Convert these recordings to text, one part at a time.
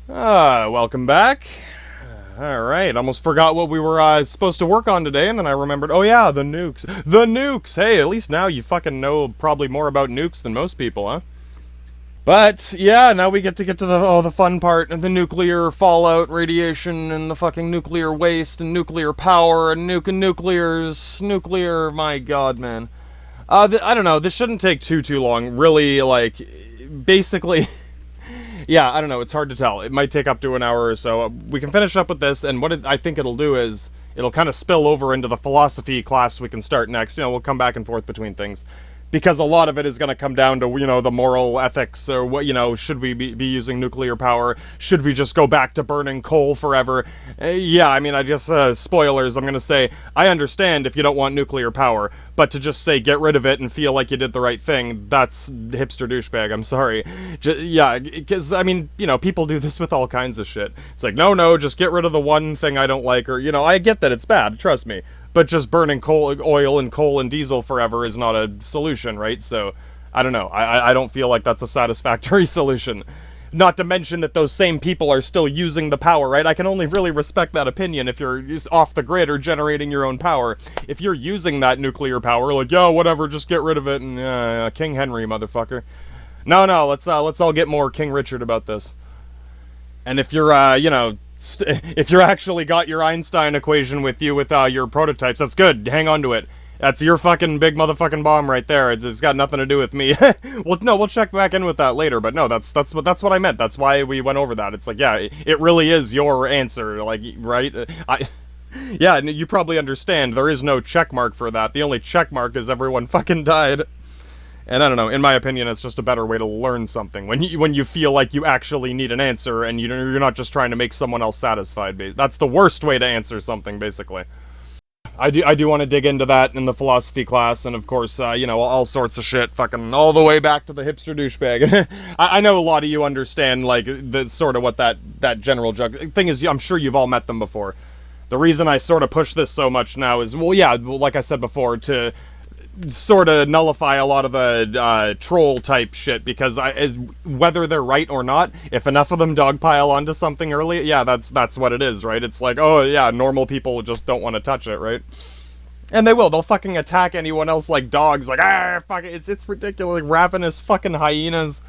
Welcome back. Alright, almost forgot what we were supposed to work on today, and then I remembered, oh yeah, the nukes. The nukes! Hey, at least now you fucking know probably more about nukes than most people, huh? But, yeah, now we get to the fun part, the nuclear fallout, radiation, and the fucking nuclear waste, and nuclear power, and nuclear, my god, man. I don't know, this shouldn't take too long, really, like, basically... Yeah, I don't know. It's hard to tell. It might take up to an hour or so. We can finish up with this, and I think it'll do is it'll kind of spill over into the philosophy class we can start next. We'll come back and forth between things. Because a lot of it is going to come down to, the moral ethics, or what, should we be using nuclear power? Should we just go back to burning coal forever? Yeah, I mean, spoilers, I'm going to say, I understand if you don't want nuclear power, but to just say get rid of it and feel like you did the right thing, that's hipster douchebag, I'm sorry. Yeah, because, I mean, people do this with all kinds of shit. It's like, no, just get rid of the one thing I don't like, or, I get that it's bad, trust me. But just burning oil and diesel forever is not a solution, right? So, I don't know. I don't feel like that's a satisfactory solution. Not to mention that those same people are still using the power, right? I can only really respect that opinion if you're off the grid or generating your own power. If you're using that nuclear power, like, yo, whatever, just get rid of it, and King Henry, motherfucker. No, let's all get more King Richard about this. And if you're, if you're actually got your Einstein equation with you with your prototypes, that's good. Hang on to it. That's your fucking big motherfucking bomb right there. It's got nothing to do with me. Well, no, we'll check back in with that later. But no, that's what I meant. That's why we went over that. It's like, yeah, it really is your answer, like, right? Yeah, you probably understand. There is no check mark for that. The only check mark is everyone fucking died. And I don't know, in my opinion, it's just a better way to learn something. When you feel like you actually need an answer, and you're not just trying to make someone else satisfied. That's the worst way to answer something, basically. I do want to dig into that in the philosophy class, and of course, all sorts of shit, fucking all the way back to the hipster douchebag. I know a lot of you understand, like, the sort of what that general joke... Thing is, I'm sure you've all met them before. The reason I sort of push this so much now is, well, yeah, like I said before, to... sort of nullify a lot of the troll type shit, because whether they're right or not, if enough of them dogpile onto something early, yeah, that's what it is, right? It's like, oh yeah, normal people just don't want to touch it, right? And they'll fucking attack anyone else like dogs, like, fuck it, it's ridiculous, like ravenous fucking hyenas.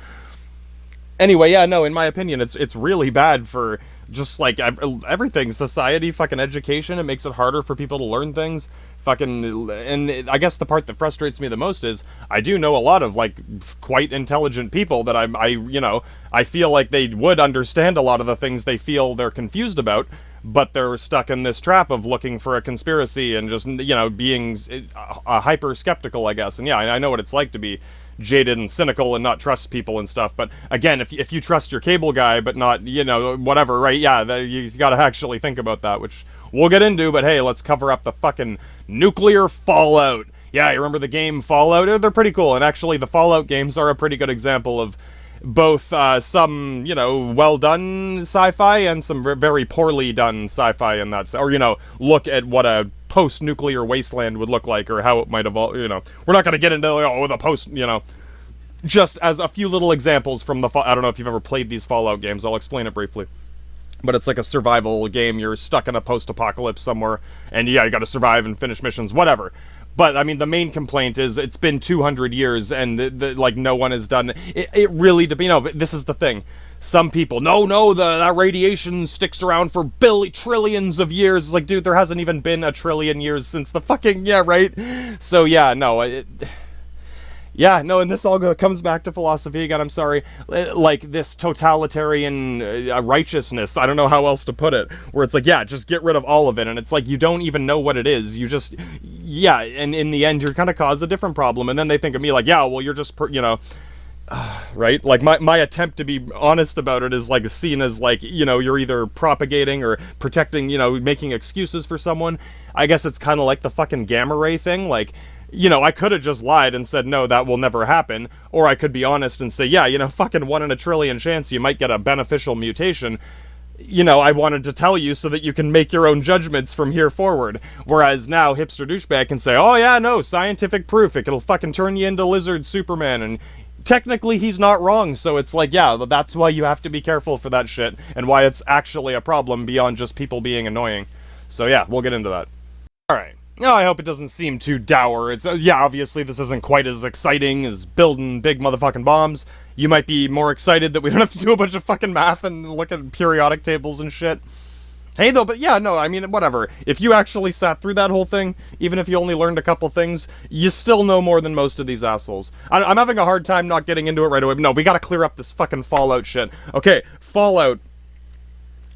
Anyway, yeah, no, in my opinion, it's really bad for just, like, everything. Society, fucking education, it makes it harder for people to learn things. Fucking, and I guess the part that frustrates me the most is, I do know a lot of, like, quite intelligent people that I feel like they would understand a lot of the things they feel they're confused about, but they're stuck in this trap of looking for a conspiracy and just, being hyper-skeptical, I guess. And yeah, I know what it's like to be jaded and cynical and not trust people and stuff, but again, if you trust your cable guy but not, whatever, right? Yeah, you gotta actually think about that, which we'll get into. But hey, let's cover up the fucking nuclear fallout. Yeah, you remember the game Fallout? They're pretty cool, and actually the Fallout games are a pretty good example of both some, well done sci-fi and some very poorly done sci-fi in that, or look at what a post-nuclear wasteland would look like, or how it might evolve. We're not going to get into the post, just as a few little examples from the I don't know if you've ever played these Fallout games. I'll explain it briefly. But it's like a survival game. You're stuck in a post-apocalypse somewhere, and yeah, you got to survive and finish missions, whatever. But I mean, the main complaint is it's been 200 years, and like no one has done it. It really, this is the thing. Some people, that radiation sticks around for trillions of years. It's like, dude, there hasn't even been a trillion years since the fucking, yeah, right? So yeah, no, and this all comes back to philosophy again, I'm sorry. Like, this totalitarian righteousness, I don't know how else to put it, where it's like, yeah, just get rid of all of it, and it's like, you don't even know what it is, you just, yeah, and in the end, you're gonna cause a different problem, and then they think of me like, yeah, well, you're just, right? Like, my attempt to be honest about it is, like, seen as, like, you're either propagating or protecting, making excuses for someone. I guess it's kind of like the fucking gamma ray thing, like, I could have just lied and said, no, that will never happen. Or I could be honest and say, yeah, fucking 1 in a trillion chance you might get a beneficial mutation. I wanted to tell you so that you can make your own judgments from here forward. Whereas now, hipster douchebag can say, oh yeah, no, scientific proof, it'll fucking turn you into lizard Superman, and technically he's not wrong, so it's like, yeah, that's why you have to be careful for that shit, and why it's actually a problem beyond just people being annoying. So yeah, we'll get into that. Alright. No, I hope it doesn't seem too dour. It's, yeah, obviously this isn't quite as exciting as building big motherfucking bombs. You might be more excited that we don't have to do a bunch of fucking math and look at periodic tables and shit. Hey, though, but yeah, no, I mean, whatever. If you actually sat through that whole thing, even if you only learned a couple things, you still know more than most of these assholes. I'm having a hard time not getting into it right away, but no, we gotta clear up this fucking Fallout shit. Okay, Fallout.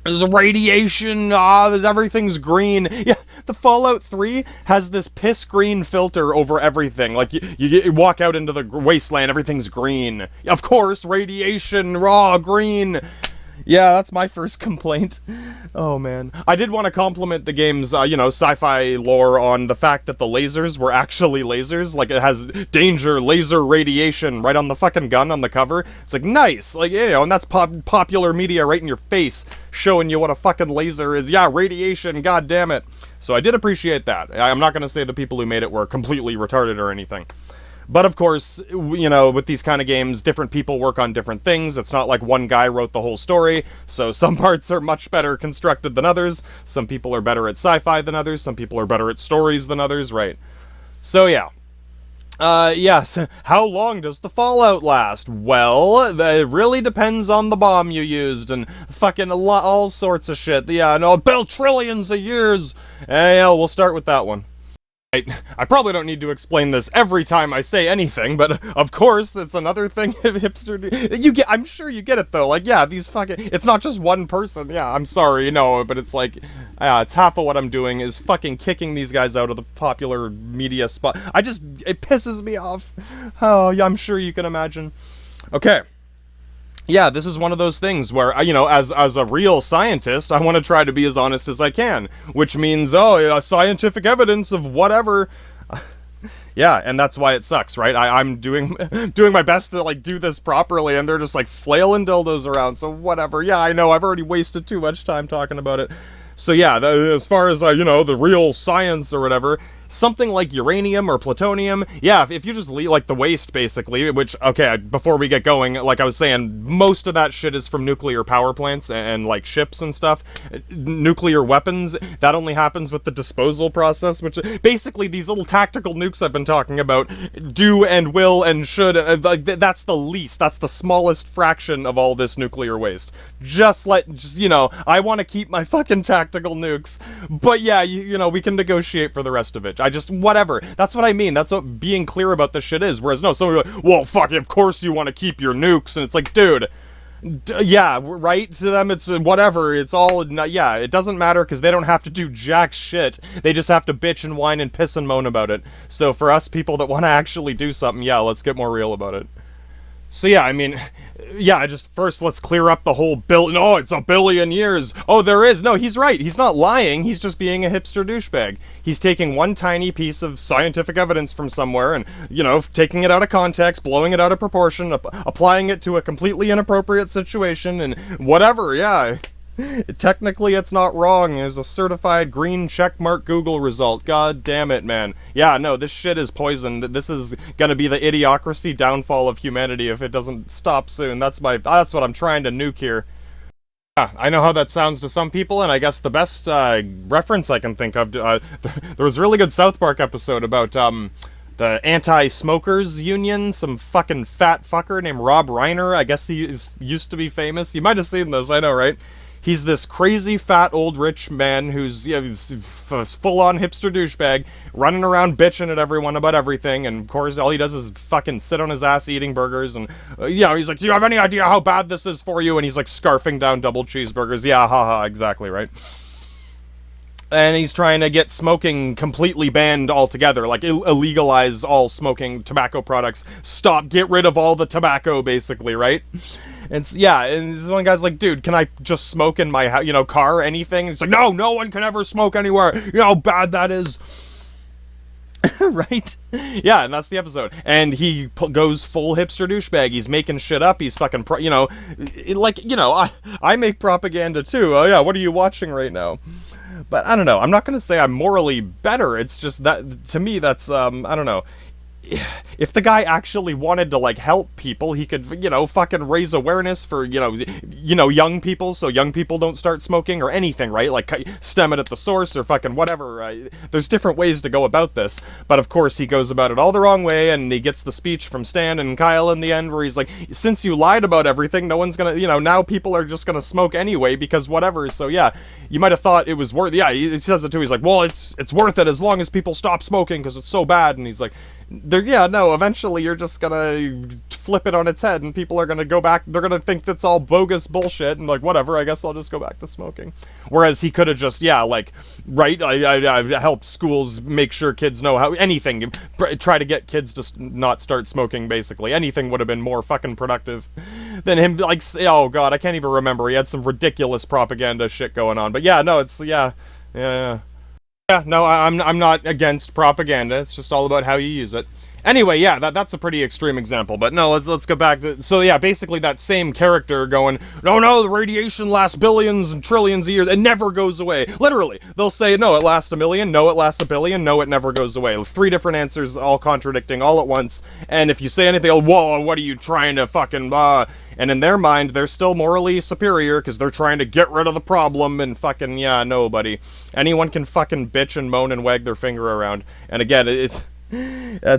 There's radiation, everything's green. Yeah, the Fallout 3 has this piss green filter over everything. Like, you walk out into the wasteland, everything's green. Of course, radiation, raw, green. Yeah, that's my first complaint. Oh, man. I did want to compliment the game's, sci-fi lore on the fact that the lasers were actually lasers. Like, it has danger, laser radiation right on the fucking gun on the cover. It's like, nice! Like, and that's popular media right in your face, showing you what a fucking laser is. Yeah, radiation, god damn it. So I did appreciate that. I'm not gonna say the people who made it were completely retarded or anything. But of course, with these kind of games, different people work on different things. It's not like one guy wrote the whole story, so some parts are much better constructed than others. Some people are better at sci-fi than others. Some people are better at stories than others, right? So yeah. Yes. How long does the Fallout last? Well, it really depends on the bomb you used, and fucking all sorts of shit. Yeah, no, build trillions of years! Yeah, we'll start with that one. I probably don't need to explain this every time I say anything, but of course, it's another thing hipster do. I'm sure you get it though, like, yeah, these fucking, it's not just one person, yeah, I'm sorry, but it's like, it's half of what I'm doing is fucking kicking these guys out of the popular media spot. It pisses me off. Oh, yeah, I'm sure you can imagine. Okay. Yeah, this is one of those things where, as a real scientist, I want to try to be as honest as I can, which means, scientific evidence of whatever. Yeah, and that's why it sucks, right? I'm doing my best to, like, do this properly, and they're just, like, flailing dildos around, so whatever. Yeah, I know, I've already wasted too much time talking about it. So yeah, as far as, the real science or whatever, something like uranium or plutonium, yeah, if you just leave, like, the waste, basically, which, okay, before we get going, like I was saying, most of that shit is from nuclear power plants and like, ships and stuff. Nuclear weapons, that only happens with the disposal process, which, basically, these little tactical nukes I've been talking about do and will and should, that's the least, that's the smallest fraction of all this nuclear waste. I want to keep my fucking tactical nukes, but yeah, we can negotiate for the rest of it. Whatever. That's what I mean. That's what being clear about this shit is. Whereas, no, somebody will be like, well, fuck, of course you want to keep your nukes. And it's like, dude, yeah, right? To them, it's whatever. It's all, yeah, it doesn't matter because they don't have to do jack shit. They just have to bitch and whine and piss and moan about it. So for us people that want to actually do something, yeah, let's get more real about it. So yeah, I mean, yeah, first let's clear up the whole oh, it's a billion years. Oh, there is. No, he's right. He's not lying. He's just being a hipster douchebag. He's taking one tiny piece of scientific evidence from somewhere and, taking it out of context, blowing it out of proportion, applying it to a completely inappropriate situation, and whatever, yeah. Technically, it's not wrong. There's a certified green checkmark Google result. God damn it, man. Yeah, no, this shit is poison. This is gonna be the idiocracy downfall of humanity if it doesn't stop soon. That's what I'm trying to nuke here. Yeah, I know how that sounds to some people, and I guess the best reference I can think of, there was a really good South Park episode about the anti-smokers union, some fucking fat fucker named Rob Reiner. I guess he used to be famous. You might have seen this, I know, right? He's this crazy, fat, old, rich man who's, he's full-on hipster douchebag, running around bitching at everyone about everything, and of course, all he does is fucking sit on his ass eating burgers, and, he's like, do you have any idea how bad this is for you? And he's, like, scarfing down double cheeseburgers. Yeah, haha, exactly, right? And he's trying to get smoking completely banned altogether, like, illegalize all smoking tobacco products. Get rid of all the tobacco, basically, right? And this one guy's like, dude, can I just smoke in my, car, anything? And it's like, no one can ever smoke anywhere. You know how bad that is. Right? Yeah, and that's the episode. And he goes full hipster douchebag. He's making shit up. He's fucking, I make propaganda too. Oh yeah, what are you watching right now? But I don't know. I'm not going to say I'm morally better. It's just that, to me, that's, I don't know. if the guy actually wanted to, like, help people, he could, fucking raise awareness for, young people, so young people don't start smoking or anything, right? Like, stem it at the source or fucking whatever. There's different ways to go about this, but of course he goes about it all the wrong way, and he gets the speech from Stan and Kyle in the end where he's like, since you lied about everything, no one's gonna, now people are just gonna smoke anyway because whatever, so yeah, you might have thought it was worth, yeah, he says it too, he's like, well, it's worth it as long as people stop smoking because it's so bad, and he's like, eventually you're just gonna flip it on its head and people are gonna go back, they're gonna think that's all bogus bullshit and like, whatever, I guess I'll just go back to smoking. Whereas he could have just, right, I help schools make sure kids know how, anything, try to get kids to not start smoking, basically. Anything would have been more fucking productive than him, like, oh god, I can't even remember, he had some ridiculous propaganda shit going on, but yeah, no, it's, yeah. Yeah, no, I'm not against propaganda. It's just all about how you use it. Anyway, yeah, that's a pretty extreme example, but no, let's go back to, so yeah, basically that same character going, no, the radiation lasts billions and trillions of years, it never goes away. Literally, they'll say, no, it lasts a million, no, it lasts a billion, no, it never goes away. 3 different answers, all contradicting all at once, and if you say anything, oh, whoa, what are you trying to fucking, and in their mind, they're still morally superior because they're trying to get rid of the problem and fucking, yeah, nobody. Anyone can fucking bitch and moan and wag their finger around. And again, it's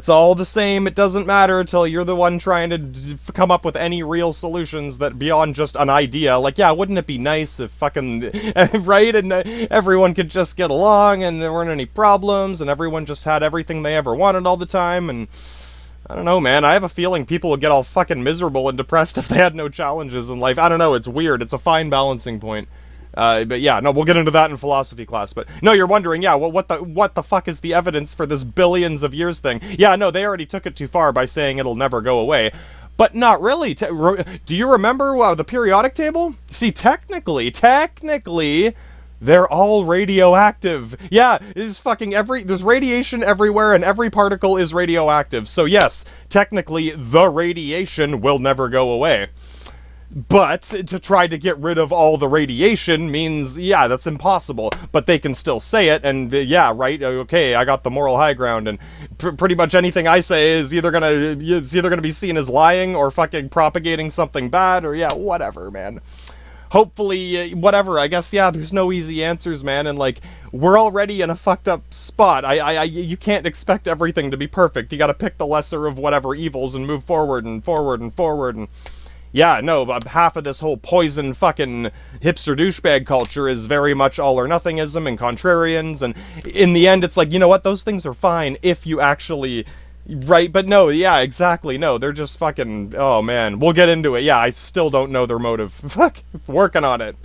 all the same. It doesn't matter until you're the one trying to come up with any real solutions that beyond just an idea. Like, yeah, wouldn't it be nice if fucking, right? And everyone could just get along and there weren't any problems and everyone just had everything they ever wanted all the time and... I don't know, man. I have a feeling people would get all fucking miserable and depressed if they had no challenges in life. I don't know. It's weird. It's a fine balancing point. But yeah, no, we'll get into that in philosophy class. But no, you're wondering, yeah, what the fuck is the evidence for this billions of years thing? Yeah, no, they already took it too far by saying it'll never go away. But not really. Do you remember the periodic table? See, technically, they're all radioactive. Yeah, there's radiation everywhere and every particle is radioactive. So yes, technically the radiation will never go away. But to try to get rid of all the radiation means, yeah, that's impossible. But they can still say it, and yeah, right, okay, I got the moral high ground, and pretty much anything I say is either gonna be seen as lying or fucking propagating something bad, or yeah, whatever, man. Hopefully, whatever, I guess, yeah, there's no easy answers, man, and, like, we're already in a fucked up spot. You can't expect everything to be perfect. You gotta pick the lesser of whatever evils and move forward and forward and forward, and... Yeah, no, but half of this whole poison fucking hipster douchebag culture is very much all or nothingism and contrarians, and in the end, it's like, you know what, those things are fine if you actually... Right, but no, yeah, exactly, no, they're just fucking, oh man, we'll get into it, yeah, I still don't know their motive, fuck, working on it.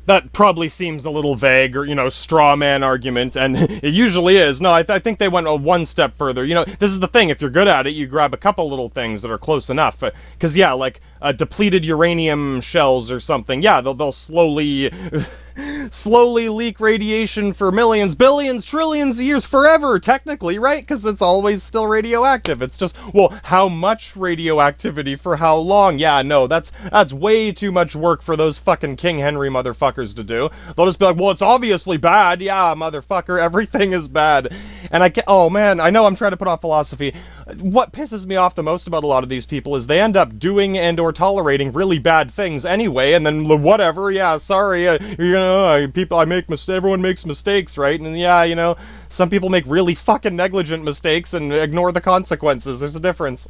That probably seems a little vague, or, straw man argument, and it usually is. No, I think they went one step further. This is the thing, if you're good at it, you grab a couple little things that are close enough. Because, yeah, like, depleted uranium shells or something, yeah, they'll slowly leak radiation for millions, billions, trillions of years, forever, technically, right? Because it's always still radioactive. It's just, well, how much radioactivity for how long? Yeah, no, that's way too much work for those fucking King Henry motherfuckers to do. They'll just be like, well, it's obviously bad. Yeah, motherfucker, everything is bad. And oh man, I know I'm trying to put off philosophy. What pisses me off the most about a lot of these people is they end up doing and or tolerating really bad things anyway, and then whatever, yeah, sorry, everyone makes mistakes, right? And yeah, some people make really fucking negligent mistakes and ignore the consequences. There's a difference.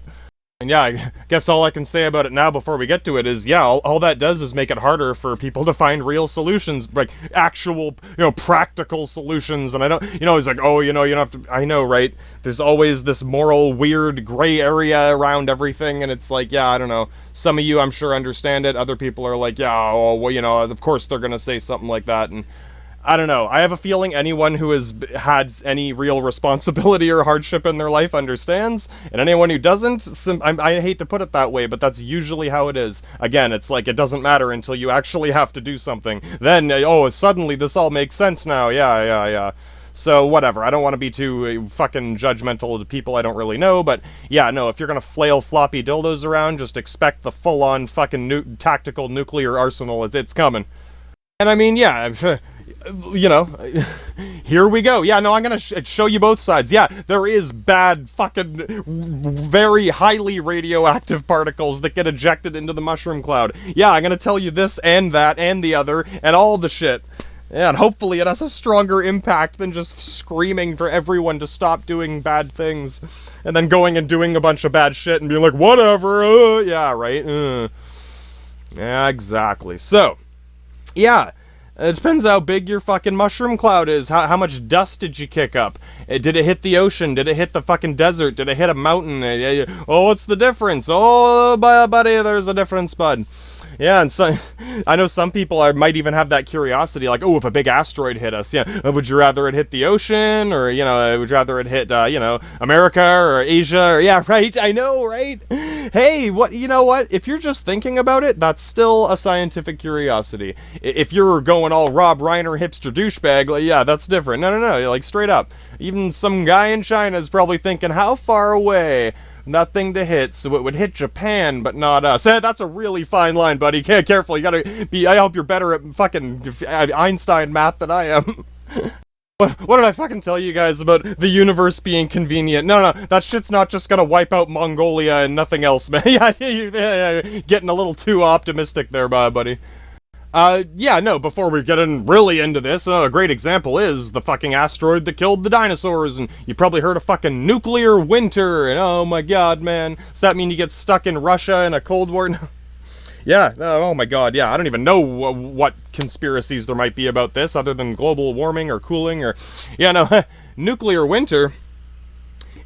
And yeah, I guess all I can say about it now before we get to it is, yeah, all that does is make it harder for people to find real solutions, like actual, practical solutions. And I don't, it's like, oh, you don't have to, I know, right? There's always this moral, weird, gray area around everything. And it's like, yeah, I don't know. Some of you, I'm sure, understand it. Other people are like, yeah, well, of course they're going to say something like that. And I don't know. I have a feeling anyone who has had any real responsibility or hardship in their life understands, and anyone who doesn't, I hate to put it that way, but that's usually how it is. Again, it's like it doesn't matter until you actually have to do something. Then, suddenly this all makes sense now. Yeah. So, whatever. I don't want to be too fucking judgmental to people I don't really know, but yeah, no, if you're gonna flail floppy dildos around, just expect the full-on fucking tactical nuclear arsenal. It's coming. And I mean, yeah, you know, here we go. Yeah, no, I'm gonna show you both sides. Yeah, there is bad fucking very highly radioactive particles that get ejected into the mushroom cloud. Yeah, I'm gonna tell you this and that and the other and all the shit. Yeah, and hopefully it has a stronger impact than just screaming for everyone to stop doing bad things and then going and doing a bunch of bad shit and being like, whatever, yeah, right? Yeah, exactly. So, yeah, it depends how big your fucking mushroom cloud is. How much dust did you kick up? Did it hit the ocean? Did it hit the fucking desert? Did it hit a mountain? Oh, what's the difference? Oh, buddy, there's a difference, bud. Yeah, and so, I know some people might even have that curiosity, like, oh, if a big asteroid hit us, yeah, would you rather it hit the ocean, or, you know, would you rather it hit, you know, America, or Asia, or, yeah, right, I know, right? Hey, you know what, if you're just thinking about it, that's still a scientific curiosity. If you're going all Rob Reiner hipster douchebag, like, yeah, that's different. No, like, straight up. Even some guy in China is probably thinking, how far away that thing to hit, so it would hit Japan, but not us. That's a really fine line, buddy. Careful, you gotta be, I hope you're better at fucking Einstein math than I am. What did I fucking tell you guys about the universe being convenient? No, that shit's not just gonna wipe out Mongolia and nothing else, man. Yeah, getting a little too optimistic there, buddy. Yeah, no, before we get really into this, a great example is the fucking asteroid that killed the dinosaurs, and you probably heard of fucking nuclear winter, and oh my god, man, does that mean you get stuck in Russia in a Cold War? Yeah, oh my god, yeah, I don't even know what conspiracies there might be about this, other than global warming or cooling, or, yeah, no, nuclear winter.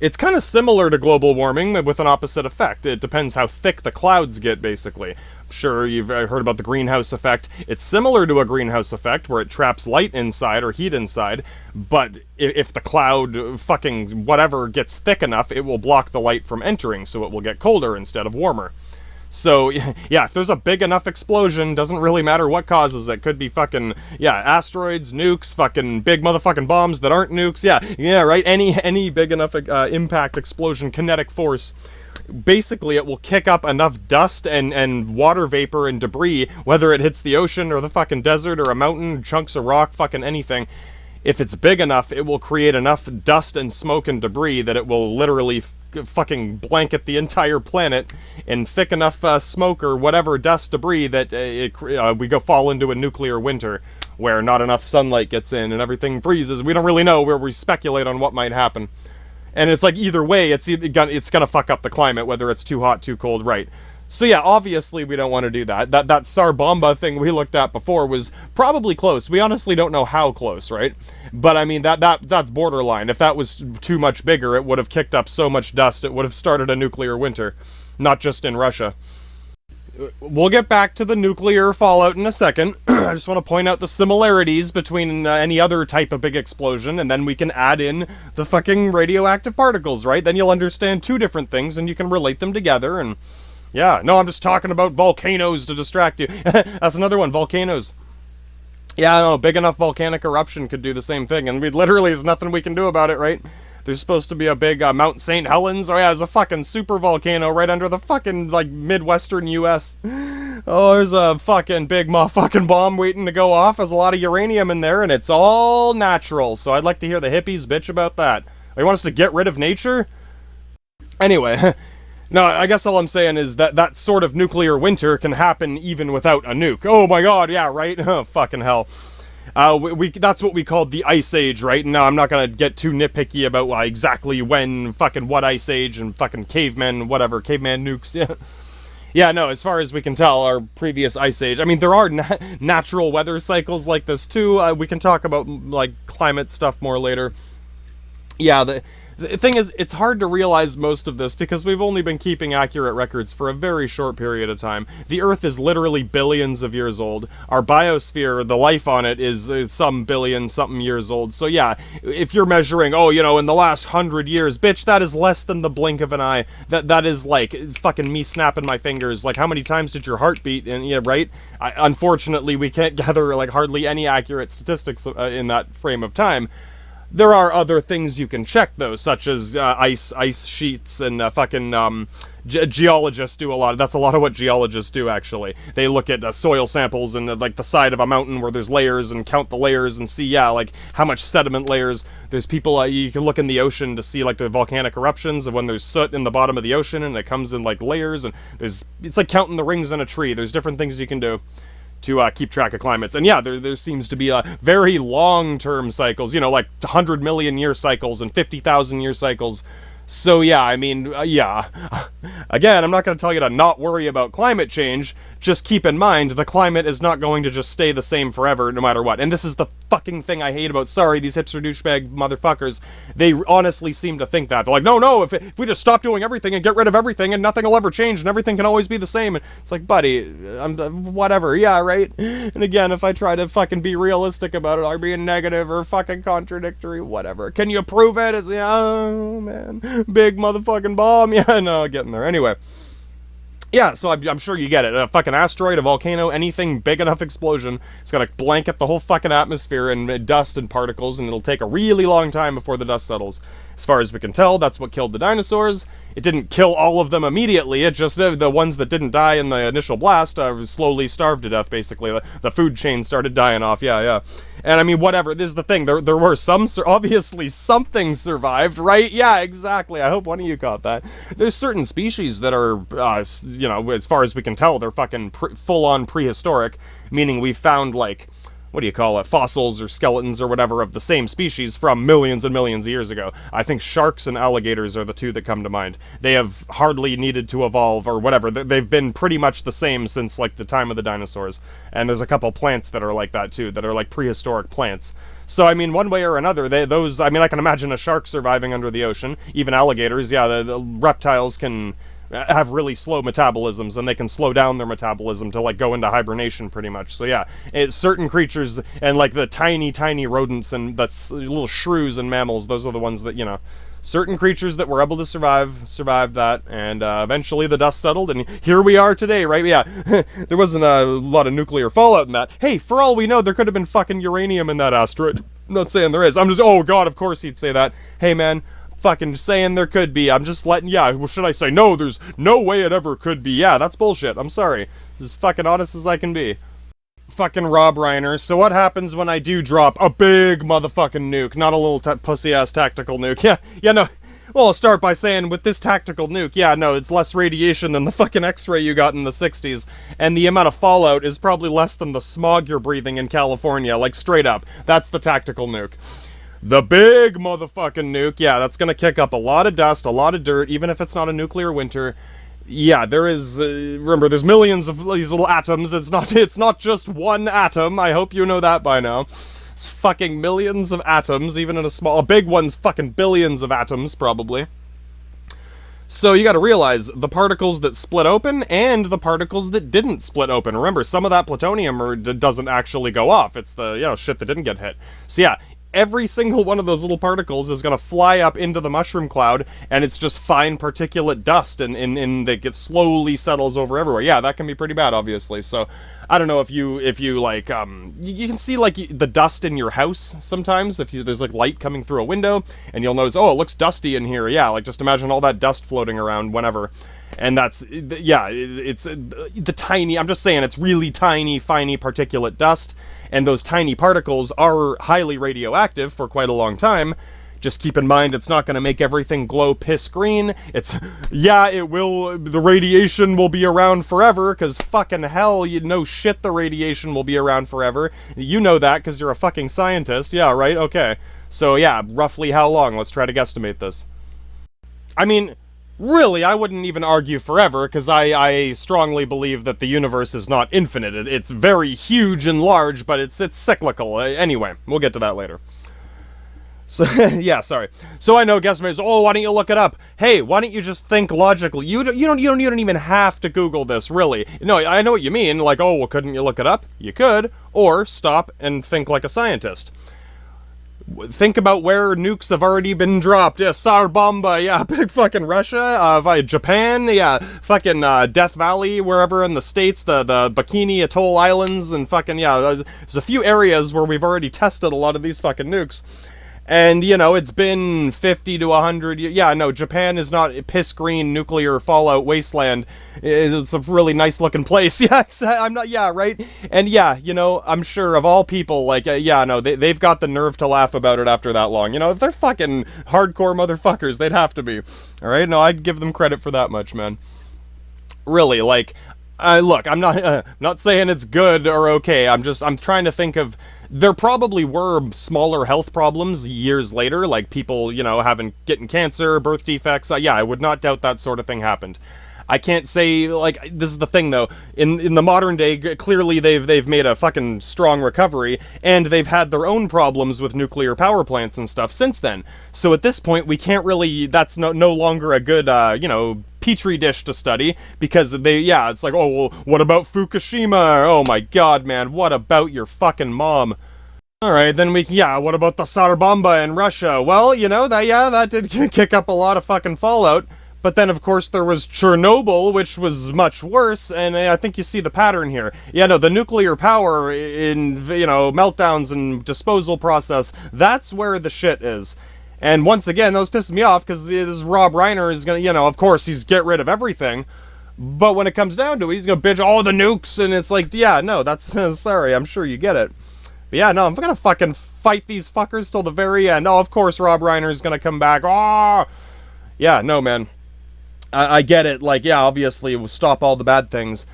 It's kind of similar to global warming, but with an opposite effect. It depends how thick the clouds get, basically. I'm sure you've heard about the greenhouse effect. It's similar to a greenhouse effect, where it traps light inside or heat inside, but if the cloud fucking whatever gets thick enough, it will block the light from entering, so it will get colder instead of warmer. So, yeah, if there's a big enough explosion, doesn't really matter what causes it. Could be fucking, yeah, asteroids, nukes, fucking big motherfucking bombs that aren't nukes. Yeah, right? Any big enough impact, explosion, kinetic force. Basically, it will kick up enough dust and water vapor and debris, whether it hits the ocean or the fucking desert or a mountain, chunks of rock, fucking anything. If it's big enough, it will create enough dust and smoke and debris that it will literally fucking blanket the entire planet in thick enough smoke or whatever dust debris that we fall into a nuclear winter where not enough sunlight gets in and everything freezes. We don't really know, where we speculate on what might happen. And it's like, either way, it's gonna fuck up the climate, whether it's too hot, too cold, right? So yeah, obviously we don't want to do that. That Tsar Bomba thing we looked at before was probably close. We honestly don't know how close, right? But I mean, that's borderline. If that was too much bigger, it would have kicked up so much dust, it would have started a nuclear winter. Not just in Russia. We'll get back to the nuclear fallout in a second. I just want to point out the similarities between any other type of big explosion, and then we can add in the fucking radioactive particles, right? Then you'll understand two different things, and you can relate them together, and... yeah, no, I'm just talking about volcanoes to distract you. That's another one, volcanoes. Yeah, I know, big enough volcanic eruption could do the same thing, and literally there's nothing we can do about it, right? There's supposed to be a big Mount St. Helens. Oh yeah, there's a fucking super volcano right under the fucking, like, Midwestern U.S. Oh, there's a fucking big motherfucking bomb waiting to go off. There's a lot of uranium in there, and it's all natural, so I'd like to hear the hippies bitch about that. You want us to get rid of nature? Anyway... no, I guess all I'm saying is that sort of nuclear winter can happen even without a nuke. Oh my god, yeah, right? Oh, fucking hell. That's what we called the Ice Age, right? No, I'm not gonna get too nitpicky about exactly when, fucking what Ice Age, and fucking cavemen, whatever, caveman nukes, yeah. Yeah, no, as far as we can tell, our previous Ice Age, I mean, there are natural weather cycles like this too. We can talk about, like, climate stuff more later. Yeah, the thing is, it's hard to realize most of this because we've only been keeping accurate records for a very short period of time. The Earth is literally billions of years old. Our biosphere, the life on it, is some billion-something years old. So yeah, if you're measuring, oh, you know, in the last 100 years, bitch, that is less than the blink of an eye. That is like fucking me snapping my fingers. Like, how many times did your heart beat? And yeah, right? Unfortunately, we can't gather like hardly any accurate statistics in that frame of time. There are other things you can check, though, such as ice sheets and geologists do a lot. That's a lot of what geologists do, actually. They look at soil samples and like the side of a mountain where there's layers and count the layers and see, like how much sediment layers. There's people, you can look in the ocean to see like the volcanic eruptions of when there's soot in the bottom of the ocean and it comes in like layers, and it's like counting the rings in a tree. There's different things you can do to keep track of climates. And yeah, there seems to be very long-term cycles, like 100 million year cycles and 50,000 year cycles. So yeah, I mean, yeah. Again, I'm not going to tell you to not worry about climate change. Just keep in mind, the climate is not going to just stay the same forever, no matter what. And this is the fucking thing I hate about, sorry, these hipster douchebag motherfuckers. They honestly seem to think that. They're like, no, if we just stop doing everything and get rid of everything and nothing will ever change and everything can always be the same. And it's like, buddy, whatever, yeah, right? And again, if I try to fucking be realistic about it, I'm being negative or fucking contradictory, whatever. Can you prove it? It's, oh, man. Big motherfucking bomb. Yeah, no, getting there. Anyway. Yeah, so I'm sure you get it. A fucking asteroid, a volcano, anything big enough explosion, it's gonna blanket the whole fucking atmosphere in dust and particles, and it'll take a really long time before the dust settles. As far as we can tell, that's what killed the dinosaurs. It didn't kill all of them immediately, it just, the ones that didn't die in the initial blast slowly starved to death, basically. The food chain started dying off, yeah. And I mean, whatever, this is the thing, there were some, obviously something survived, right? Yeah, exactly, I hope one of you caught that. There's certain species that are, as far as we can tell, they're fucking full-on prehistoric, meaning we found, like, what do you call it, fossils or skeletons or whatever of the same species from millions and millions of years ago. I think sharks and alligators are the two that come to mind. They have hardly needed to evolve or whatever. They've been pretty much the same since, like, the time of the dinosaurs. And there's a couple plants that are like that, too, that are, like, prehistoric plants. So, I mean, one way or another, I can imagine a shark surviving under the ocean. Even alligators, yeah, the reptiles can have really slow metabolisms, and they can slow down their metabolism to, like, go into hibernation, pretty much. So, yeah, certain creatures, and, like, the tiny rodents, and that's little shrews and mammals, those are the ones that, certain creatures that were able to survived that, and eventually the dust settled, and here we are today, right? Yeah, there wasn't a lot of nuclear fallout in that. Hey, for all we know, there could have been fucking uranium in that asteroid. I'm not saying there is. I'm just, oh god, of course he'd say that. Hey, man, fucking saying there could be. I'm just letting, well, should I say, no, there's no way it ever could be. Yeah, that's bullshit. I'm sorry. This is fucking honest as I can be. Fucking Rob Reiner. So what happens when I do drop a big motherfucking nuke? Not a little pussy-ass tactical nuke. Yeah, no. Well, I'll start by saying, with this tactical nuke, yeah, no, it's less radiation than the fucking X-ray you got in the 60s, and the amount of fallout is probably less than the smog you're breathing in California, like, straight up. That's the tactical nuke. The big motherfucking nuke, yeah, that's gonna kick up a lot of dust, a lot of dirt, even if it's not a nuclear winter. Yeah, there is, remember, there's millions of these little atoms, it's not just one atom, I hope you know that by now. It's fucking millions of atoms, even in a big one's fucking billions of atoms, probably. So you gotta realize, the particles that split open, and the particles that didn't split open. Remember, some of that plutonium doesn't actually go off, it's the, shit that didn't get hit. So yeah, every single one of those little particles is going to fly up into the mushroom cloud, and it's just fine particulate dust, and that gets slowly settles over everywhere. Yeah, that can be pretty bad, obviously. So, I don't know if you like, you can see, like, the dust in your house sometimes, there's, like, light coming through a window, and you'll notice, oh, it looks dusty in here. Yeah, like, just imagine all that dust floating around whenever. And that's, yeah, it's the tiny, I'm just saying, it's really tiny, finey particulate dust, and those tiny particles are highly radioactive for quite a long time. Just keep in mind, it's not going to make everything glow piss green. It will, the radiation will be around forever, because fucking hell, shit, the radiation will be around forever. You know that, because you're a fucking scientist. Yeah, right? Okay. So yeah, roughly how long? Let's try to guesstimate this. I mean, really, I wouldn't even argue forever, because I strongly believe that the universe is not infinite. It's very huge and large, but it's cyclical. Anyway, we'll get to that later. So, yeah, sorry. So I know guesstimators, oh, why don't you look it up? Hey, why don't you just think logically? You don't even have to Google this, really. No, I know what you mean, like, oh, well, couldn't you look it up? You could, or stop and think like a scientist. Think about where nukes have already been dropped. Yeah, Tsar Bomba, yeah, big fucking Russia, Japan, yeah, fucking Death Valley, wherever in the States, the Bikini Atoll Islands, and fucking, yeah, there's a few areas where we've already tested a lot of these fucking nukes. And, you know, it's been 50 to 100 years. Yeah, no, Japan is not piss green nuclear fallout wasteland. It's a really nice looking place. Yeah, I'm not, yeah, right? And yeah, you know, I'm sure of all people, like, yeah, no, they've got the nerve to laugh about it after that long. You know, if they're fucking hardcore motherfuckers, they'd have to be. Alright? No, I'd give them credit for that much, man. Really, like, look, I'm not saying it's good or okay. I'm trying to think of, there probably were smaller health problems years later, like people, you know, getting cancer, birth defects. Yeah, I would not doubt that sort of thing happened. I can't say, like, this is the thing though, in the modern day, clearly they've made a fucking strong recovery, and they've had their own problems with nuclear power plants and stuff since then. So at this point, we can't really, that's no longer a good, you know, petri dish to study, because it's like, oh, well, what about Fukushima? Oh my god, man, what about your fucking mom? Alright, then what about the Tsar Bomba in Russia? Well, you know, that did kick up a lot of fucking fallout. But then, of course, there was Chernobyl, which was much worse, and I think you see the pattern here. Yeah, no, the nuclear power in, you know, meltdowns and disposal process, that's where the shit is. And once again, those piss me off, because this Rob Reiner is gonna, you know, of course, he's get rid of everything. But when it comes down to it, he's gonna bitch all the nukes, and it's like, yeah, no, that's, sorry, I'm sure you get it. But yeah, no, I'm gonna fucking fight these fuckers till the very end. Oh, of course, Rob Reiner is gonna come back. Oh! Yeah, no, man. I get it, like, yeah, obviously, we'll stop all the bad things.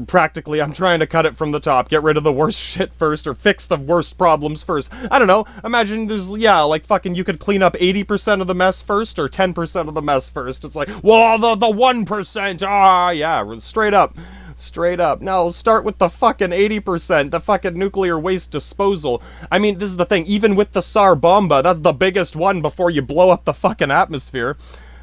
Practically, I'm trying to cut it from the top, get rid of the worst shit first, or fix the worst problems first. I don't know, imagine there's, yeah, like, fucking, you could clean up 80% of the mess first, or 10% of the mess first. It's like, well, the 1%, yeah, straight up. Straight up. No, start with the fucking 80%, the fucking nuclear waste disposal. I mean, this is the thing, even with the Tsar Bomba, that's the biggest one before you blow up the fucking atmosphere.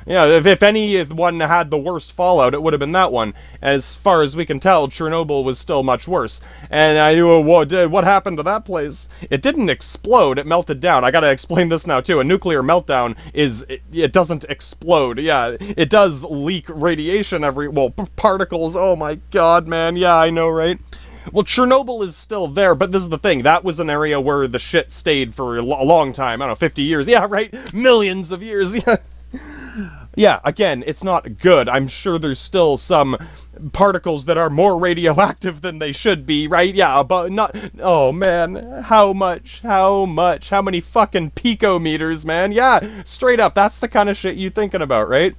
Yeah, if any one had the worst fallout, it would have been that one. As far as we can tell, Chernobyl was still much worse. And I knew what happened to that place. It didn't explode, it melted down. I gotta explain this now, too. A nuclear meltdown it doesn't explode. Yeah, it does leak radiation particles. Oh my god, man. Yeah, I know, right? Well, Chernobyl is still there, but this is the thing. That was an area where the shit stayed for a long time. I don't know, 50 years. Yeah, right? Millions of years. Yeah. Yeah, again, it's not good. I'm sure there's still some particles that are more radioactive than they should be, right? Yeah, but not... Oh, man. How much? How much? How many fucking picometers, man? Yeah, straight up. That's the kind of shit you're thinking about, right?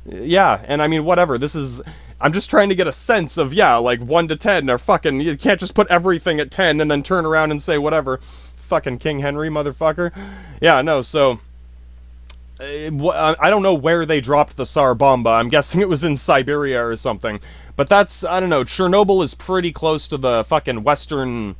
Yeah, and I mean, whatever. This is... I'm just trying to get a sense of, yeah, like 1 to 10 or fucking... You can't just put everything at 10 and then turn around and say whatever. Fucking King Henry, motherfucker. Yeah, no, so... I don't know where they dropped the Tsar Bomba. I'm guessing it was in Siberia or something. But that's, I don't know, Chernobyl is pretty close to the fucking western,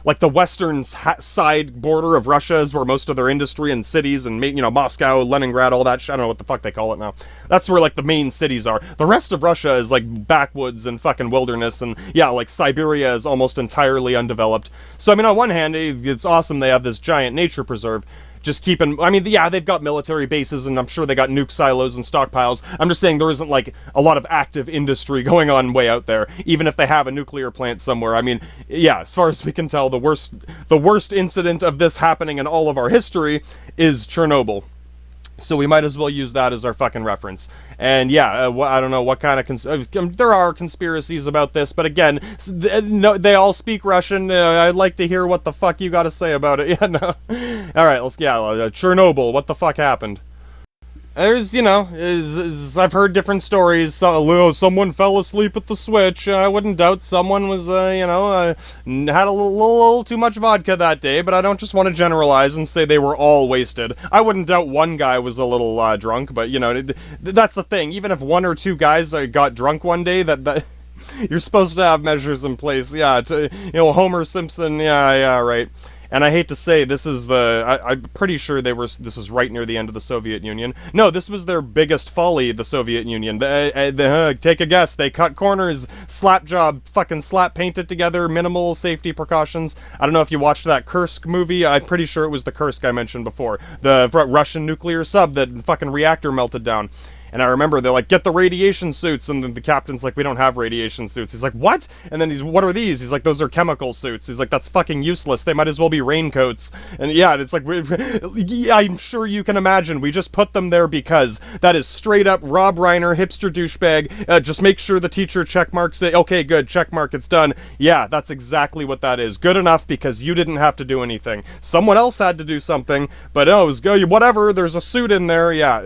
like the western side border of Russia is where most of their industry and cities and, you know, Moscow, Leningrad, all that shit. I don't know what the fuck they call it now. That's where, like, the main cities are. The rest of Russia is, like, backwoods and fucking wilderness, and, yeah, like, Siberia is almost entirely undeveloped. So, I mean, on one hand, it's awesome they have this giant nature preserve. Just I mean, yeah, they've got military bases, and I'm sure they got nuke silos and stockpiles. I'm just saying there isn't, like, a lot of active industry going on way out there, even if they have a nuclear plant somewhere. I mean, yeah, as far as we can tell, the worst incident of this happening in all of our history is Chernobyl. So we might as well use that as our fucking reference. And yeah, I don't know what kind of... there are conspiracies about this, but again, no, they all speak Russian. I'd like to hear what the fuck you gotta say about it. Yeah, no. Alright, Chernobyl, what the fuck happened? There's, you know, I've heard different stories. Someone fell asleep at the switch. I wouldn't doubt someone was, you know, had a little too much vodka that day, but I don't just want to generalize and say they were all wasted. I wouldn't doubt one guy was a little drunk, but, you know, that's the thing. Even if 1 or 2 guys got drunk one day, that you're supposed to have measures in place. Yeah, you know, Homer Simpson, yeah, right. And I hate to say, this is I'm pretty sure this is right near the end of the Soviet Union. No, this was their biggest folly, the Soviet Union. Take a guess, they cut corners, slap job, fucking slap painted together, minimal safety precautions. I don't know if you watched that Kursk movie, I'm pretty sure it was the Kursk I mentioned before. The Russian nuclear sub that fucking reactor melted down. And I remember they're like, get the radiation suits, and then the captain's like, we don't have radiation suits. He's like, what? And then what are these? He's like, those are chemical suits. He's like, that's fucking useless. They might as well be raincoats. And yeah, it's like, I'm sure you can imagine, we just put them there because that is straight up Rob Reiner, hipster douchebag. Just make sure the teacher checkmarks it. Okay, good, checkmark, it's done. Yeah, that's exactly what that is. Good enough because you didn't have to do anything. Someone else had to do something, but oh, it was whatever, there's a suit in there, yeah.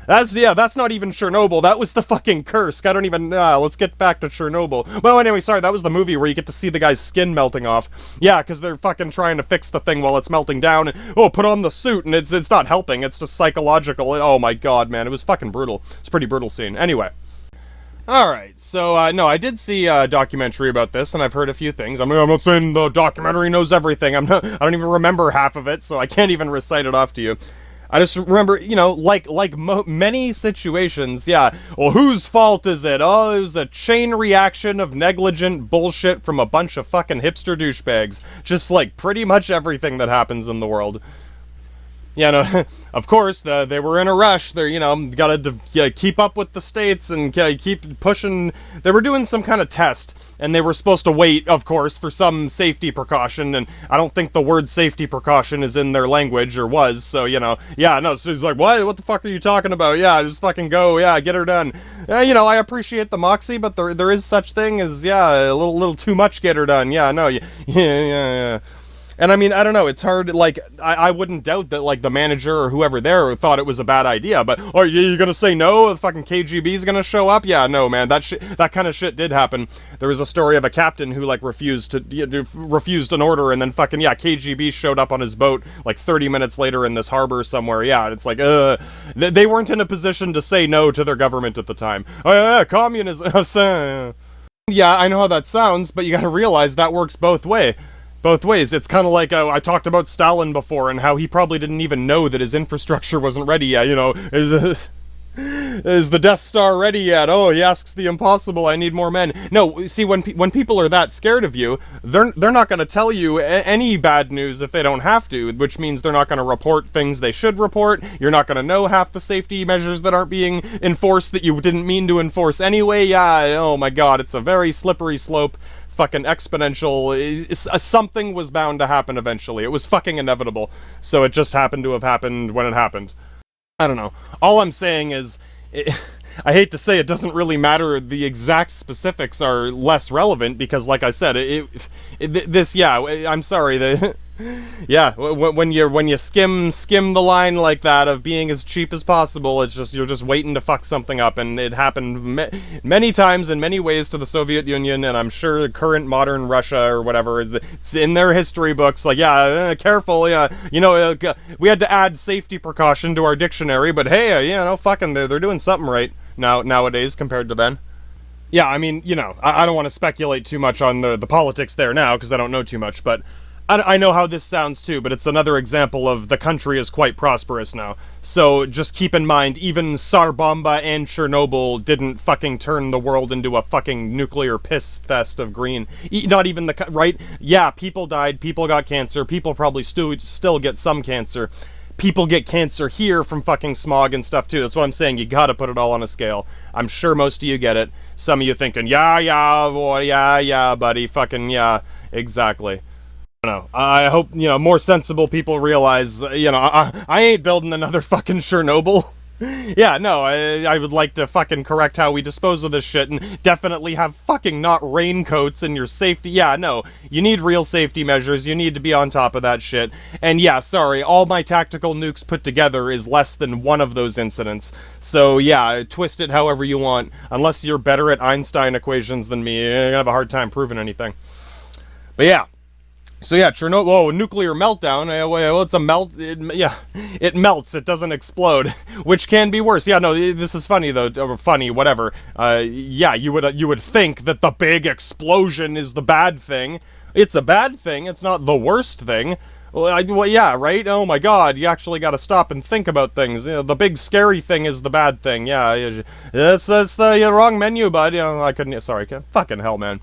That's not even Chernobyl. That was the fucking Kursk. I don't even, let's get back to Chernobyl. Well, anyway, sorry, that was the movie where you get to see the guy's skin melting off. Yeah, because they're fucking trying to fix the thing while it's melting down. And, oh, put on the suit, and it's not helping. It's just psychological. Oh my god, man, it was fucking brutal. It's a pretty brutal scene. Anyway. Alright, so, no, I did see a documentary about this, and I've heard a few things. I mean, I'm not saying the documentary knows everything. I don't even remember half of it, so I can't even recite it off to you. I just remember, you know, like many situations, yeah, well, whose fault is it? Oh, it was a chain reaction of negligent bullshit from a bunch of fucking hipster douchebags. Just like pretty much everything that happens in the world. Yeah, no, of course, they were in a rush. They're, you know, gotta keep up with the states and keep pushing. They were doing some kind of test, and they were supposed to wait, of course, for some safety precaution, and I don't think the word safety precaution is in their language, or was, so, you know, yeah, no, so he's like, what the fuck are you talking about? Yeah, just fucking go, yeah, get her done. You know, I appreciate the moxie, but there is such thing as, yeah, a little too much get her done. Yeah, no, yeah. And I mean, I don't know, it's hard, like, I wouldn't doubt that, like, the manager or whoever there thought it was a bad idea, but, are you gonna say no? The fucking KGB's gonna show up? Yeah, no, man, that kind of shit did happen. There was a story of a captain who, like, refused an order, and then fucking, yeah, KGB showed up on his boat, like, 30 minutes later in this harbor somewhere, yeah, and it's like, they weren't in a position to say no to their government at the time. Oh, yeah, communism. Yeah, I know how that sounds, but you gotta realize that works both ways. It's kind of like, I talked about Stalin before, and how he probably didn't even know that his infrastructure wasn't ready yet, you know, is the Death Star ready yet? Oh, he asks the impossible, I need more men. No, see, when people are that scared of you, they're not going to tell you any bad news if they don't have to, which means they're not going to report things they should report, you're not going to know half the safety measures that aren't being enforced that you didn't mean to enforce anyway, yeah, oh my god, it's a very slippery slope. Fucking exponential. Something was bound to happen eventually. It was fucking inevitable. So it just happened to have happened when it happened. I don't know. All I'm saying is, I hate to say it doesn't really matter. The exact specifics are less relevant because, like I said, I'm sorry. Yeah, when you skim the line like that of being as cheap as possible, it's just you're just waiting to fuck something up, and it happened many times in many ways to the Soviet Union, and I'm sure the current modern Russia or whatever, it's in their history books. Like, yeah, careful, yeah, you know, we had to add safety precaution to our dictionary, but hey, you know, fucking they're doing something right nowadays compared to then. Yeah, I mean, you know, I don't want to speculate too much on the politics there now because I don't know too much, but I know how this sounds too, but it's another example of the country is quite prosperous now. So just keep in mind, even Tsar-Bomba and Chernobyl didn't fucking turn the world into a fucking nuclear piss fest of green. Not even right? Yeah, people died, people got cancer, people probably still get some cancer. People get cancer here from fucking smog and stuff too. That's what I'm saying. You gotta put it all on a scale. I'm sure most of you get it. Some of you thinking, yeah, boy, yeah, buddy, fucking, yeah, exactly. I don't know. I hope, you know, more sensible people realize, you know, I ain't building another fucking Chernobyl. Yeah, no, I would like to fucking correct how we dispose of this shit and definitely have fucking not raincoats in your safety. Yeah, no, you need real safety measures. You need to be on top of that shit. And yeah, sorry, all my tactical nukes put together is less than one of those incidents. So yeah, twist it however you want. Unless you're better at Einstein equations than me, you're gonna have a hard time proving anything. But yeah. So yeah, Chernobyl, whoa, nuclear meltdown, well, it's a it melts, it doesn't explode, which can be worse. Yeah, no, this is funny though, or funny, whatever. Yeah, you would think that the big explosion is the bad thing. It's a bad thing, it's not the worst thing. Well, yeah, right? Oh my god, you actually gotta stop and think about things. You know, the big scary thing is the bad thing, yeah. That's the wrong menu, bud. You know, I couldn't, sorry, fucking hell, man.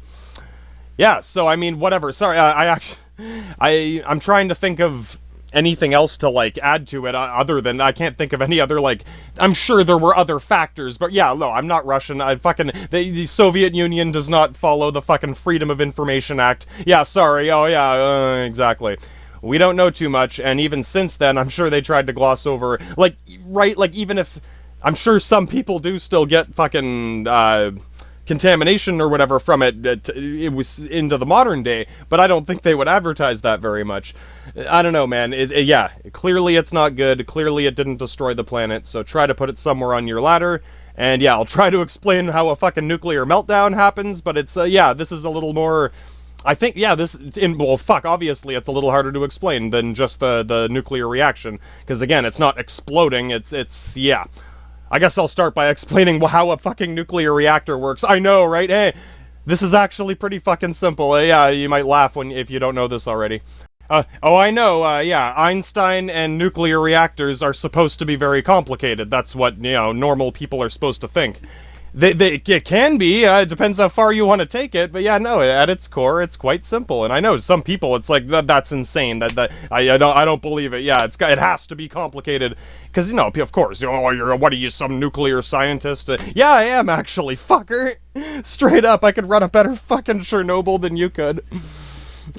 Yeah, so, I mean, whatever, sorry, I'm trying to think of anything else to, like, add to it other than, I can't think of any other, like, I'm sure there were other factors, but yeah, no, I'm not Russian. The Soviet Union does not follow the fucking Freedom of Information Act. Yeah, sorry, oh yeah, exactly. We don't know too much, and even since then, I'm sure they tried to gloss over, like, right, like, even if, I'm sure some people do still get fucking, contamination or whatever from it, it was into the modern day, but I don't think they would advertise that very much. I don't know, man. Yeah, clearly it's not good. Clearly it didn't destroy the planet, so try to put it somewhere on your ladder. And yeah, I'll try to explain how a fucking nuclear meltdown happens, but it's, yeah, this is a little more... I think, yeah, well, fuck, obviously it's a little harder to explain than just the nuclear reaction, because again, it's not exploding, it's, yeah. I guess I'll start by explaining how a fucking nuclear reactor works. I know, right? Hey, this is actually pretty fucking simple. Yeah, you might laugh if you don't know this already. Oh, I know, yeah, Einstein and nuclear reactors are supposed to be very complicated. That's what, you know, normal people are supposed to think. It can be, it depends how far you want to take it, but yeah, no, at its core, it's quite simple, and I know some people, it's like, that's insane, I don't believe it, yeah, it has to be complicated, because, you know, of course, oh, what are you, some nuclear scientist? Yeah, I am, actually, fucker, straight up, I could run a better fucking Chernobyl than you could.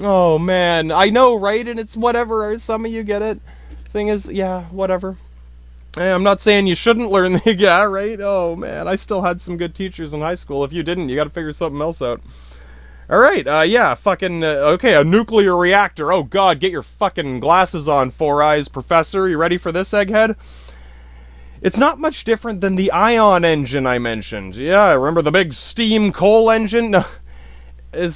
Oh, man, I know, right, and it's whatever, some of you get it, thing is, yeah, whatever. I'm not saying you shouldn't learn the... Yeah, right? Oh, man, I still had some good teachers in high school. If you didn't, you gotta figure something else out. Alright, yeah, fucking... okay, a nuclear reactor. Oh, God, get your fucking glasses on, Four Eyes Professor. You ready for this, egghead? It's not much different than the ion engine I mentioned. Yeah, remember the big steam coal engine? No.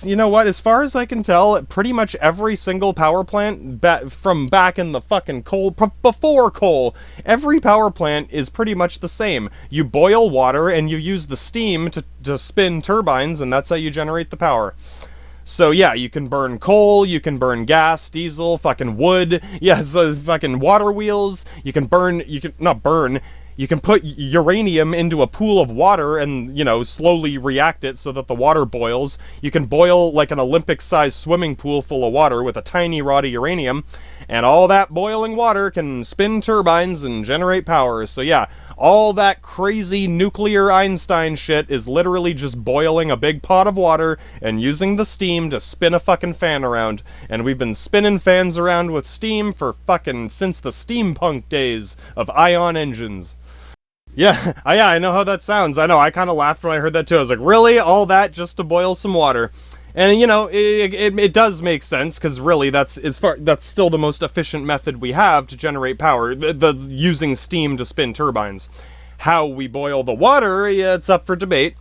You know what, as far as I can tell, pretty much every single power plant from back in the fucking coal, before coal, every power plant is pretty much the same. You boil water and you use the steam to spin turbines, and that's how you generate the power. So yeah, you can burn coal, you can burn gas, diesel, fucking wood, yeah, so fucking water wheels, you can put uranium into a pool of water and, you know, slowly react it so that the water boils. You can boil like an Olympic-sized swimming pool full of water with a tiny rod of uranium, and all that boiling water can spin turbines and generate power. So yeah, all that crazy nuclear Einstein shit is literally just boiling a big pot of water and using the steam to spin a fucking fan around. And we've been spinning fans around with steam for fucking since the steampunk days of ion engines. Yeah, I know how that sounds. I know, I kind of laughed when I heard that too. I was like, really? All that just to boil some water? And, you know, it does make sense, because really, that's still the most efficient method we have to generate power, using steam to spin turbines. How we boil the water, yeah, it's up for debate.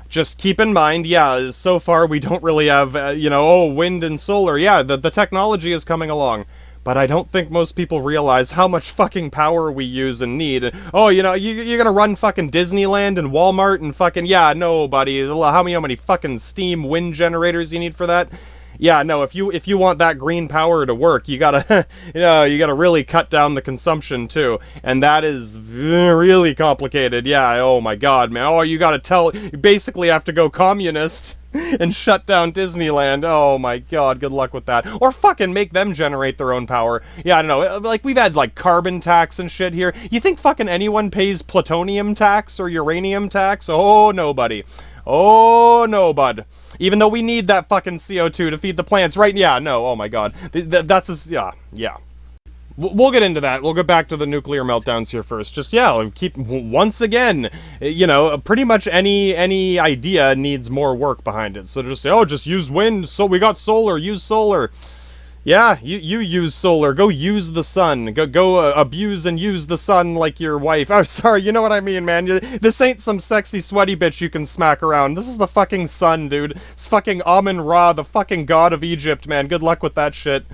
Just keep in mind, yeah, so far we don't really have, you know, oh, wind and solar. Yeah, the technology is coming along. But I don't think most people realize how much fucking power we use and need. Oh, you know, you're gonna run fucking Disneyland and Walmart and fucking... Yeah, no, buddy. How many fucking steam wind generators you need for that? Yeah, no, if you want that green power to work, you gotta, you know, you gotta really cut down the consumption, too. And that is really complicated. Yeah, oh my god, man. Oh, you basically have to go communist and shut down Disneyland. Oh my god, good luck with that. Or fucking make them generate their own power. Yeah, I don't know, like, we've had, like, carbon tax and shit here. You think fucking anyone pays plutonium tax or uranium tax? Oh, nobody. Oh, no, bud. Even though we need that fucking CO2 to feed the plants, right? Yeah, no, oh my god. That's yeah. We'll get into that. We'll get back to the nuclear meltdowns here first. Just, yeah, once again, you know, pretty much any idea needs more work behind it. So just say, oh, just use wind, so we got solar, use solar. Yeah, you use solar. Go use the sun. Go abuse and use the sun like your wife. Oh, sorry, you know what I mean, man. This ain't some sexy, sweaty bitch you can smack around. This is the fucking sun, dude. It's fucking Amun-Ra, the fucking god of Egypt, man. Good luck with that shit.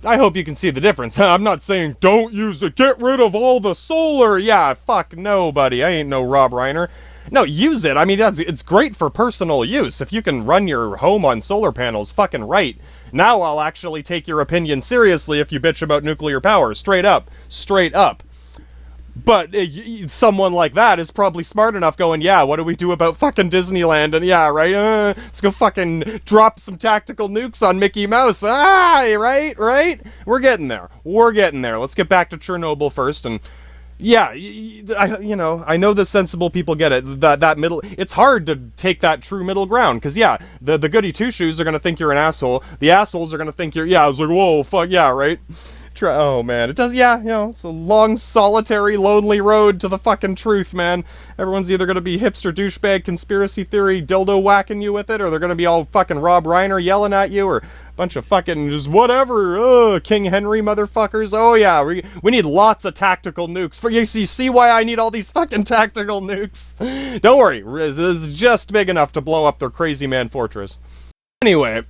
I hope you can see the difference. I'm not saying don't use it. Get rid of all the solar. Yeah, fuck no, buddy. I ain't no Rob Reiner. No, use it. I mean, it's great for personal use. If you can run your home on solar panels, fucking right. Now I'll actually take your opinion seriously if you bitch about nuclear power. Straight up. Straight up. But someone like that is probably smart enough going, yeah, what do we do about fucking Disneyland? And yeah, right, let's go fucking drop some tactical nukes on Mickey Mouse. Right? We're getting there. Let's get back to Chernobyl first. And yeah, I know the sensible people get it. That middle, it's hard to take that true middle ground. Because yeah, the goody two-shoes are going to think you're an asshole. The assholes are going to think you're, yeah, I was like, whoa, fuck, yeah, right? Oh man, it does, yeah, it's a long, solitary, lonely road to the fucking truth, man. Everyone's either gonna be hipster douchebag conspiracy theory dildo whacking you with it, or they're gonna be all fucking Rob Reiner yelling at you, or a bunch of fucking just whatever, King Henry motherfuckers. Oh yeah, we need lots of tactical nukes. You see why I need all these fucking tactical nukes? Don't worry, this is just big enough to blow up their crazy man fortress. Anyway,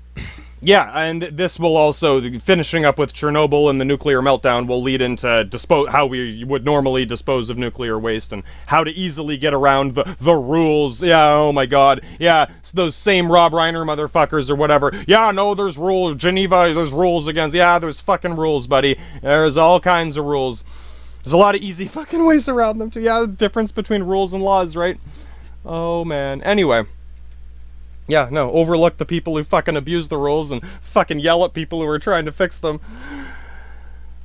yeah, and this will also, finishing up with Chernobyl and the nuclear meltdown, will lead into how we would normally dispose of nuclear waste and how to easily get around the rules. Yeah, oh my god. Yeah, those same Rob Reiner motherfuckers or whatever. Yeah, no, there's rules. Geneva, there's rules against. Yeah, there's fucking rules, buddy. There's all kinds of rules. There's a lot of easy fucking ways around them too. Yeah, the difference between rules and laws, right? Oh man. Anyway. Yeah, no, overlook the people who fucking abuse the rules and fucking yell at people who are trying to fix them.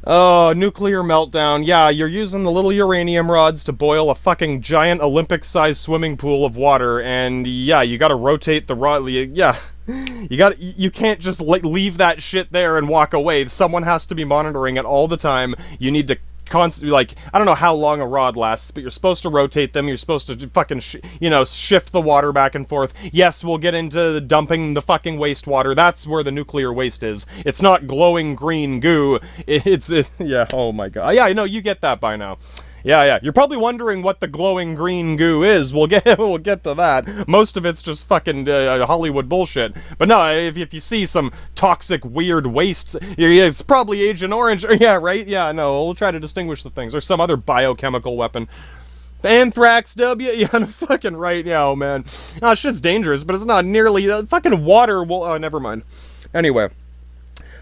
Oh, nuclear meltdown. Yeah, you're using the little uranium rods to boil a fucking giant Olympic-sized swimming pool of water, and yeah, you gotta rotate the rod. Yeah, you can't just leave that shit there and walk away. Someone has to be monitoring it all the time. You need to constantly, I don't know how long a rod lasts, but you're supposed to rotate them. You're supposed to fucking, shift the water back and forth. Yes, we'll get into dumping the fucking wastewater. That's where the nuclear waste is. It's not glowing green goo. Yeah, oh my god. Yeah, I know, you get that by now. Yeah. You're probably wondering what the glowing green goo is. We'll get to that. Most of it's just fucking Hollywood bullshit. But no, if you see some toxic, weird wastes, it's probably Agent Orange. Yeah, right? Yeah, no, we'll try to distinguish the things. Or some other biochemical weapon. Anthrax, yeah, no, fucking right, yeah, oh man. Oh, shit's dangerous, but it's not nearly, fucking water will, oh, never mind. Anyway.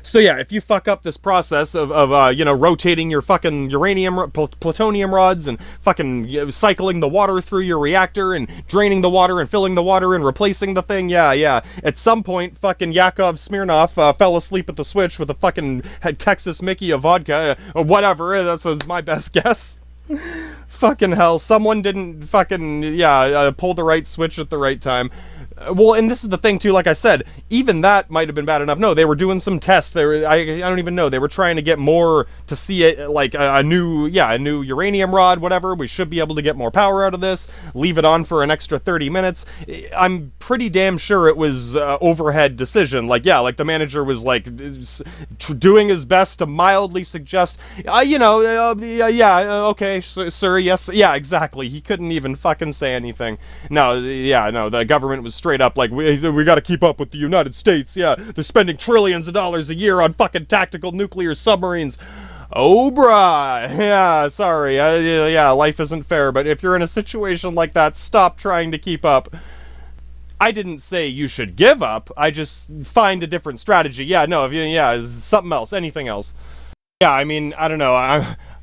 So yeah, if you fuck up this process of rotating your fucking uranium, plutonium rods and fucking cycling the water through your reactor and draining the water and filling the water and replacing the thing, yeah. At some point, fucking Yakov Smirnoff fell asleep at the switch with a fucking Texas Mickey of vodka, or whatever, that's my best guess. Fucking hell, someone didn't fucking, pull the right switch at the right time. Well, and this is the thing too, like I said, even that might have been bad enough. No, they were doing some tests. I don't even know. They were trying to get more to see it, like a new uranium rod, whatever. We should be able to get more power out of this. Leave it on for an extra 30 minutes. I'm pretty damn sure it was overhead decision. Like the manager was doing his best to mildly suggest, okay, sir, yes, yeah, exactly. He couldn't even fucking say anything. No, the government was straight up like, we got to keep up with the United States. Yeah, they're spending trillions of dollars a year on fucking tactical nuclear submarines. Oh, bruh. Yeah, sorry. Life isn't fair, but if you're in a situation like that, stop trying to keep up. I didn't say you should give up. I just find a different strategy. Yeah, no, something else, anything else. Yeah, I mean, I don't know.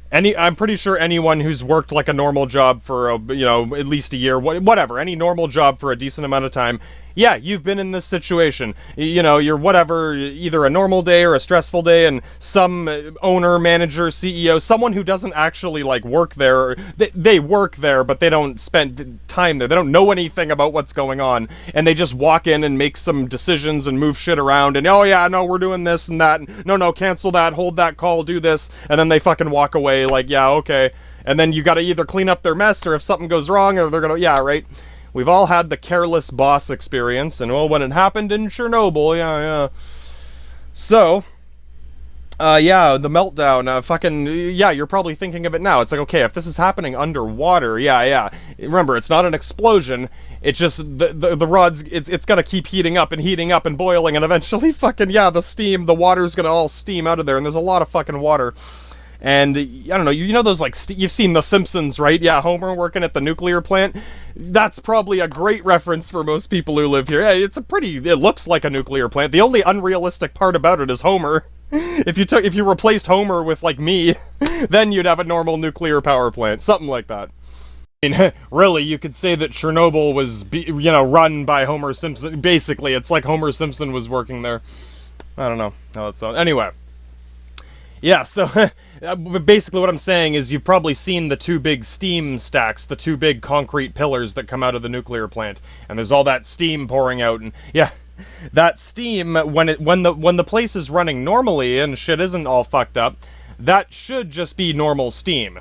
I'm pretty sure anyone who's worked like a normal job for at least a year, whatever, any normal job for a decent amount of time, yeah, you've been in this situation. You're whatever, either a normal day or a stressful day, and some owner, manager, CEO, someone who doesn't actually work there, they work there, but they don't spend time there. They don't know anything about what's going on, and they just walk in and make some decisions and move shit around, and oh yeah, no, we're doing this and that, and no, cancel that, hold that call, do this, and then they fucking walk away yeah, okay. And then you gotta either clean up their mess, or if something goes wrong, or they're gonna, yeah, right. We've all had the careless boss experience, and when it happened in Chernobyl, yeah. So, the meltdown, you're probably thinking of it now. It's like, okay, if this is happening underwater, yeah. Remember, it's not an explosion. It's just the rods, it's gonna keep heating up and boiling, and eventually the water's gonna all steam out of there, and there's a lot of fucking water. And, I don't know, those, you've seen The Simpsons, right? Yeah, Homer working at the nuclear plant. That's probably a great reference for most people who live here. Yeah, it looks like a nuclear plant. The only unrealistic part about it is Homer. If you replaced Homer with, like, me, then you'd have a normal nuclear power plant. Something like that. I mean, really, you could say that Chernobyl was, run by Homer Simpson. Basically, it's like Homer Simpson was working there. I don't know how that sounds. Anyway. Yeah, so basically what I'm saying is you've probably seen the two big steam stacks, the two big concrete pillars that come out of the nuclear plant, and there's all that steam pouring out, and yeah, that steam, when the place is running normally and shit isn't all fucked up, that should just be normal steam.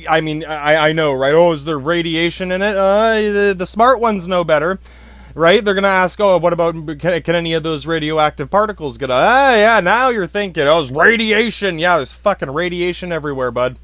I mean, I know, right? Oh, is there radiation in it? The smart ones know better. Right? They're gonna ask, oh, what about, can any of those radioactive particles get out? Yeah, now you're thinking, oh, it's radiation. Yeah, there's fucking radiation everywhere, bud.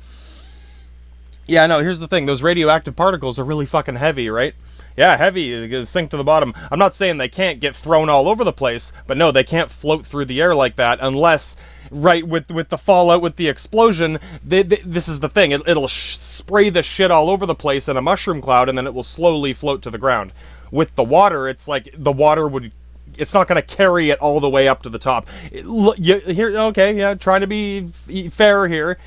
Yeah, no, here's the thing. Those radioactive particles are really fucking heavy, right? Yeah, heavy, they sink to the bottom. I'm not saying they can't get thrown all over the place, but no, they can't float through the air like that unless, right, with the fallout, with the explosion, this is the thing. It'll spray the shit all over the place in a mushroom cloud, and then it will slowly float to the ground. With the water, it's like the water it's not going to carry it all the way up to the top. Trying to be fair here.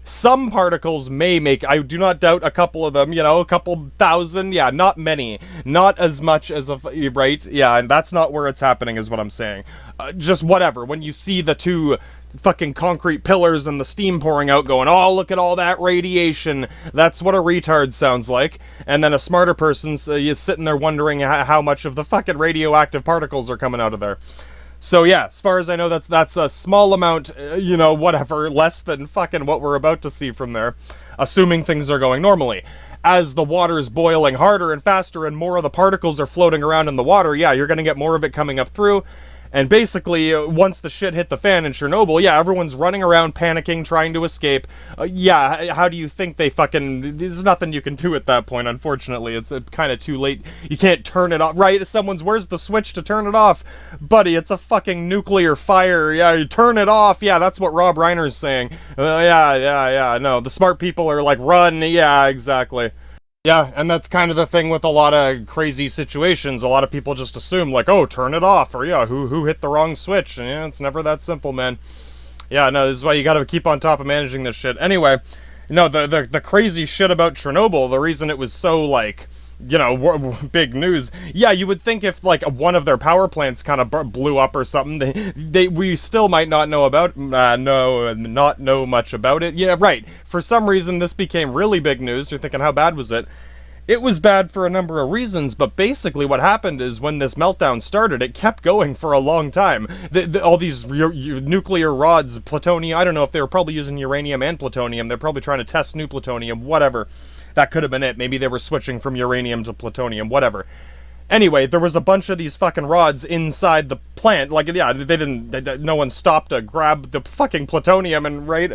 Some particles may make, I do not doubt a couple of them, a couple thousand, yeah, not many. Not as much as right? Yeah, and that's not where it's happening is what I'm saying. Just whatever, when you see the two fucking concrete pillars and the steam pouring out going, oh, look at all that radiation. That's what a retard sounds like. And then a smarter person's sitting there wondering how much of the fucking radioactive particles are coming out of there. So yeah, as far as I know, that's a small amount, whatever, less than fucking what we're about to see from there, assuming things are going normally. As the water is boiling harder and faster and more of the particles are floating around in the water, yeah, you're going to get more of it coming up through. And basically, once the shit hit the fan in Chernobyl, yeah, everyone's running around panicking, trying to escape. Yeah, how do you think they fucking... There's nothing you can do at that point, unfortunately. It's kind of too late. You can't turn it off. Right, where's the switch to turn it off? Buddy, it's a fucking nuclear fire. Yeah, you turn it off. Yeah, that's what Rob Reiner's saying. No, the smart people are like, run. Yeah, exactly. Yeah, and that's kind of the thing with a lot of crazy situations. A lot of people just assume, like, oh, turn it off, or yeah, who hit the wrong switch? And yeah, it's never that simple, man. Yeah, no, this is why you gotta keep on top of managing this shit. Anyway, the crazy shit about Chernobyl, the reason it was so, like, big news. Yeah, you would think if, like, one of their power plants kind of blew up or something, we still might not know not know much about it. Yeah, right. For some reason, this became really big news. You're thinking, how bad was it? It was bad for a number of reasons, but basically what happened is when this meltdown started, it kept going for a long time. All these nuclear rods, plutonium, I don't know if they were probably using uranium and plutonium. They're probably trying to test new plutonium, whatever. That could have been it. Maybe they were switching from uranium to plutonium, whatever. Anyway, there was a bunch of these fucking rods inside the plant. Like, yeah, no one stopped to grab the fucking plutonium and, right?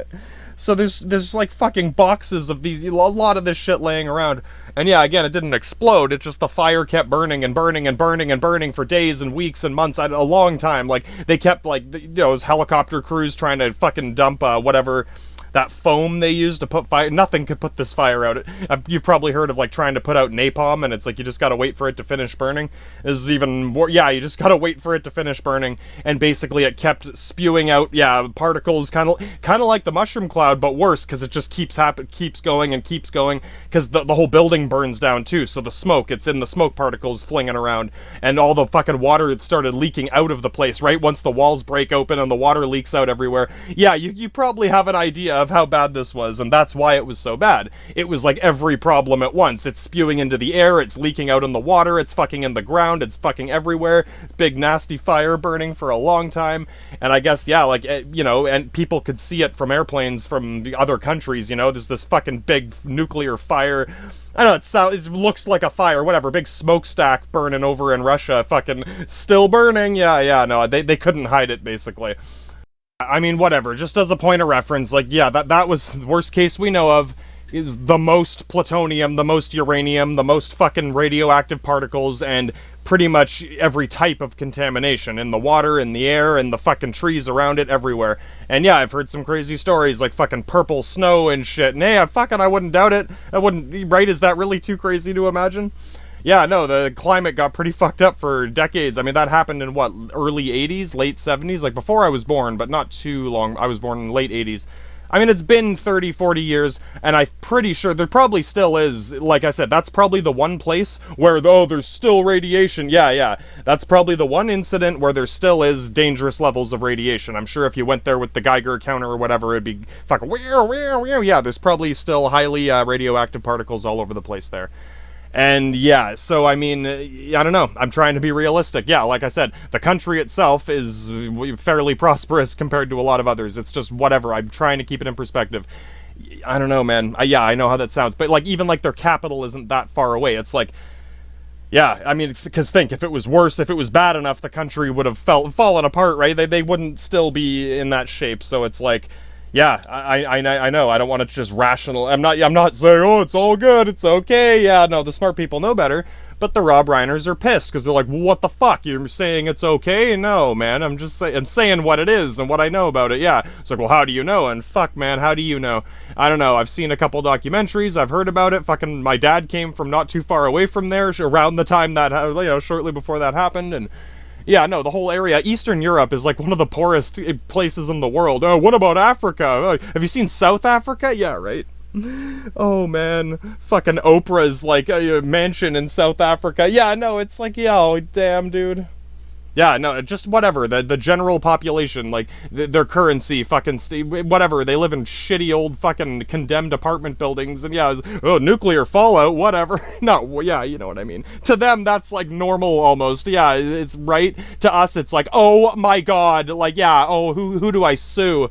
So there's like fucking boxes of these, a lot of this shit laying around. And yeah, again, it didn't explode. It just, the fire kept burning and burning and burning and burning for days and weeks and months, a long time. Like, they kept, like, those helicopter crews trying to fucking dump, whatever... that foam they use to put fire, nothing could put this fire out. You've probably heard of, like, trying to put out napalm, and it's like you just gotta wait for it to finish burning. This is even more, yeah, you just gotta wait for it to finish burning, and basically it kept spewing out, yeah, particles, kind of like the mushroom cloud, but worse, because it just keeps going, because the whole building burns down, too, so the smoke, it's in the smoke particles flinging around, and all the fucking water that started leaking out of the place, right? Once the walls break open and the water leaks out everywhere. Yeah, you probably have an idea of how bad this was, and that's why it was so bad. It was like every problem at once. It's spewing into the air, it's leaking out in the water, it's fucking in the ground, it's fucking everywhere. Big nasty fire burning for a long time, and I guess, yeah, like, and people could see it from airplanes from the other countries, there's this fucking big nuclear fire. I don't know, it looks like a fire, whatever, big smokestack burning over in Russia, fucking still burning, yeah, no, they couldn't hide it, basically. I mean, whatever, just as a point of reference, like, yeah, that was the worst case we know of, is the most plutonium, the most uranium, the most fucking radioactive particles, and pretty much every type of contamination in the water, in the air, and the fucking trees around it, everywhere. And yeah, I've heard some crazy stories, like fucking purple snow and shit, and hey, I wouldn't doubt it, right, is that really too crazy to imagine? Yeah, no, the climate got pretty fucked up for decades. I mean, that happened in what, early 80s, late 70s, like before I was born, but not too long. I was born in the late 80s. I mean, it's been 30, 40 years, and I'm pretty sure there probably still is. Like I said, that's probably the one place where, oh, there's still radiation. Yeah. That's probably the one incident where there still is dangerous levels of radiation. I'm sure if you went there with the Geiger counter or whatever, it'd be fucking, yeah, there's probably still highly radioactive particles all over the place there. And yeah, so I mean, I don't know. I'm trying to be realistic. Yeah, like I said, the country itself is fairly prosperous compared to a lot of others. It's just whatever. I'm trying to keep it in perspective. I don't know, man. Yeah, I know how that sounds. But like, even like their capital isn't that far away. It's like, yeah, I mean, because think, if it was worse, if it was bad enough, the country would have fallen apart, right? They wouldn't still be in that shape. So it's like, yeah, I know. I don't want to just rational. I'm not saying, oh, it's all good, it's okay. Yeah, no, the smart people know better. But the Rob Reiners are pissed because they're like, well, what the fuck? You're saying it's okay? No, man. I'm saying what it is and what I know about it. Yeah. It's like, well, how do you know? And fuck, man, how do you know? I don't know. I've seen a couple documentaries. I've heard about it. Fucking, my dad came from not too far away from there around the time that, shortly before that happened, and. Yeah, no, the whole area, Eastern Europe is like one of the poorest places in the world. Oh, what about Africa? Oh, have you seen South Africa? Yeah, right. Oh, man. Fucking Oprah's, like, a mansion in South Africa. Yeah, no, it's like, yeah, oh, damn, dude. Yeah, no, just whatever. The general population, like, their currency, fucking, whatever. They live in shitty old fucking condemned apartment buildings, and yeah, oh, nuclear fallout, whatever. No, yeah, you know what I mean. To them, that's, like, normal, almost. Yeah, it's right. To us, it's like, oh, my God. Like, yeah, oh, who do I sue?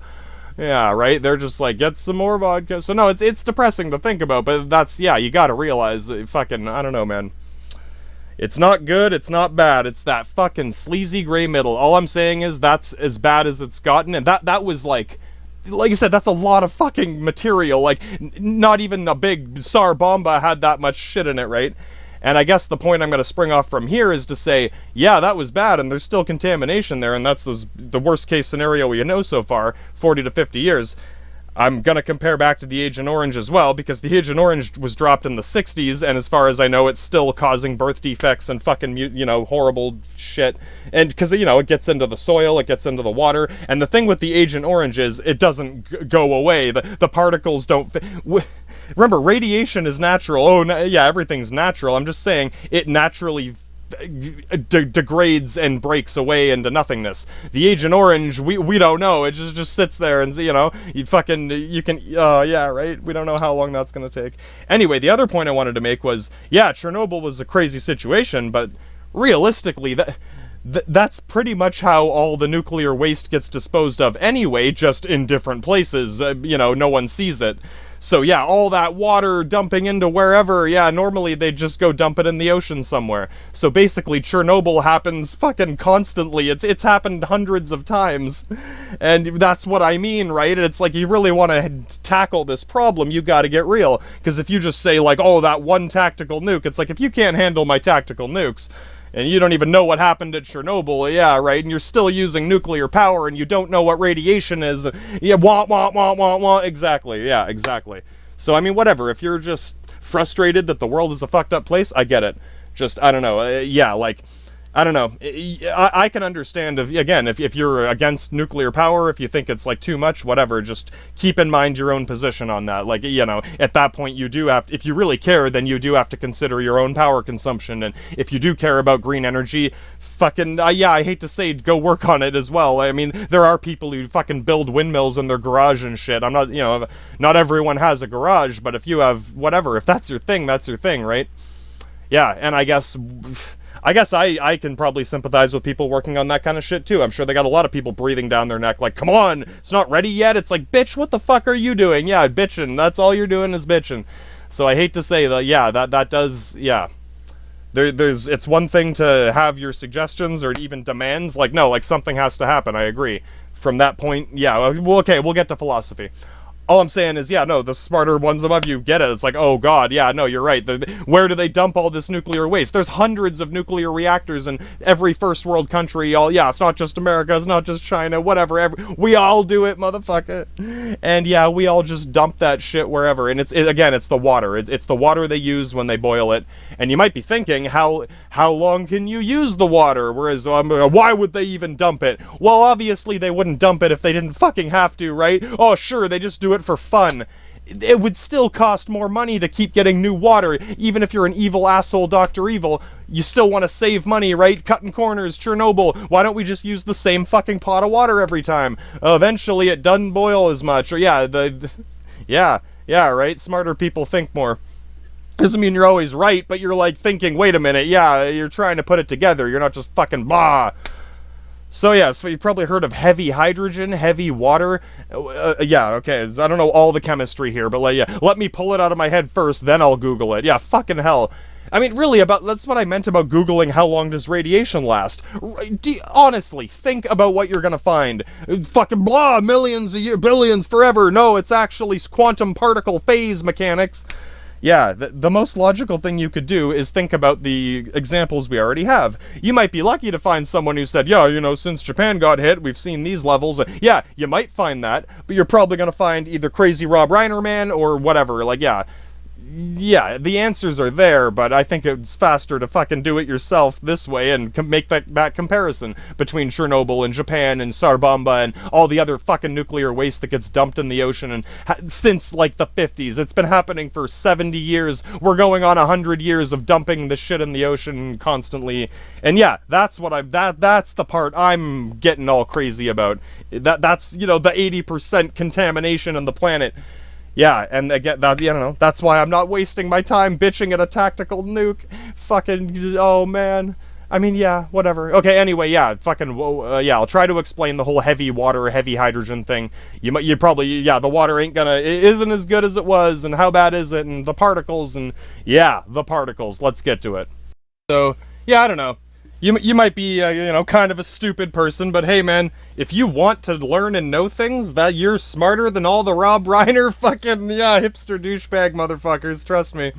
Yeah, right? They're just like, get some more vodka. So, no, it's depressing to think about, but that's, yeah, you gotta realize, fucking, I don't know, man. It's not good, it's not bad, it's that fucking sleazy gray middle. All I'm saying is that's as bad as it's gotten, and that was like I said, that's a lot of fucking material. Like, not even a big Tsar Bomba had that much shit in it, right? And I guess the point I'm going to spring off from here is to say, yeah, that was bad, and there's still contamination there, and that's the worst case scenario we know so far, 40 to 50 years. I'm going to compare back to the Agent Orange as well, because the Agent Orange was dropped in the 60s, and as far as I know, it's still causing birth defects and fucking, horrible shit. And because, it gets into the soil, it gets into the water, and the thing with the Agent Orange is, it doesn't go away. The particles don't... Remember, radiation is natural. Oh, yeah, everything's natural. I'm just saying, it naturally degrades and breaks away into nothingness. The Agent Orange, we don't know. It just sits there and, yeah, right? We don't know how long that's going to take. Anyway, the other point I wanted to make was, yeah, Chernobyl was a crazy situation, but realistically, that's pretty much how all the nuclear waste gets disposed of anyway, just in different places. No one sees it. So yeah, all that water dumping into wherever, yeah, normally they just go dump it in the ocean somewhere. So basically, Chernobyl happens fucking constantly. It's happened hundreds of times. And that's what I mean, right? It's like, you really want to tackle this problem, you gotta get real. Because if you just say, like, oh, that one tactical nuke, it's like, if you can't handle my tactical nukes, and you don't even know what happened at Chernobyl, yeah, right, and you're still using nuclear power, and you don't know what radiation is, yeah, exactly, yeah, exactly. So, I mean, whatever, if you're just frustrated that the world is a fucked up place, I get it. Just, I don't know, yeah, like, I don't know, I can understand, if you're against nuclear power, if you think it's, like, too much, whatever, just keep in mind your own position on that. Like, at that point you do have, if you really care, then you do have to consider your own power consumption, and if you do care about green energy, fucking, yeah, I hate to say, go work on it as well. I mean, there are people who fucking build windmills in their garage and shit. I'm not, not everyone has a garage, but if you have, whatever, if that's your thing, right? Yeah, and I guess I can probably sympathize with people working on that kind of shit, too. I'm sure they got a lot of people breathing down their neck, like, come on, it's not ready yet. It's like, bitch, what the fuck are you doing? Yeah, bitching. That's all you're doing is bitching. So I hate to say that, yeah, that does, yeah. It's one thing to have your suggestions or even demands, like, no, like, something has to happen, I agree. From that point, yeah, well, okay, we'll get to philosophy. All I'm saying is, yeah, no, the smarter ones above you get it. It's like, oh god, yeah, no, you're right. Where do they dump all this nuclear waste? There's hundreds of nuclear reactors in every first world country. Yeah, it's not just America, it's not just China, whatever. We all do it, motherfucker. And yeah, we all just dump that shit wherever. And again, it's the water. It's the water they use when they boil it. And you might be thinking, how long can you use the water? Whereas, why would they even dump it? Well, obviously they wouldn't dump it if they didn't fucking have to, right? Oh, sure, they just do it for fun. It would still cost more money to keep getting new water. Even if you're an evil asshole Dr. Evil, you still want to save money, right? Cutting corners, Chernobyl. Why don't we just use the same fucking pot of water every time? Eventually it doesn't boil as much. Or yeah, yeah, right? Smarter people think more. Doesn't mean you're always right, but you're like thinking, wait a minute, yeah, you're trying to put it together. You're not just fucking blah. So yeah, so you've probably heard of heavy hydrogen, heavy water. Yeah, okay, I don't know all the chemistry here, but like, yeah, let me pull it out of my head first, then I'll Google it. Yeah, fucking hell. I mean, really, that's what I meant about Googling how long does radiation last. Honestly, think about what you're gonna find. Fucking blah, millions a year, billions forever. No, it's actually quantum particle phase mechanics. Yeah, the most logical thing you could do is think about the examples we already have. You might be lucky to find someone who said, yeah, you know, since Japan got hit, we've seen these levels. Yeah, you might find that, but you're probably going to find either crazy Rob Reiner man or whatever. Like, yeah, the answers are there, but I think it's faster to fucking do it yourself this way and make that comparison between Chernobyl and Japan and Sarbamba and all the other fucking nuclear waste that gets dumped in the ocean. And since like the 50s, it's been happening for 70 years. We're going on 100 years of dumping the shit in the ocean constantly. And yeah, that's what that's the part I'm getting all crazy about. That's, you know, the 80% contamination on the planet. Yeah, and again, I don't know, that's why I'm not wasting my time bitching at a tactical nuke. Fucking, oh man. I mean, yeah, whatever. Okay, anyway, yeah, fucking, yeah, I'll try to explain the whole heavy water, heavy hydrogen thing. You probably, yeah, the water it isn't as good as it was, and how bad is it, and the particles, and yeah, the particles. Let's get to it. So, yeah, I don't know. You might be, you know, kind of a stupid person, but hey, man, if you want to learn and know things, that you're smarter than all the Rob Reiner fucking, yeah, hipster douchebag motherfuckers. Trust me.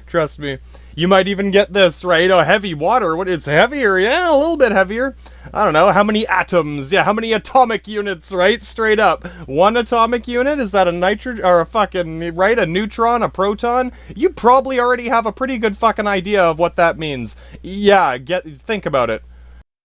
Trust me. You might even get this, right? Oh, heavy water. What? It's heavier. Yeah, a little bit heavier. I don't know. How many atoms? Yeah, how many atomic units, right? Straight up. One atomic unit? Is that a nitrogen, or a fucking, right? A neutron, a proton? You probably already have a pretty good fucking idea of what that means. Yeah, think about it.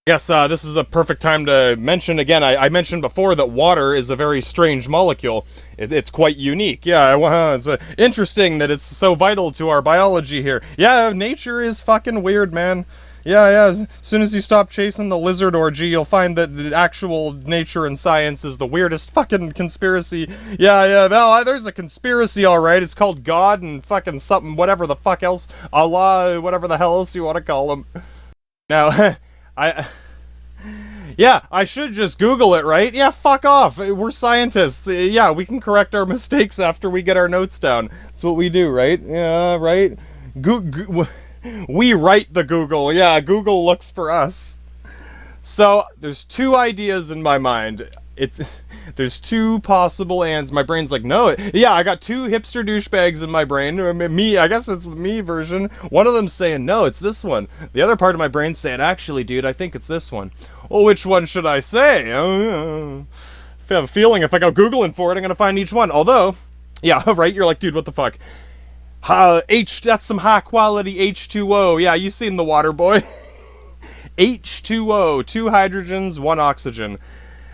I guess this is a perfect time to mention again. I mentioned before that water is a very strange molecule. It's quite unique. Yeah, it's interesting that it's so vital to our biology here. Yeah, nature is fucking weird, man. Yeah. As soon as you stop chasing the lizard orgy, you'll find that the actual nature and science is the weirdest fucking conspiracy. Yeah. No, there's a conspiracy, all right. It's called God and fucking something, whatever the fuck else, Allah, whatever the hell else you want to call him. Now. Yeah, I should just Google it, right? Yeah, fuck off. We're scientists. Yeah, we can correct our mistakes after we get our notes down. That's what we do, right? Yeah, right? We write the Google. Yeah, Google looks for us. So, there's two ideas in my mind. There's two possible answers. My brain's like, no. Yeah, I got two hipster douchebags in my brain. Me, I guess it's the me version. One of them's saying, no, it's this one. The other part of my brain's saying, actually, dude, I think it's this one. Well, which one should I say? I have a feeling if I go Googling for it, I'm going to find each one. Although, yeah, right, you're like, dude, what the fuck? That's some high quality H2O. Yeah, you seen the water, boy. H2O, 2 hydrogens, 1 oxygen.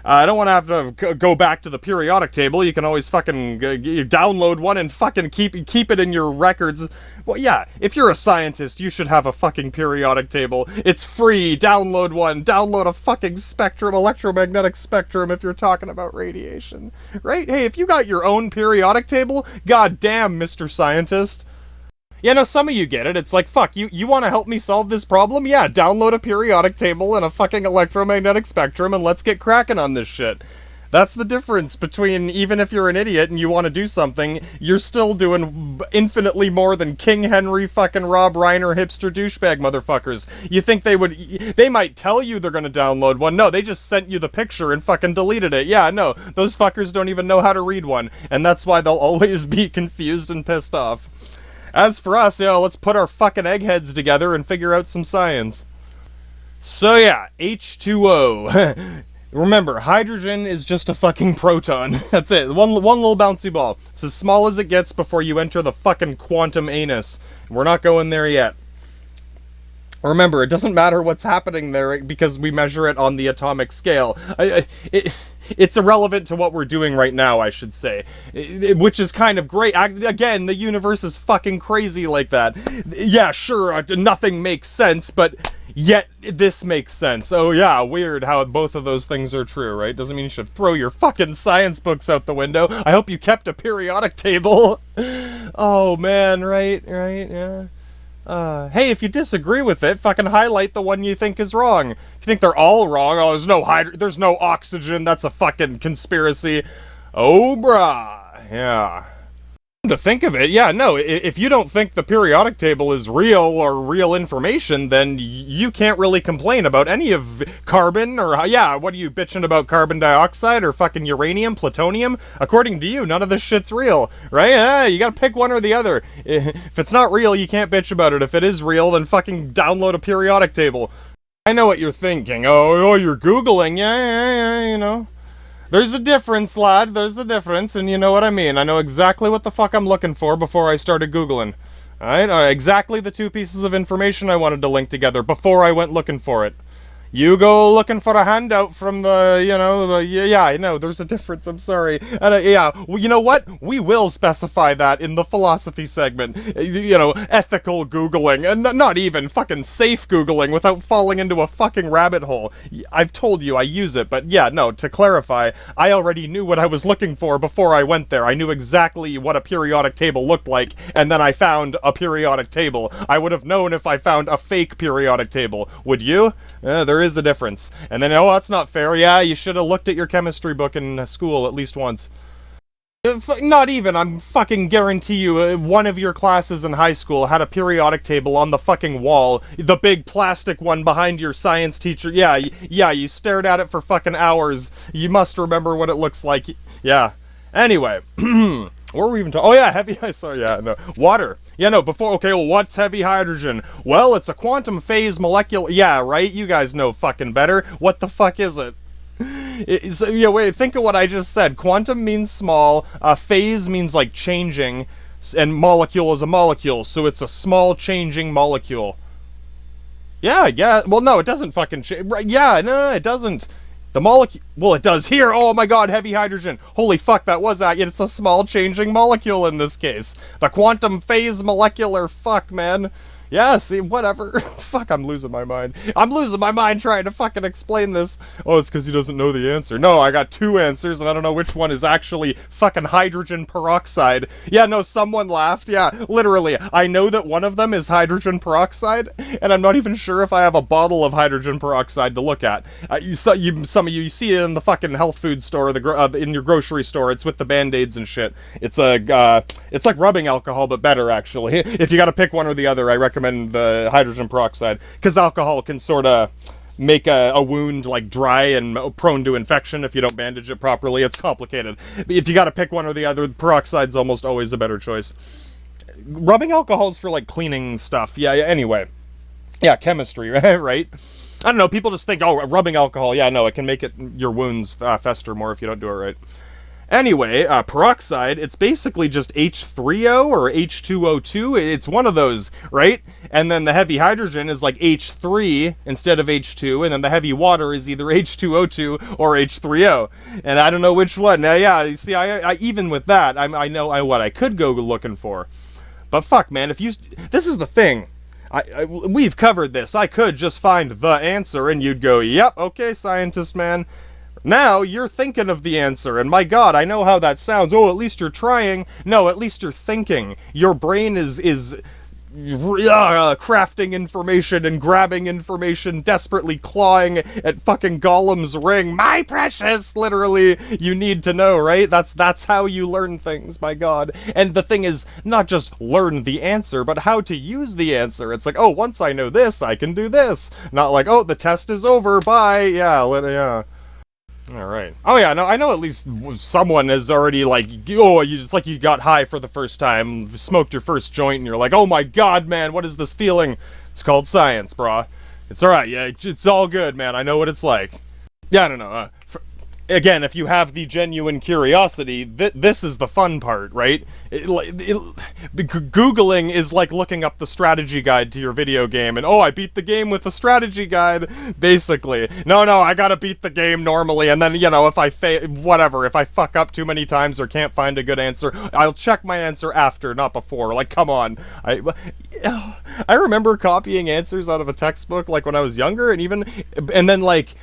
I don't want to have to go back to the periodic table. You can always fucking download one and fucking keep it in your records. Well, yeah, if you're a scientist, you should have a fucking periodic table. It's free. Download one. Download a fucking spectrum, electromagnetic spectrum, if you're talking about radiation. Right? Hey, if you got your own periodic table, god damn, Mr. Scientist. Yeah, no, some of you get it. It's like, fuck, you want to help me solve this problem? Yeah, download a periodic table and a fucking electromagnetic spectrum and let's get cracking on this shit. That's the difference between, even if you're an idiot and you want to do something, you're still doing infinitely more than King Henry fucking Rob Reiner hipster douchebag motherfuckers. You think they might tell you they're gonna download one. No, they just sent you the picture and fucking deleted it. Yeah, no, those fuckers don't even know how to read one, and that's why they'll always be confused and pissed off. As for us, let's put our fucking eggheads together and figure out some science. So yeah, H2O. Remember, hydrogen is just a fucking proton. That's it. One little bouncy ball. It's as small as it gets before you enter the fucking quantum anus. We're not going there yet. Remember, it doesn't matter what's happening there because we measure it on the atomic scale. It's irrelevant to what we're doing right now, I should say. Which is kind of great. Again, the universe is fucking crazy like that. Yeah, sure, nothing makes sense, but yet this makes sense. Oh yeah, weird how both of those things are true, right? Doesn't mean you should throw your fucking science books out the window. I hope you kept a periodic table. Oh man, right, yeah. Hey, if you disagree with it, fucking highlight the one you think is wrong. If you think they're all wrong, there's no oxygen, that's a fucking conspiracy. Oh, brah. Yeah. To think of it, yeah, no, if you don't think the periodic table is real or real information, then you can't really complain about any of carbon or, what are you bitching about, carbon dioxide or fucking uranium, plutonium? According to you, none of this shit's real, right? Yeah, you gotta pick one or the other. If it's not real, you can't bitch about it. If it is real, then fucking download a periodic table. I know what you're thinking. Oh, you're Googling. Yeah, you know. There's a difference, lad, there's a difference, and you know what I mean. I know exactly what the fuck I'm looking for before I started Googling. Alright, exactly the two pieces of information I wanted to link together before I went looking for it. You go looking for a handout from I know, there's a difference, I'm sorry. And well, you know what? We will specify that in the philosophy segment. Ethical Googling, and not even fucking safe Googling without falling into a fucking rabbit hole. I've told you I use it, but yeah, no, to clarify, I already knew what I was looking for before I went there. I knew exactly what a periodic table looked like, and then I found a periodic table. I would have known if I found a fake periodic table. Would you? There is a difference. And then, that's not fair. Yeah, you should have looked at your chemistry book in school at least once. Not even, I'm fucking guarantee you, one of your classes in high school had a periodic table on the fucking wall. The big plastic one behind your science teacher. Yeah, you stared at it for fucking hours. You must remember what it looks like. Yeah. Anyway. What were we even talking? Oh yeah, heavy, sorry, yeah, no. Water. Yeah, no, before, okay, well, what's heavy hydrogen? Well, it's a quantum phase molecular, yeah, right? You guys know fucking better. What the fuck is it? Wait, think of what I just said. Quantum means small, phase means like changing, and molecule is a molecule, so it's a small changing molecule. Yeah, well, no, it doesn't fucking change. Yeah, no, it doesn't. The molecule, well, it does here. Oh my god, heavy hydrogen. Holy fuck, that was that. Yet it's a small changing molecule in this case. The quantum phase molecular, fuck, man. Yeah, see, whatever. Fuck, I'm losing my mind. I'm losing my mind trying to fucking explain this. Oh, it's because he doesn't know the answer. No, I got two answers, and I don't know which one is actually fucking hydrogen peroxide. Yeah, no, someone laughed. Yeah, literally. I know that one of them is hydrogen peroxide, and I'm not even sure if I have a bottle of hydrogen peroxide to look at. Some of you see it in the fucking health food store, in your grocery store. It's with the Band-Aids and shit. It's like rubbing alcohol, but better, actually. If you gotta pick one or the other, I recommend the hydrogen peroxide, because alcohol can sort of make a wound like dry and prone to infection if you don't bandage it properly. It's complicated. If you gotta pick one or the other, peroxide's almost always a better choice. Rubbing alcohol's for like cleaning stuff. Yeah, anyway. Yeah, chemistry, right? I don't know, people just think, oh, rubbing alcohol, yeah, no, it can make your wounds fester more if you don't do it right. Anyway, peroxide, it's basically just H3O or H2O2. It's one of those, right? And then the heavy hydrogen is like H3 instead of H2, and then the heavy water is either H2O2 or H3O. And I don't know which one. Now, yeah, you see, I even with that, I know what I could go looking for. But fuck, man, this is the thing. We've covered this. I could just find the answer, and you'd go, yep, okay, scientist man. Now, you're thinking of the answer, and my god, I know how that sounds. Oh, at least you're trying. No, at least you're thinking. Your brain is crafting information and grabbing information, desperately clawing at fucking Gollum's ring. My precious, literally, you need to know, right? That's how you learn things, my god. And the thing is, not just learn the answer, but how to use the answer. It's like, oh, once I know this, I can do this. Not like, oh, the test is over, bye, yeah. Alright. Oh yeah, no, I know at least someone has already, like, it's like you got high for the first time, smoked your first joint, and you're like, oh my god, man, what is this feeling? It's called science, brah. It's alright, yeah, it's all good, man, I know what it's like. Yeah, I don't know, again, if you have the genuine curiosity, this is the fun part, right? Googling is like looking up the strategy guide to your video game, and oh, I beat the game with the strategy guide, basically. No, I gotta beat the game normally, and then, you know, if I if I fuck up too many times or can't find a good answer, I'll check my answer after, not before. Like, come on. I remember copying answers out of a textbook, like, when I was younger, and then, like,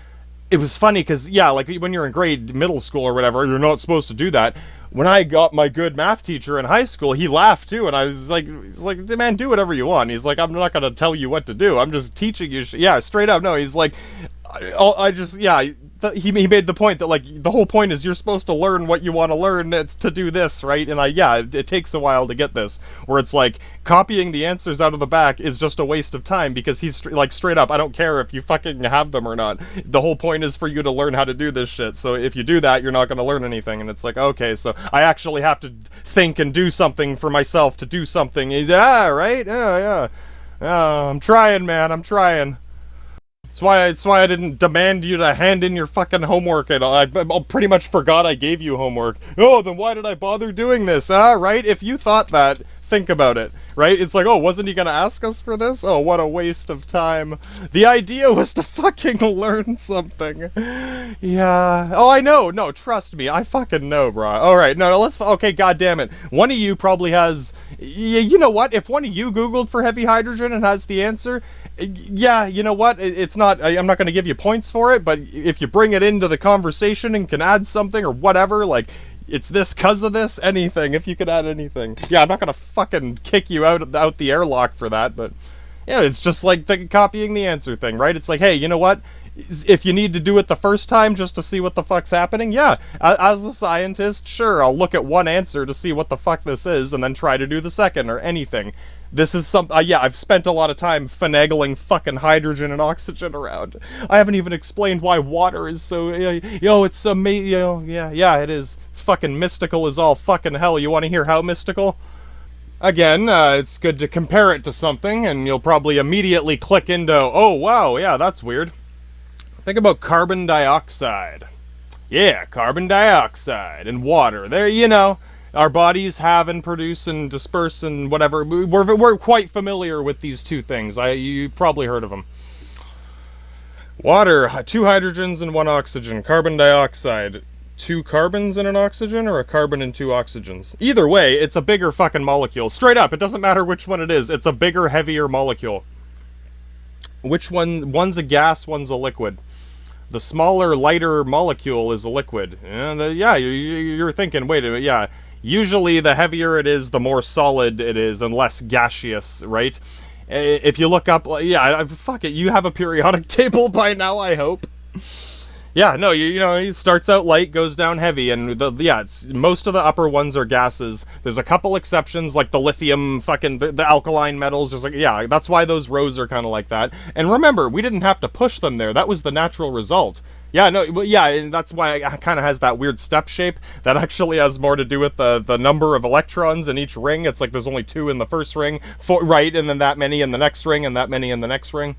it was funny because, yeah, like, when you're in middle school or whatever, you're not supposed to do that. When I got my good math teacher in high school, he laughed too, and I was like, he's like, man, do whatever you want. He's like, I'm not gonna tell you what to do. I'm just teaching you yeah, straight up, no, he's like, he made the point that, like, the whole point is you're supposed to learn what you want to learn. It's to do this, right? And it takes a while to get this, where it's like, copying the answers out of the back is just a waste of time, because he's like, straight up, I don't care if you fucking have them or not. The whole point is for you to learn how to do this shit, so if you do that, you're not going to learn anything. And it's like, okay, so I actually have to think and do something for myself to do something. He's, right? Yeah. I'm trying, man, I'm trying. That's why I didn't demand you to hand in your fucking homework. I pretty much forgot I gave you homework. Oh, then why did I bother doing this? Right? If you thought that, think about it, right? It's like, oh, wasn't he gonna ask us for this? Oh, what a waste of time. The idea was to fucking learn something. Yeah. Oh, I know. No, trust me. I fucking know, brah. Alright, no, okay, goddammit. One of you probably has... You know what? If one of you Googled for heavy hydrogen and has the answer, yeah, you know what? It's not... I'm not gonna give you points for it, but if you bring it into the conversation and can add something or whatever, like... It's this, 'cause of this, anything, if you could add anything. Yeah, I'm not gonna fucking kick you out the airlock for that, but... Yeah, it's just like the copying the answer thing, right? It's like, hey, you know what? If you need to do it the first time just to see what the fuck's happening, yeah. As a scientist, sure, I'll look at one answer to see what the fuck this is, and then try to do the second, or anything. This is yeah, I've spent a lot of time finagling fucking hydrogen and oxygen around. I haven't even explained why water is so, it's amazing, yeah, it is. It's fucking mystical as all fucking hell. You want to hear how mystical? Again, it's good to compare it to something, and you'll probably immediately click into, oh wow, yeah, that's weird. Think about carbon dioxide. Yeah, carbon dioxide and water. There, you know, our bodies have and produce and disperse and whatever. We're quite familiar with these two things. You probably heard of them. Water, 2 hydrogens and 1 oxygen. Carbon dioxide, 2 carbons and an oxygen, or a carbon and 2 oxygens? Either way, it's a bigger fucking molecule. Straight up, it doesn't matter which one it is. It's a bigger, heavier molecule. Which one? One's a gas, one's a liquid. The smaller, lighter molecule is a liquid. And you're thinking, wait a minute, yeah. Usually the heavier it is, the more solid it is, and less gaseous, right? If you look up, yeah, fuck it, you have a periodic table by now, I hope. Yeah, no, you know, it starts out light, goes down heavy, and most of the upper ones are gases. There's a couple exceptions, like the lithium, fucking, the alkaline metals. There's like, yeah, that's why those rows are kind of like that. And remember, we didn't have to push them there. That was the natural result. Yeah, no, but yeah, and that's why it kind of has that weird step shape. That actually has more to do with the number of electrons in each ring. It's like there's only 2 in the first ring, 4, right, and then that many in the next ring, and that many in the next ring.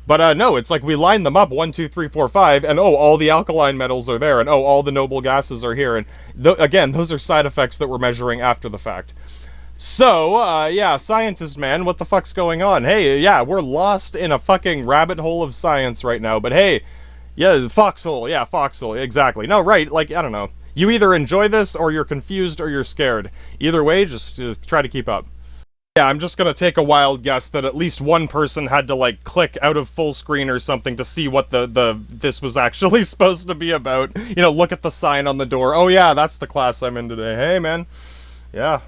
But no, it's like we line them up 1, 2, 3, 4, 5, and oh, all the alkaline metals are there, and oh, all the noble gases are here, and again, those are side effects that we're measuring after the fact. So, yeah, scientist man, what the fuck's going on? Hey, yeah, we're lost in a fucking rabbit hole of science right now, but hey, yeah, foxhole, exactly. No, right, like, I don't know. You either enjoy this, or you're confused, or you're scared. Either way, just try to keep up. Yeah, I'm just gonna take a wild guess that at least one person had to, like, click out of full screen or something to see what this was actually supposed to be about. You know, look at the sign on the door. Oh yeah, that's the class I'm in today. Hey, man. Yeah.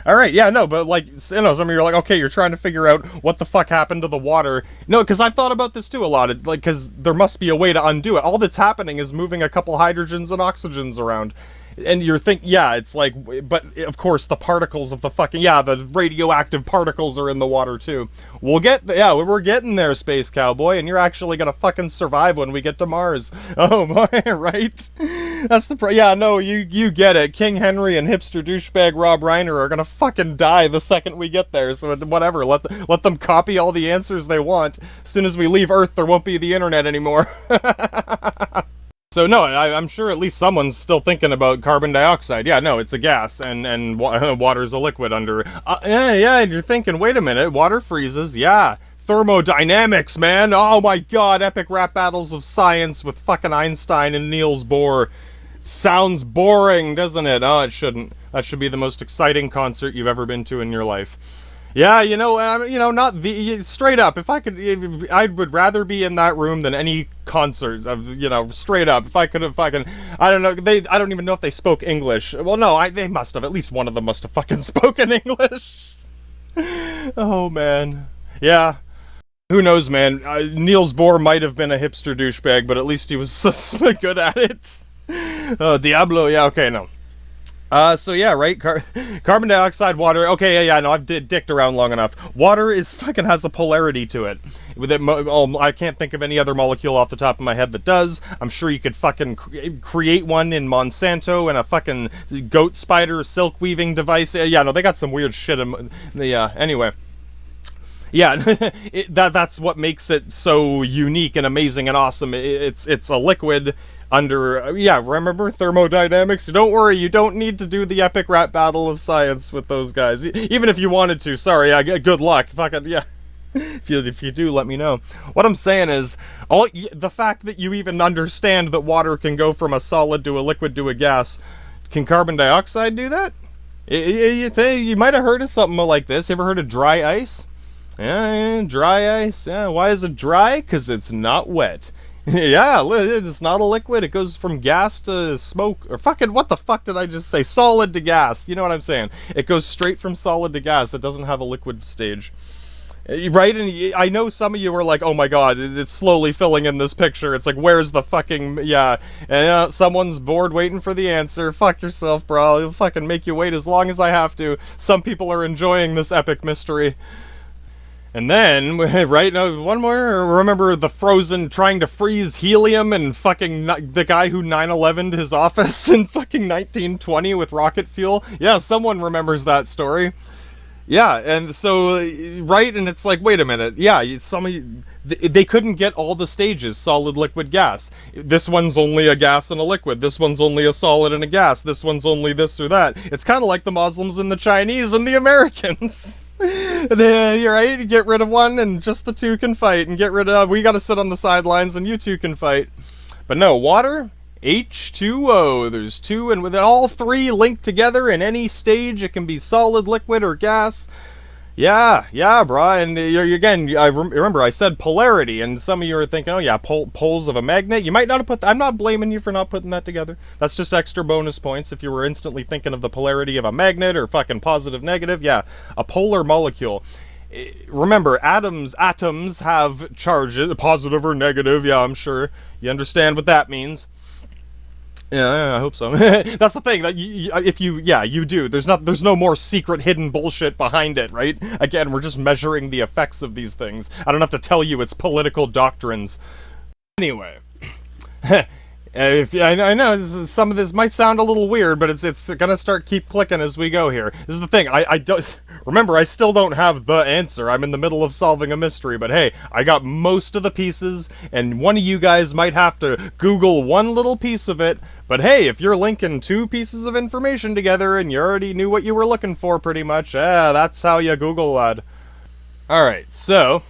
All right, yeah, no, but like, some of you are like, okay, you're trying to figure out what the fuck happened to the water. No, because I've thought about this too a lot. Because there must be a way to undo it. All that's happening is moving a couple hydrogens and oxygens around. And you're thinking, yeah, it's like, but of course the particles of the fucking, yeah, the radioactive particles are in the water too. We're getting there, Space Cowboy, and you're actually gonna fucking survive when we get to Mars. Oh my, right? That's yeah, no, you get it. King Henry and hipster douchebag Rob Reiner are gonna fucking die the second we get there, so whatever, let them copy all the answers they want. As soon as we leave Earth, there won't be the internet anymore. So no, I'm sure at least someone's still thinking about carbon dioxide. Yeah, no, it's a gas, and water's a liquid under. Yeah, and you're thinking, wait a minute, water freezes. Yeah, thermodynamics, man. Oh my god, epic rap battles of science with fucking Einstein and Niels Bohr. Sounds boring, doesn't it? Oh, it shouldn't. That should be the most exciting concert you've ever been to in your life. Yeah, not straight up. If I could, I would rather be in that room than any concerts. Straight up. If I can, I don't know. I don't even know if they spoke English. Well, no, they must have. At least one of them must have fucking spoken English. Oh man, yeah. Who knows, man? Niels Bohr might have been a hipster douchebag, but at least he was so good at it. Diablo. Yeah. Okay. No. So yeah, right? Carbon dioxide, water. Okay, yeah, no, I've dicked around long enough. Water fucking has a polarity to it. I can't think of any other molecule off the top of my head that does. I'm sure you could fucking create one in Monsanto and a fucking goat spider silk weaving device. Yeah, no, they got some weird shit. Anyway. Yeah, that's what makes it so unique and amazing and awesome. It's a liquid under, remember thermodynamics? Don't worry, you don't need to do the epic rap battle of science with those guys. Even if you wanted to, sorry, good luck. Fucking, yeah. If you do, let me know. What I'm saying is, the fact that you even understand that water can go from a solid to a liquid to a gas, can carbon dioxide do that? You might have heard of something like this. You ever heard of dry ice? Yeah, dry ice. Yeah, why is it dry? Because it's not wet. Yeah, it's not a liquid. It goes from gas to smoke. Or fucking, what the fuck did I just say? Solid to gas. You know what I'm saying? It goes straight from solid to gas. It doesn't have a liquid stage. Right? And I know some of you are like, oh my god, it's slowly filling in this picture. It's like, where's the fucking, yeah. And someone's bored waiting for the answer. Fuck yourself, bro. I'll fucking make you wait as long as I have to. Some people are enjoying this epic mystery. And then, right, one more, remember the Frozen trying to freeze helium and fucking the guy who 9/11'd his office in fucking 1920 with rocket fuel? Yeah, someone remembers that story. Yeah, and so, right, and it's like, wait a minute, yeah, they couldn't get all the stages, solid, liquid, gas. This one's only a gas and a liquid, this one's only a solid and a gas, this one's only this or that. It's kind of like the Muslims and the Chinese and the Americans. You're right, you get rid of one and just the two can fight, and we gotta sit on the sidelines and you two can fight. But no, water, H2O, there's two, and with all three linked together in any stage, it can be solid, liquid, or gas. Yeah, brah, and again, I remember I said polarity, and some of you are thinking, oh yeah, poles of a magnet. You might not have I'm not blaming you for not putting that together. That's just extra bonus points if you were instantly thinking of the polarity of a magnet, or fucking positive, negative. Yeah, a polar molecule. Remember, atoms have charges, positive or negative. Yeah, I'm sure you understand what that means. Yeah, I hope so. That's the thing, that you do. There's no more secret hidden bullshit behind it, right? Again, we're just measuring the effects of these things. I don't have to tell you it's political doctrines. Anyway. I know some of this might sound a little weird, but it's gonna keep clicking as we go here. This is the thing, I don't remember, I still don't have the answer. I'm in the middle of solving a mystery, but hey, I got most of the pieces, and one of you guys might have to Google one little piece of it. But hey, if you're linking two pieces of information together and you already knew what you were looking for pretty much, that's how you Google that. Alright, so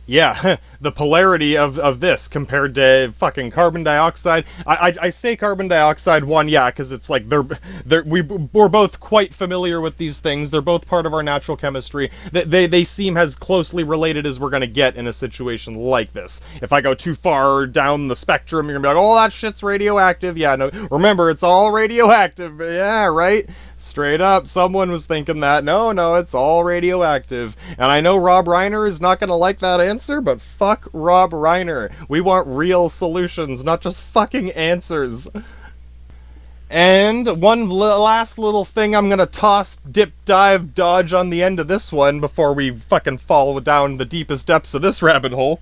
yeah, the polarity of this compared to fucking carbon dioxide. I say carbon dioxide one, yeah, because it's like we're both quite familiar with these things. They're both part of our natural chemistry. They seem as closely related as we're gonna get in a situation like this. If I go too far down the spectrum, you're gonna be like, oh, that shit's radioactive. Yeah, no, remember, it's all radioactive. Yeah, right? Straight up, someone was thinking that. No, no, it's all radioactive. And I know Rob Reiner is not going to like that answer, but fuck Rob Reiner. We want real solutions, not just fucking answers. And one last little thing I'm gonna toss, dip, dive, dodge on the end of this one before we fucking fall down the deepest depths of this rabbit hole.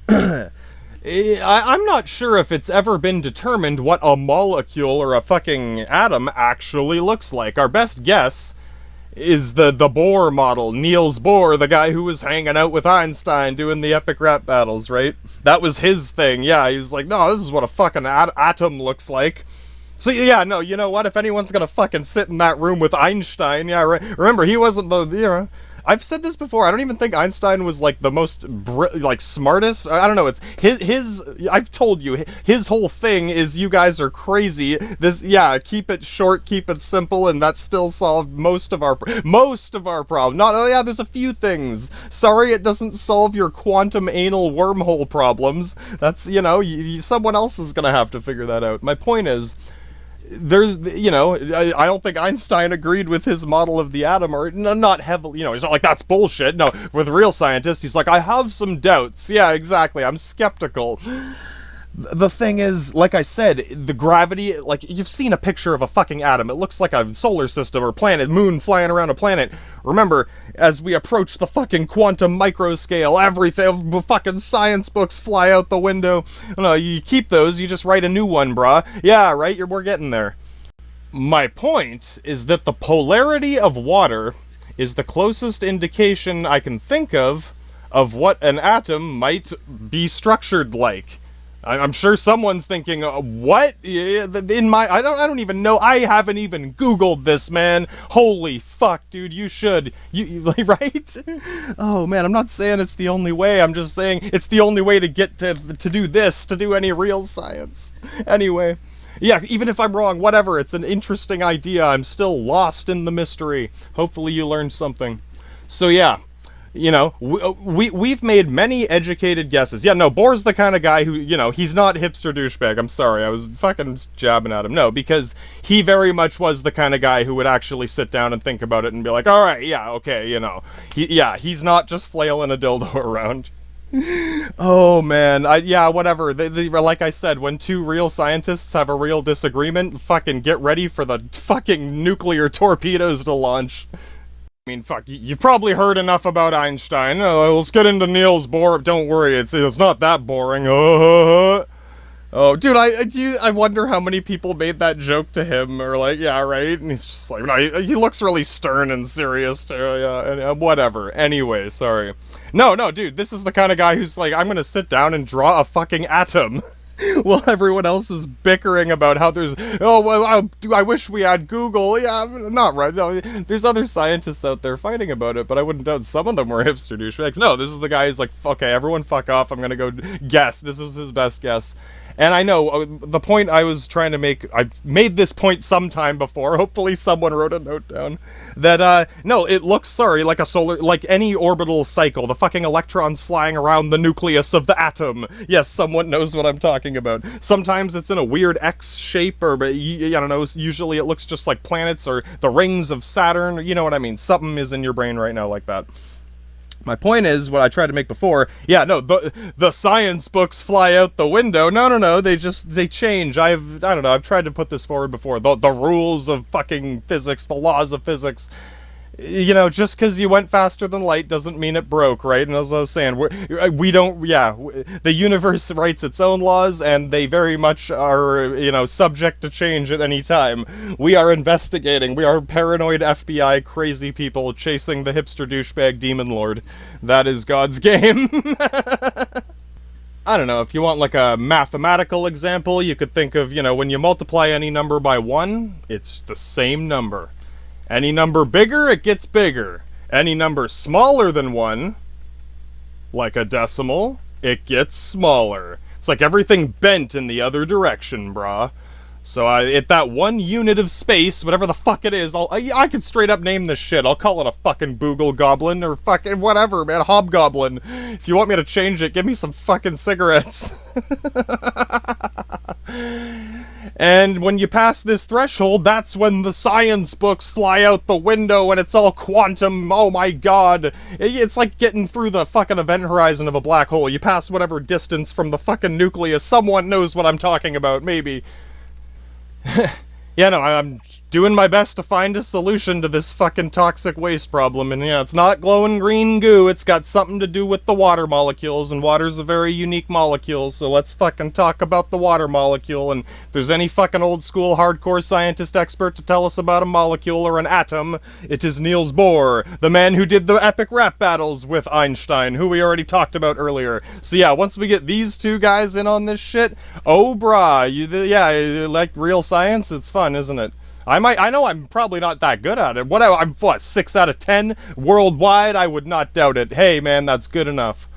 I'm not sure if it's ever been determined what a molecule or a fucking atom actually looks like. Our best guess is the Bohr model. Niels Bohr, the guy who was hanging out with Einstein doing the epic rap battles, right? That was his thing. Yeah, he was like, no, this is what a fucking atom looks like. So yeah, no, you know what? If anyone's gonna fucking sit in that room with Einstein, yeah, remember, he wasn't the, you know, I've said this before, I don't even think Einstein was, like, the most, smartest. I don't know, it's his, I've told you, his whole thing is you guys are crazy. This, yeah, keep it short, keep it simple, and that still solved most of our problem. Not, oh yeah, there's a few things. Sorry, it doesn't solve your quantum anal wormhole problems. That's, you know, someone else is gonna have to figure that out. My point is, there's, you know, I don't think Einstein agreed with his model of the atom, or not heavily, you know, he's not like, that's bullshit. No, with a real scientist, he's like, I have some doubts. Yeah, exactly, I'm skeptical. The thing is, like I said, the gravity, like, you've seen a picture of a fucking atom. It looks like a solar system or planet, moon flying around a planet. Remember, as we approach the fucking quantum microscale, everything, fucking science books fly out the window. No, you keep those, you just write a new one, brah. Yeah, right, we're getting there. My point is that the polarity of water is the closest indication I can think of what an atom might be structured like. I'm sure someone's thinking, what? In my, I don't even know. I haven't even Googled this, man. Holy fuck, dude, you should. Right? Oh, man, I'm not saying it's the only way. I'm just saying it's the only way to get to do this, to do any real science. Anyway. Yeah, even if I'm wrong, whatever. It's an interesting idea. I'm still lost in the mystery. Hopefully you learned something. So, yeah. You know, we've made many educated guesses. Yeah, no, Bohr's the kind of guy who, you know, he's not hipster douchebag. I'm sorry, I was fucking jabbing at him. No, because he very much was the kind of guy who would actually sit down and think about it and be like, all right, yeah, okay, you know. He's not just flailing a dildo around. Oh, man, yeah, whatever. Like I said, when two real scientists have a real disagreement, fucking get ready for the fucking nuclear torpedoes to launch. I mean, fuck, you've probably heard enough about Einstein. Let's get into Niels Bohr. Don't worry, it's not that boring. Oh, dude, I wonder how many people made that joke to him, or like, yeah, right? And he's just like, no, he looks really stern and serious, too, yeah, and, whatever. Anyway, sorry. No, dude, this is the kind of guy who's like, I'm gonna sit down and draw a fucking atom. While everyone else is bickering about how there's, oh, well, I wish we had Google. Yeah, not right. No, there's other scientists out there fighting about it, but I wouldn't doubt some of them were hipster douchebags. No, this is the guy who's like, okay, everyone fuck off. I'm gonna go guess. This was his best guess. And I know, the point I was trying to make, I've made this point sometime before, hopefully someone wrote a note down, that, no, it looks, like a solar, like any orbital cycle, the fucking electrons flying around the nucleus of the atom. Yes, someone knows what I'm talking about. Sometimes it's in a weird X shape, or, I don't know, usually it looks just like planets, or the rings of Saturn, you know what I mean, something is in your brain right now like that. My point is, what I tried to make before, yeah, no, the science books fly out the window. No, they change. I don't know, I've tried to put this forward before. The rules of fucking physics, the laws of physics. You know, just because you went faster than light doesn't mean it broke, right? And as I was saying, the universe writes its own laws, and they very much are, you know, subject to change at any time. We are investigating. We are paranoid FBI crazy people chasing the hipster douchebag demon lord. That is God's game. I don't know, if you want like a mathematical example, you could think of, you know, when you multiply any number by 1, it's the same number. Any number bigger, it gets bigger. Any number smaller than 1, like a decimal, it gets smaller. It's like everything bent in the other direction, brah. So at that 1 unit of space, whatever the fuck it is, I could straight up name this shit. I'll call it a fucking Boogle Goblin, or fucking whatever, man, Hobgoblin. If you want me to change it, give me some fucking cigarettes. And when you pass this threshold, that's when the science books fly out the window and it's all quantum. Oh my god. It's like getting through the fucking event horizon of a black hole. You pass whatever distance from the fucking nucleus. Someone knows what I'm talking about, maybe. Yeah, no, I'm doing my best to find a solution to this fucking toxic waste problem, and yeah, it's not glowing green goo, it's got something to do with the water molecules, and water's a very unique molecule, so let's fucking talk about the water molecule, and if there's any fucking old school hardcore scientist expert to tell us about a molecule or an atom, it is Niels Bohr, the man who did the epic rap battles with Einstein, who we already talked about earlier. So yeah, once we get these two guys in on this shit, oh brah, you like real science? It's fun, isn't it? I know I'm probably not that good at it. I'm 6 out of 10 worldwide? I would not doubt it. Hey man, that's good enough.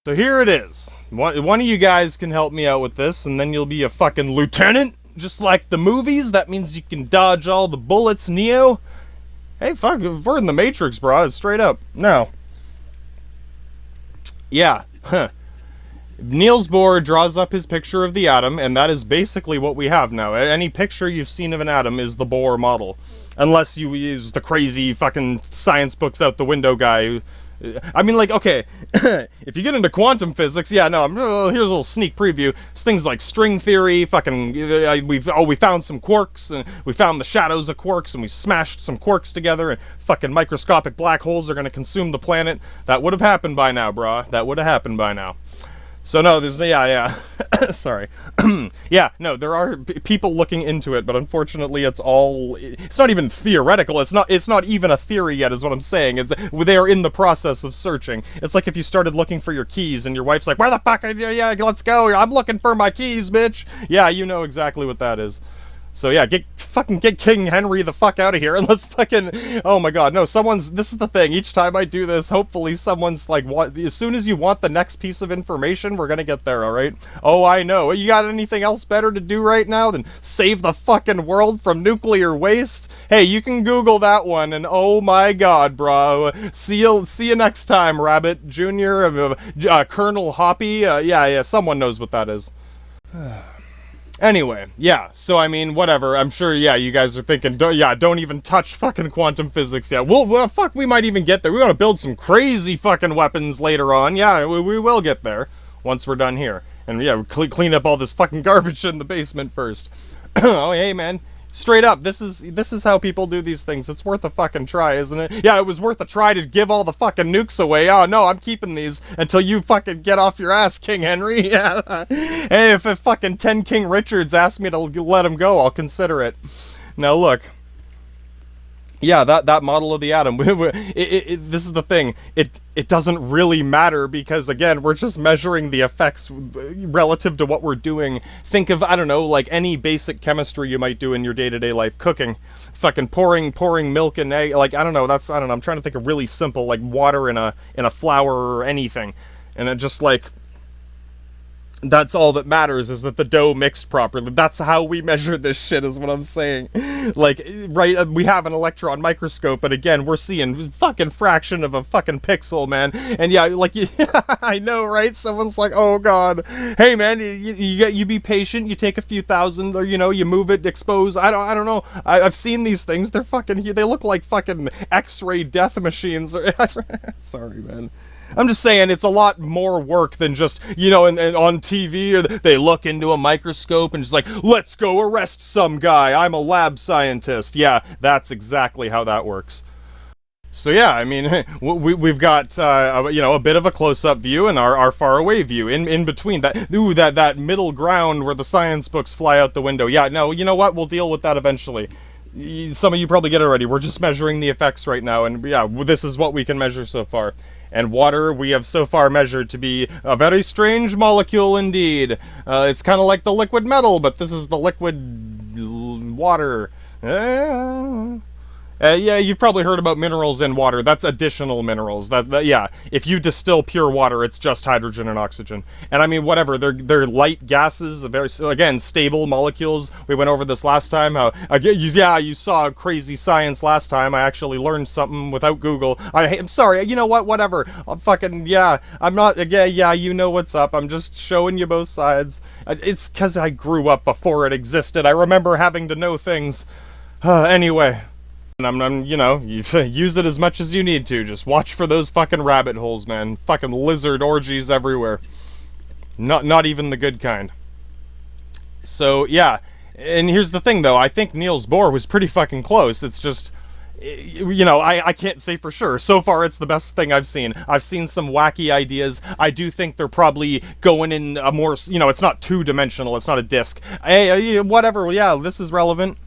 So here it is. One of you guys can help me out with this, and then you'll be a fucking lieutenant, just like the movies. That means you can dodge all the bullets, Neo. Hey, fuck, we're in the Matrix, bro. Straight up. No. Yeah. Huh. Niels Bohr draws up his picture of the atom, and that is basically what we have now. Any picture you've seen of an atom is the Bohr model. Unless you use the crazy fucking science books out the window guy. I mean, like, okay, if you get into quantum physics, yeah, no, here's a little sneak preview. It's things like string theory, fucking, we found some quarks, and we found the shadows of quarks, and we smashed some quarks together, and fucking microscopic black holes are gonna consume the planet. That would have happened by now, brah. That would have happened by now. So no, there's, yeah, sorry. Yeah, no, there are people looking into it, but unfortunately it's not even theoretical, it's not even a theory yet, is what I'm saying. They are in the process of searching. It's like if you started looking for your keys, and your wife's like, where the fuck, yeah, let's go, I'm looking for my keys, bitch! Yeah, you know exactly what that is. So yeah, get King Henry the fuck out of here, and let's fucking, oh my god, no, this is the thing, each time I do this, hopefully someone's like, as soon as you want the next piece of information, we're gonna get there, alright? Oh, I know, you got anything else better to do right now than save the fucking world from nuclear waste? Hey, you can Google that one, and oh my god, bro, see you next time, Rabbit Jr., Colonel Hoppy, yeah, someone knows what that is. Anyway, yeah, so I mean, whatever, I'm sure, yeah, you guys are thinking, don't even touch fucking quantum physics yet. Well, fuck, we might even get there. We're gonna build some crazy fucking weapons later on. Yeah, we will get there, once we're done here. And yeah, clean up all this fucking garbage in the basement first. Oh, hey, man. Straight up, this is how people do these things. It's worth a fucking try, isn't it? Yeah, it was worth a try to give all the fucking nukes away. Oh, no, I'm keeping these until you fucking get off your ass, King Henry. Yeah. Hey, if fucking 10 King Richards asked me to let him go, I'll consider it. Now, look. Yeah, that model of the atom, this is the thing, it doesn't really matter because, again, we're just measuring the effects relative to what we're doing. Think of, I don't know, like any basic chemistry you might do in your day-to-day life, cooking, fucking pouring milk and egg, like, I don't know, I'm trying to think of really simple, like water in a flour or anything, and it just, like, that's all that matters, is that the dough mixed properly. That's how we measure this shit, is what I'm saying. Like, right, we have an electron microscope, but again, we're seeing fucking fraction of a fucking pixel, man. And yeah, like, I know, right? Someone's like, oh god, hey man, you be patient, you take a few thousand, or, you know, you move it, expose, I don't know. I've seen these things, they're fucking, they look like fucking X-ray death machines. Sorry, man. I'm just saying, it's a lot more work than just, you know, and on TV, they look into a microscope and just like, let's go arrest some guy, I'm a lab scientist. Yeah, that's exactly how that works. So yeah, I mean, we've got, you know, a bit of a close-up view and our far-away view. In between, that middle ground where the science books fly out the window. Yeah, no, you know what, we'll deal with that eventually. Some of you probably get it already, we're just measuring the effects right now, and yeah, this is what we can measure so far. And water, we have so far measured to be a very strange molecule indeed. It's kind of like the liquid metal, but this is the liquid water. Yeah, you've probably heard about minerals in water. That's additional minerals. Yeah, if you distill pure water, it's just hydrogen and oxygen. And I mean, whatever. They're light gases, very again stable molecules. We went over this last time. How yeah, you saw crazy science last time. I actually learned something without Google. I'm sorry. You know what? Whatever. I'm fucking yeah. I'm not. Yeah. You know what's up. I'm just showing you both sides. It's because I grew up before it existed. I remember having to know things. Anyway. And you know, you use it as much as you need to. Just watch for those fucking rabbit holes, man. Fucking lizard orgies everywhere. Not even the good kind. So, yeah. And here's the thing, though. I think Niels Bohr was pretty fucking close. It's just, you know, I can't say for sure. So far, it's the best thing I've seen. I've seen some wacky ideas. I do think they're probably going in a more, you know, it's not two-dimensional. It's not a disc. Hey, whatever. Yeah, this is relevant.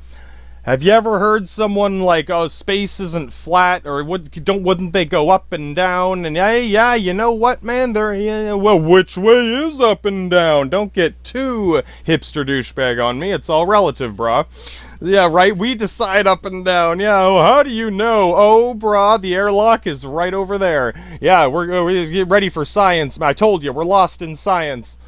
Have you ever heard someone like, oh, space isn't flat, or wouldn't they go up and down? And yeah, you know what, man? Well, which way is up and down? Don't get too hipster douchebag on me. It's all relative, brah. Yeah, right. We decide up and down. Yeah. Oh, how do you know? Oh, brah, the airlock is right over there. Yeah, we're ready for science. I told you, we're lost in science.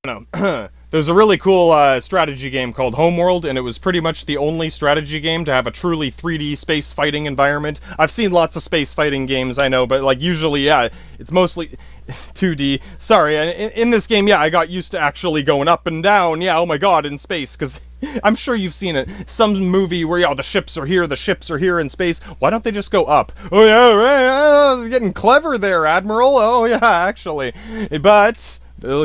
No. There's a really cool strategy game called Homeworld, and it was pretty much the only strategy game to have a truly 3D space fighting environment. I've seen lots of space fighting games, I know, but like usually, yeah, it's mostly 2D. Sorry, in this game, yeah, I got used to actually going up and down, yeah, oh my god, in space, because I'm sure you've seen it. Some movie where, yeah, the ships are here in space. Why don't they just go up? Oh yeah, right, getting clever there, Admiral. Oh yeah, actually. But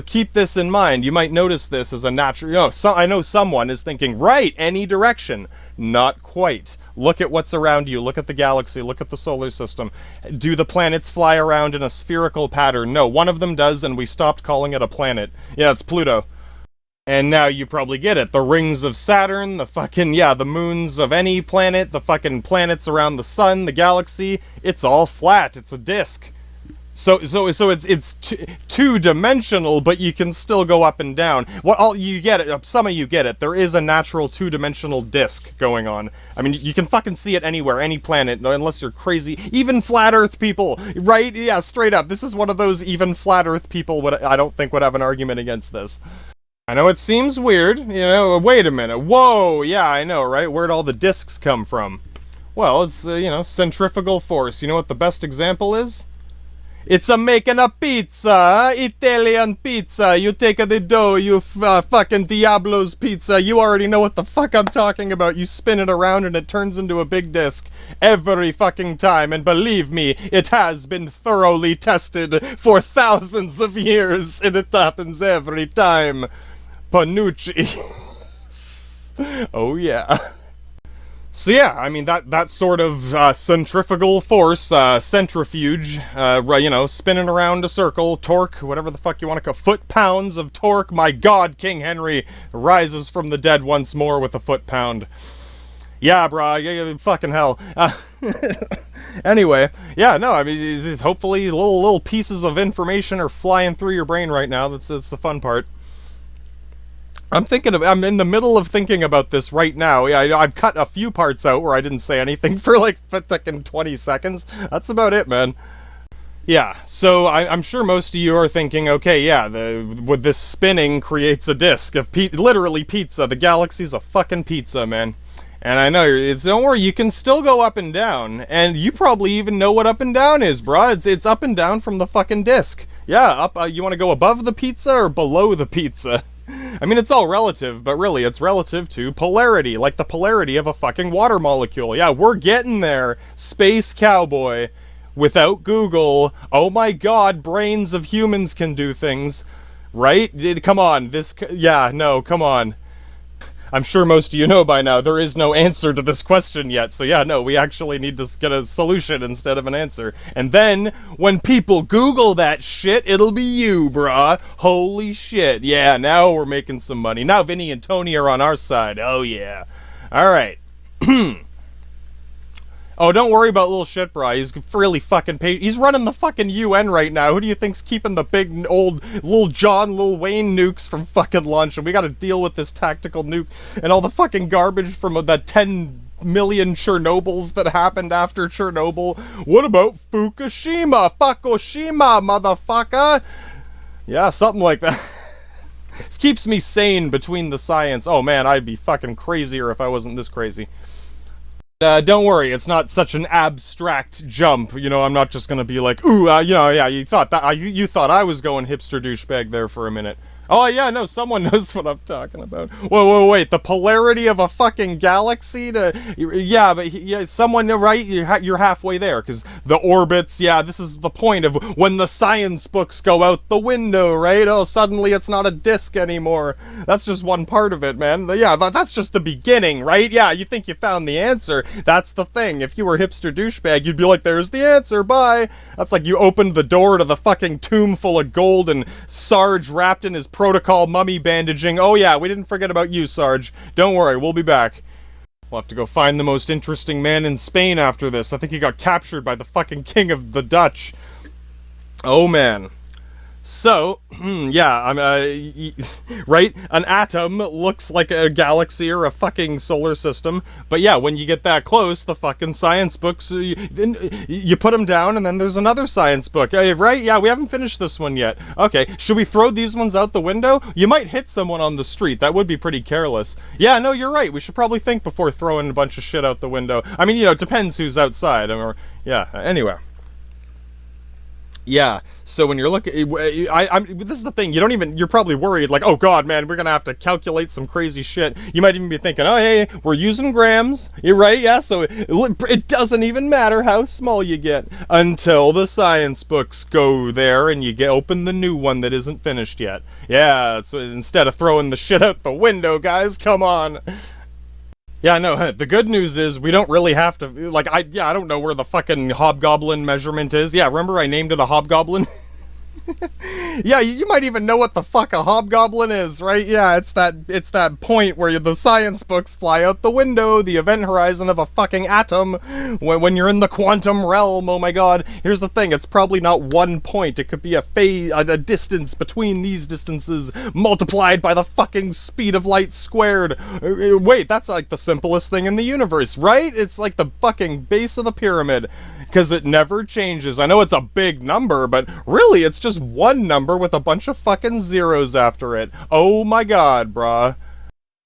keep this in mind. You might notice this as a natural... You know, I know someone is thinking, right, any direction. Not quite. Look at what's around you. Look at the galaxy. Look at the solar system. Do the planets fly around in a spherical pattern? No, one of them does, and we stopped calling it a planet. Yeah, it's Pluto. And now you probably get it. The rings of Saturn, the fucking, yeah, the moons of any planet, the fucking planets around the sun, the galaxy, it's all flat. It's a disk. So it's two-dimensional, but you can still go up and down. You get it. Some of you get it. There is a natural two-dimensional disc going on. I mean, you can fucking see it anywhere, any planet, unless you're crazy. Even flat Earth people, right? Yeah, straight up. This is one of those even flat Earth people I don't think would have an argument against this. I know it seems weird. You know, wait a minute. Whoa, yeah, I know, right? Where'd all the discs come from? Well, it's, you know, centrifugal force. You know what the best example is? It's a making a pizza, Italian pizza. You take the dough, you fucking Diablo's pizza. You already know what the fuck I'm talking about. You spin it around and it turns into a big disc every fucking time. And believe me, it has been thoroughly tested for thousands of years, and it happens every time. Panucci. Oh yeah. So yeah, I mean, that sort of centrifugal force, centrifuge, you know, spinning around a circle, torque, whatever the fuck you want to call, foot-pounds of torque. My god, King Henry rises from the dead once more with a foot-pound. Yeah, brah, yeah, fucking hell. Anyway, yeah, no, I mean, hopefully little pieces of information are flying through your brain right now. That's the fun part. I'm in the middle of thinking about this right now. Yeah, I've cut a few parts out where I didn't say anything for like fucking 20 seconds. That's about it, man. Yeah, so I'm sure most of you are thinking, okay, yeah, with this spinning creates a disc of literally pizza. The galaxy's a fucking pizza, man. And I know, don't worry, you can still go up and down. And you probably even know what up and down is, bruh. It's up and down from the fucking disc. Yeah, up. You want to go above the pizza or below the pizza? I mean, it's all relative, but really, it's relative to polarity, like the polarity of a fucking water molecule. Yeah, we're getting there. Space cowboy. Without Google, oh my god, brains of humans can do things. Right? Come on, come on. I'm sure most of you know by now, there is no answer to this question yet, so yeah, no, we actually need to get a solution instead of an answer. And then, when people Google that shit, it'll be you, brah. Holy shit, yeah, now we're making some money. Now Vinny and Tony are on our side, oh yeah. Alright. Oh, don't worry about little shit, brah. He's really fucking he's running the fucking UN right now. Who do you think's keeping the big old Lil Wayne nukes from fucking launch? And we gotta deal with this tactical nuke and all the fucking garbage from that 10 million Chernobyls that happened after Chernobyl? What about Fukushima? Fukushima, motherfucker! Yeah, something like that. This keeps me sane between the science. Oh man, I'd be fucking crazier if I wasn't this crazy. Don't worry, it's not such an abstract jump. You know, I'm not just gonna be like, ooh, you know, yeah, you thought you thought I was going hipster douchebag there for a minute. Oh yeah, no, someone knows what I'm talking about. Whoa, wait, the polarity of a fucking galaxy to... Yeah, but yeah, someone, right, you're halfway there, because the orbits, yeah, this is the point of when the science books go out the window, right? Oh, suddenly it's not a disk anymore. That's just one part of it, man. Yeah, that's just the beginning, right? Yeah, you think you found the answer. That's the thing. If you were hipster douchebag, you'd be like, there's the answer, bye. That's like you opened the door to the fucking tomb full of gold and Sarge wrapped in his protocol mummy bandaging. Oh yeah, we didn't forget about you, Sarge. Don't worry, we'll be back. We'll have to go find the most interesting man in Spain after this. I think he got captured by the fucking king of the Dutch. Oh man. So, yeah, I'm, right? An atom looks like a galaxy or a fucking solar system, but yeah, when you get that close, the fucking science books, you put them down, and then there's another science book, right? Yeah, we haven't finished this one yet. Okay, should we throw these ones out the window? You might hit someone on the street. That would be pretty careless. Yeah, no, you're right. We should probably think before throwing a bunch of shit out the window. I mean, you know, it depends who's outside. Yeah, anyway. Yeah, so when you're looking, this is the thing, you're probably worried, like, oh god, man, we're gonna have to calculate some crazy shit. You might even be thinking, oh, hey, we're using grams, you're right, yeah, so it doesn't even matter how small you get, until the science books go there, and you open the new one that isn't finished yet. Yeah, so instead of throwing the shit out the window, guys, come on. Yeah, no, the good news is we don't really have to, like, I don't know where the fucking hobgoblin measurement is. Yeah, remember I named it a hobgoblin? Yeah, you might even know what the fuck a hobgoblin is, right? Yeah, it's that point where the science books fly out the window, the event horizon of a fucking atom, when you're in the quantum realm. Oh my god. Here's the thing, it's probably not one point, it could be a distance between these distances multiplied by the fucking speed of light squared. Wait, that's like the simplest thing in the universe, right? It's like the fucking base of the pyramid. Because it never changes. I know it's a big number, but really it's just one number with a bunch of fucking zeros after it. Oh my god, brah.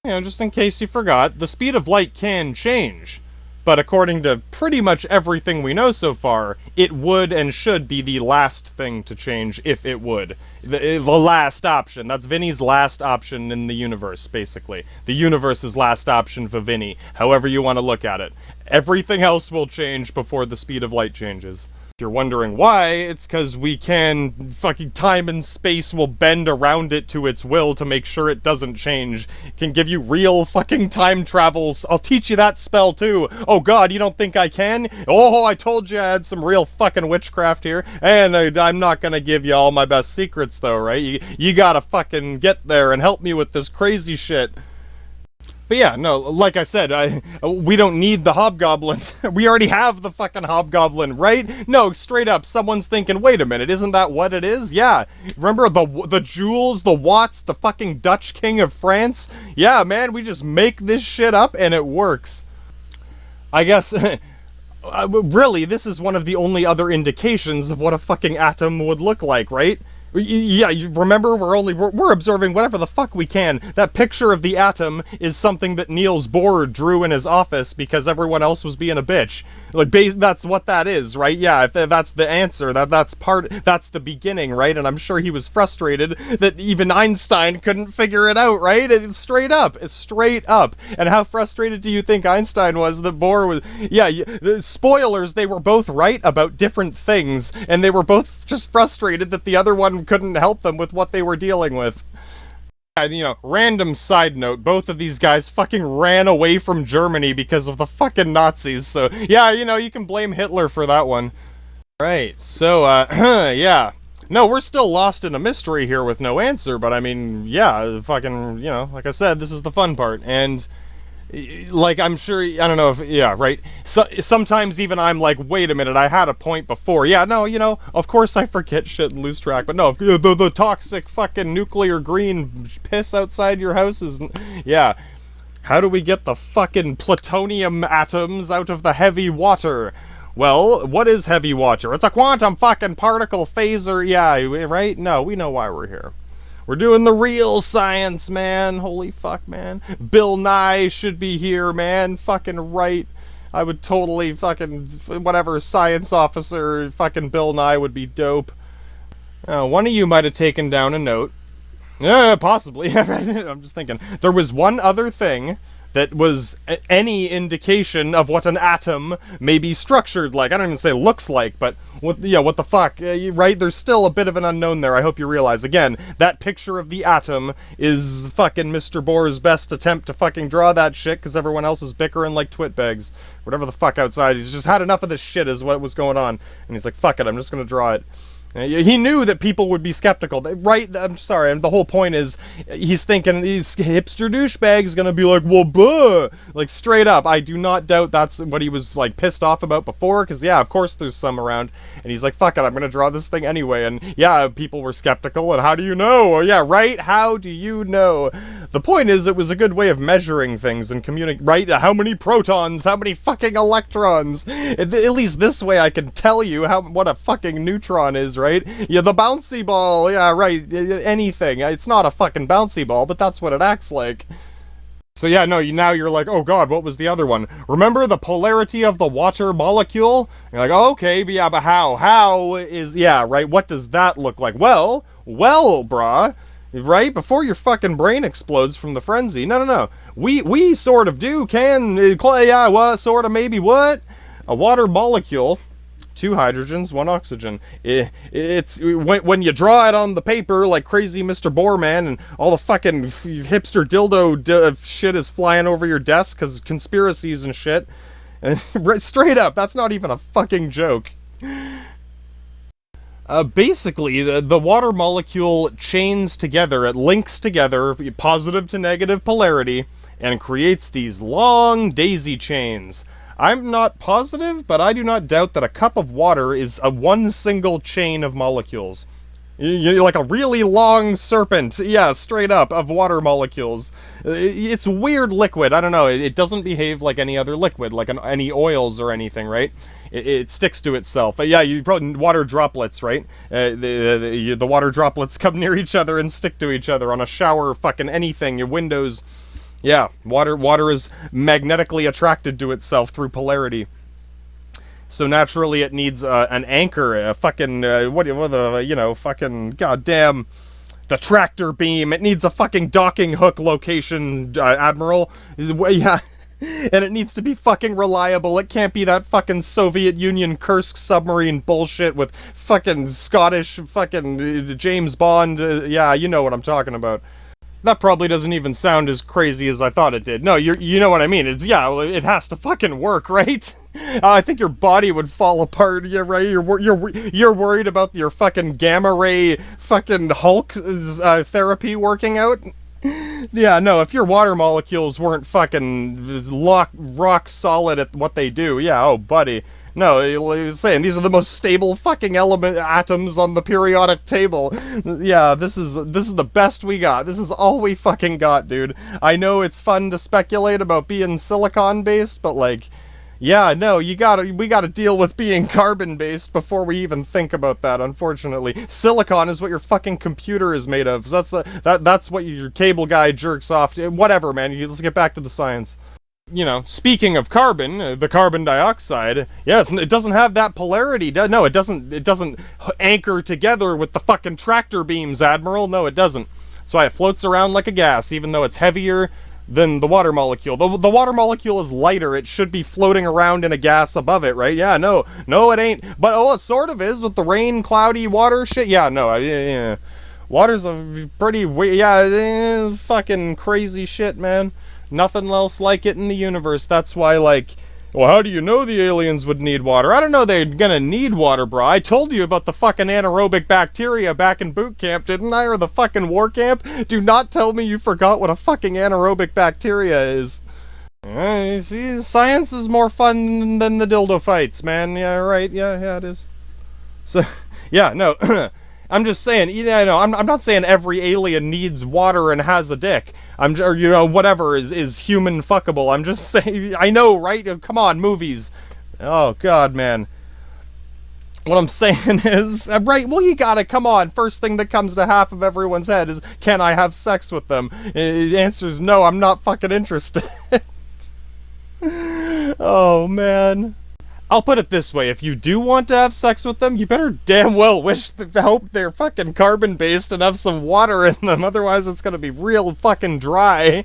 You know, just in case you forgot, the speed of light can change. But according to pretty much everything we know so far, it would and should be the last thing to change if it would. The last option. That's Vinny's last option in the universe, basically. The universe's last option for Vinny, however you want to look at it. Everything else will change before the speed of light changes. If you're wondering why, it's because we fucking time and space will bend around it to its will to make sure it doesn't change. It can give you real fucking time travels. I'll teach you that spell too. Oh god, you don't think I can? Oh, I told you I had some real fucking witchcraft here. And I'm not gonna give you all my best secrets though, right? You gotta fucking get there and help me with this crazy shit. But yeah, no, like I said, we don't need the hobgoblin. We already have the fucking hobgoblin, right? No, straight up, someone's thinking, wait a minute, isn't that what it is? Yeah, remember the Jules, the Watts, the fucking Dutch king of France? Yeah, man, we just make this shit up and it works. I guess, really, this is one of the only other indications of what a fucking atom would look like, right? Yeah, you remember, we're observing whatever the fuck we can. That picture of the atom is something that Niels Bohr drew in his office because everyone else was being a bitch. Like, that's what that is, right? Yeah, if that's the answer, that's the beginning, right? And I'm sure he was frustrated that even Einstein couldn't figure it out, right? It's straight up. And how frustrated do you think Einstein was that Bohr was? Yeah, spoilers, they were both right about different things, and they were both just frustrated that the other one couldn't help them with what they were dealing with. And, you know, random side note, both of these guys fucking ran away from Germany because of the fucking Nazis, so, yeah, you know, you can blame Hitler for that one. Right, so, yeah. No, we're still lost in a mystery here with no answer, but I mean, yeah, fucking, you know, like I said, this is the fun part, and... like, I'm sure, I don't know if, yeah, right, so, sometimes even I'm like, wait a minute, I had a point before, yeah, no, you know, of course I forget shit and lose track, but no, the toxic fucking nuclear green piss outside your house is, yeah, How do we get the fucking plutonium atoms out of the heavy water? Well, what is heavy water? It's a quantum fucking particle phaser. Yeah, right? No, we know why we're here. We're doing the real science, man. Holy fuck, man. Bill Nye should be here, man. Fucking right. I would totally fucking, whatever, science officer, fucking Bill Nye would be dope. One of you might have taken down a note. Yeah, possibly. I'm just thinking. There was one other thing that was any indication of what an atom may be structured like. I don't even say looks like, but what the fuck, right? There's still a bit of an unknown there, I hope you realize. Again, that picture of the atom is fucking Mr. Bohr's best attempt to fucking draw that shit, because everyone else is bickering like twitbags. Whatever the fuck outside. He's just had enough of this shit is what was going on. And he's like, fuck it, I'm just gonna draw it. He knew that people would be skeptical, right? I'm sorry, and the whole point is, he's thinking, he's hipster douchebag's gonna be like, well, buh! Like, straight up, I do not doubt that's what he was, like, pissed off about before, because, yeah, of course there's some around, and he's like, fuck it, I'm gonna draw this thing anyway, and, yeah, people were skeptical, and how do you know? Oh, yeah, right? How do you know? The point is, it was a good way of measuring things and communicating, right? How many protons? How many fucking electrons? At least this way I can tell you what a fucking neutron is, right? Yeah, the bouncy ball, yeah, right, anything. It's not a fucking bouncy ball, but that's what it acts like. So yeah, no, now you're like, oh god, what was the other one? Remember the polarity of the water molecule? You're like, oh, okay, but yeah, but how? How is, yeah, right, what does that look like? Well, brah, right, before your fucking brain explodes from the frenzy. No, we sort of yeah, what, sort of, maybe, what? A water molecule, 2 hydrogens, 1 oxygen. It's when you draw it on the paper like crazy Mr. Bohrman and all the fucking hipster dildo shit is flying over your desk because conspiracies and shit. Straight up, that's not even a fucking joke. Basically, the water molecule chains together, it links together, positive to negative polarity, and creates these long daisy chains. I'm not positive, but I do not doubt that a cup of water is one single chain of molecules. You're like a really long serpent, yeah, straight up, of water molecules. It's weird liquid, I don't know, it doesn't behave like any other liquid, like any oils or anything, right? It sticks to itself. Yeah, you probably, water droplets, right? The water droplets come near each other and stick to each other on a shower, fucking anything, your windows. Yeah, water is magnetically attracted to itself through polarity. So naturally it needs an anchor, a fucking, fucking, goddamn, the tractor beam. It needs a fucking docking hook location, Admiral. Yeah, and it needs to be fucking reliable. It can't be that fucking Soviet Union Kursk submarine bullshit with fucking Scottish fucking James Bond. Yeah, you know what I'm talking about. That probably doesn't even sound as crazy as I thought it did. No, you know what I mean. It's, yeah, it has to fucking work, right? I think your body would fall apart, yeah, right? You're worried about your fucking gamma ray fucking Hulk therapy working out? Yeah, no, if your water molecules weren't fucking rock solid at what they do, yeah, oh, buddy. No, he was saying, these are the most stable fucking atoms on the periodic table. Yeah, this is the best we got. This is all we fucking got, dude. I know it's fun to speculate about being silicon-based, but, like, yeah, no, we gotta deal with being carbon-based before we even think about that, unfortunately. Silicon is what your fucking computer is made of, so that's what your cable guy jerks off to. Whatever, man, let's get back to the science. You know, speaking of carbon, the carbon dioxide, yeah, it doesn't have that polarity. No, it doesn't anchor together with the fucking tractor beams, Admiral. No, it doesn't. That's why it floats around like a gas, even though it's heavier than the water molecule. The water molecule is lighter. It should be floating around in a gas above it, right? Yeah, no, it ain't. But, oh, it sort of is with the rain, cloudy water shit. Yeah, no, yeah. Water's a pretty weird, yeah, fucking crazy shit, man. Nothing else like it in the universe. That's why, like, well, how do you know the aliens would need water? I don't know they're gonna need water, bro. I told you about the fucking anaerobic bacteria back in boot camp, didn't I? Or the fucking war camp? Do not tell me you forgot what a fucking anaerobic bacteria is. You see, science is more fun than the dildo fights, man. Yeah, right. Yeah, it is. So, yeah, no. I'm just saying, you know, I'm not saying every alien needs water and has a dick. Or, you know, whatever is human fuckable. I'm just saying, I know, right? Come on, movies. Oh, God, man. What I'm saying is, right, well, you gotta, come on, first thing that comes to half of everyone's head is, can I have sex with them? The answer is no, I'm not fucking interested. Oh, man. I'll put it this way, if you do want to have sex with them, you better damn well hope they're fucking carbon-based and have some water in them, otherwise it's gonna be real fucking dry.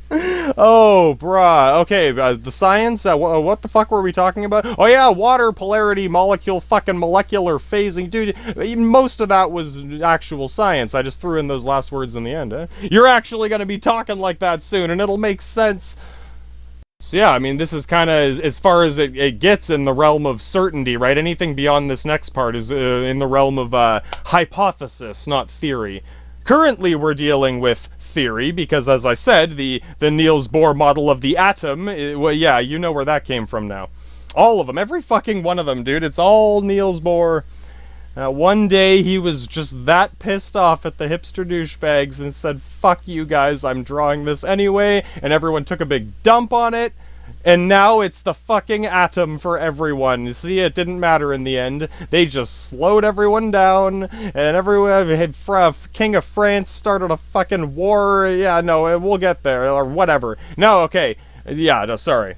Oh, brah. Okay, the science, what the fuck were we talking about? Oh yeah, water, polarity, molecule, fucking molecular phasing. Dude, most of that was actual science. I just threw in those last words in the end, eh? You're actually gonna be talking like that soon, and it'll make sense. So yeah, I mean, this is kind of as far as it gets in the realm of certainty, right? Anything beyond this next part is in the realm of hypothesis, not theory. Currently, we're dealing with theory, because as I said, the Niels Bohr model of the atom, well, yeah, you know where that came from now. All of them, every fucking one of them, dude, it's all Niels Bohr. One day he was just that pissed off at the hipster douchebags and said, fuck you guys, I'm drawing this anyway, and everyone took a big dump on it, and now it's the fucking atom for everyone. You see, it didn't matter in the end. They just slowed everyone down, and everyone, King of France started a fucking war. Yeah, no, we'll get there, or whatever. No, okay. Yeah, no, sorry.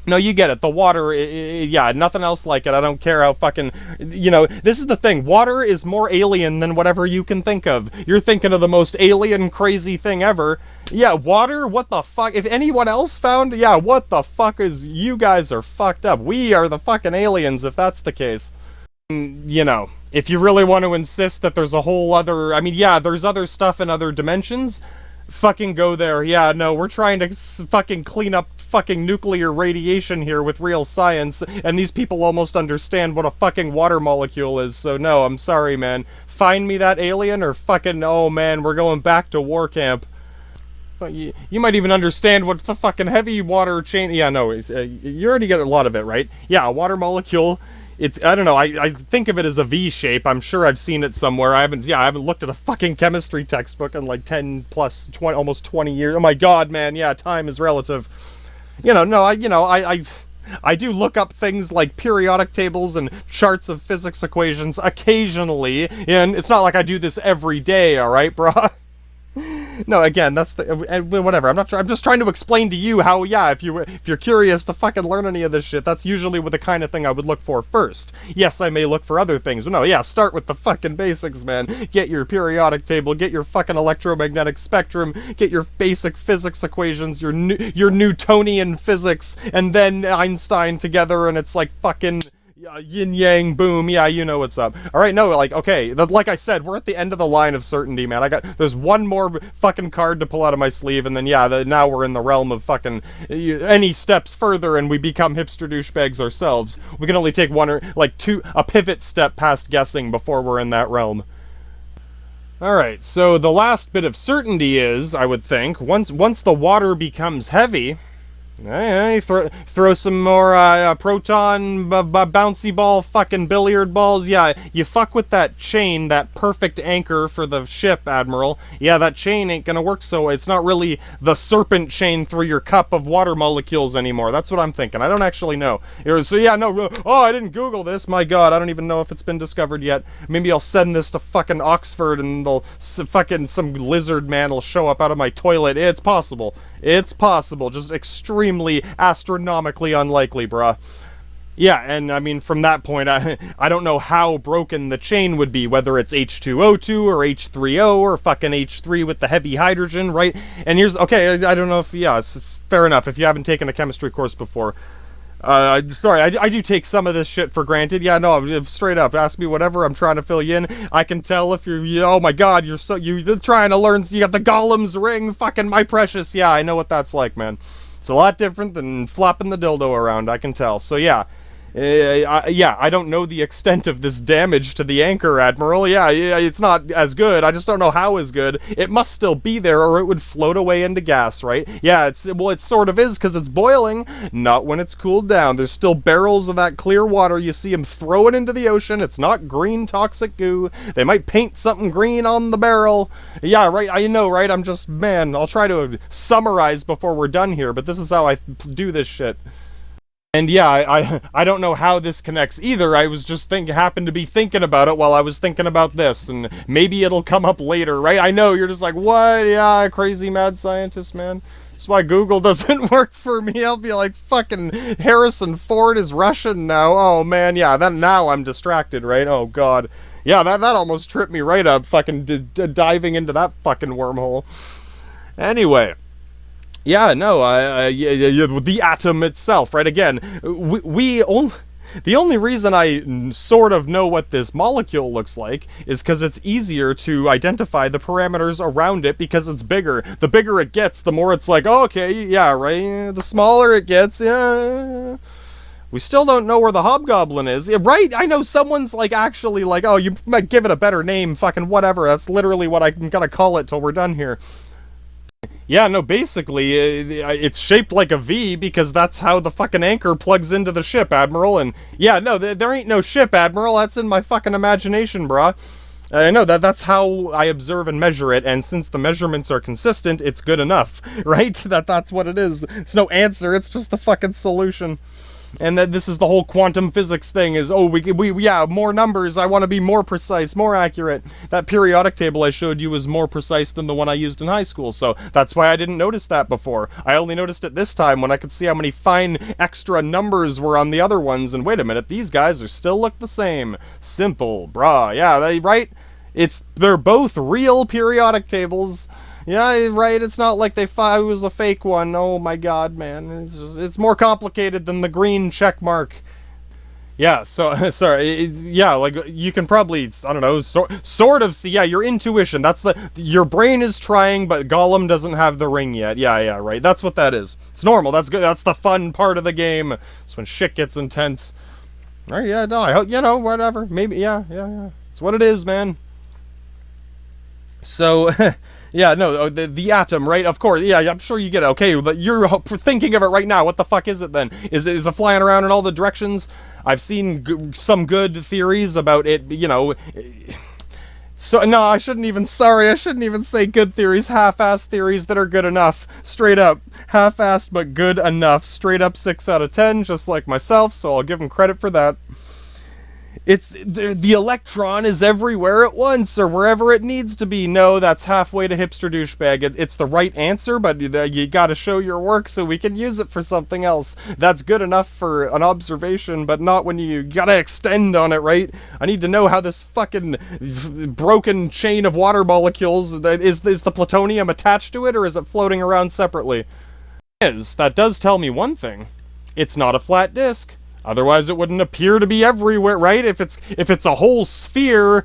No, you get it. The water, yeah, nothing else like it. I don't care how fucking, you know, this is the thing. Water is more alien than whatever you can think of. You're thinking of the most alien, crazy thing ever. Yeah, water? What the fuck? If anyone else found, yeah, what the fuck is, you guys are fucked up. We are the fucking aliens if that's the case. You know, if you really want to insist that there's a whole other, I mean, yeah, there's other stuff in other dimensions, fucking go there. Yeah, no, we're trying to fucking clean up fucking nuclear radiation here with real science, and these people almost understand what a fucking water molecule is, so no, I'm sorry, man. Find me that alien, or fucking, oh man, we're going back to war camp. You might even understand what the fucking heavy water chain, yeah, no, you already get a lot of it, right? Yeah, a water molecule, it's, I don't know, I think of it as a V shape. I'm sure I've seen it somewhere. I haven't looked at a fucking chemistry textbook in like 10 plus 20, almost 20 years. Oh my god, man, yeah, time is relative. You know, no, I do look up things like periodic tables and charts of physics equations occasionally, and it's not like I do this every day, alright, brah? No, again, that's the whatever. I'm just trying to explain to you how, yeah, if you're curious to fucking learn any of this shit, that's usually what the kind of thing I would look for first. Yes, I may look for other things, but no, yeah, start with the fucking basics, man. Get your periodic table, get your fucking electromagnetic spectrum, get your basic physics equations, your Newtonian physics, and then Einstein together, and it's like fucking yin yang boom. Yeah, you know what's up. All right, no, like, okay, like I said, we're at the end of the line of certainty, man. There's one more fucking card to pull out of my sleeve, and then yeah, now we're in the realm of fucking any steps further and we become hipster douchebags ourselves. We can only take one or like a pivot step past guessing before we're in that realm. Alright, so the last bit of certainty is, I would think, once the water becomes heavy, throw some more proton bouncy ball fucking billiard balls. Yeah, you fuck with that chain, that perfect anchor for the ship, Admiral. Yeah, that chain ain't gonna work, so it's not really the serpent chain through your cup of water molecules anymore. That's what I'm thinking. I don't actually know. So yeah, no, oh, I didn't Google this. My god, I don't even know if it's been discovered yet. Maybe I'll send this to fucking Oxford and some lizard man will show up out of my toilet. It's possible. It's possible. Just extremely astronomically unlikely, bruh. Yeah, and I mean, from that point, I don't know how broken the chain would be, whether it's H2O2 or H3O or fucking H3 with the heavy hydrogen, right? And here's, okay, I don't know if, yeah, it's fair enough if you haven't taken a chemistry course before. Sorry, I do take some of this shit for granted. Yeah, no, straight up, ask me whatever, I'm trying to fill you in. I can tell if you're, oh my god, you're trying to learn, you got the Golem's ring, fucking my precious. Yeah, I know what that's like, man. It's a lot different than flopping the dildo around, I can tell. So yeah, Yeah, I don't know the extent of this damage to the anchor, Admiral. Yeah, it's not as good. I just don't know how is good. It must still be there, or it would float away into gas, right? Yeah, it sort of is, because it's boiling. Not when it's cooled down. There's still barrels of that clear water. You see them throw it into the ocean. It's not green toxic goo. They might paint something green on the barrel. Yeah, right, I know, right? I'm just, man, I'll try to summarize before we're done here, but this is how I do this shit. And yeah, I don't know how this connects either. I was just happened to be thinking about it while I was thinking about this, and maybe it'll come up later, right? I know, you're just like, what? Yeah, crazy mad scientist, man. That's why Google doesn't work for me. I'll be like, fucking Harrison Ford is Russian now. Oh, man, yeah, now I'm distracted, right? Oh, God. Yeah, that almost tripped me right up, fucking diving into that fucking wormhole. Anyway. Yeah, no, the atom itself, right? Again, the only reason I sort of know what this molecule looks like is because it's easier to identify the parameters around it because it's bigger. The bigger it gets, the more it's like, oh, okay, yeah, right? The smaller it gets, yeah. We still don't know where the hobgoblin is, right? I know someone's like actually like, oh, you might give it a better name, fucking whatever. That's literally what I'm gonna call it till we're done here. Yeah, no, basically, it's shaped like a V because that's how the fucking anchor plugs into the ship, Admiral, and yeah, no, there ain't no ship, Admiral, that's in my fucking imagination, brah. I know, that's how I observe and measure it, and since the measurements are consistent, it's good enough, right? That's what it is. It's no answer, it's just the fucking solution. And that this is the whole quantum physics thing is, oh, yeah, more numbers, I want to be more precise, more accurate. That periodic table I showed you was more precise than the one I used in high school, so that's why I didn't notice that before. I only noticed it this time when I could see how many fine extra numbers were on the other ones, and wait a minute, these guys still look the same. Simple, brah, yeah, right? They're both real periodic tables. Yeah, right, it's not like it was a fake one. Oh my god, man. It's more complicated than the green check mark. Yeah, so, sorry, yeah, like, you can probably, I don't know, sort of see, yeah, your intuition, your brain is trying, but Gollum doesn't have the ring yet. Yeah, right, that's what that is. It's normal, that's good, that's the fun part of the game. It's when shit gets intense. Right, yeah, no, I hope, whatever, maybe, yeah. It's what it is, man. So, yeah, no, the atom, right? Of course, yeah, I'm sure you get it. Okay, you're thinking of it right now. What the fuck is it then? Is it flying around in all the directions? I've seen some good theories about it, So, no, I shouldn't even say good theories. Half-assed theories that are good enough. Straight up. Half-assed but good enough. Straight up 6 out of 10, just like myself, so I'll give them credit for that. The electron is everywhere at once, or wherever it needs to be. No, that's halfway to hipster douchebag. It's the right answer, but you gotta show your work so we can use it for something else. That's good enough for an observation, but not when you gotta extend on it, right? I need to know how this fucking broken chain of water molecules, is the plutonium attached to it, or is it floating around separately? That does tell me one thing. It's not a flat disk. Otherwise, it wouldn't appear to be everywhere, right? If it's a whole sphere,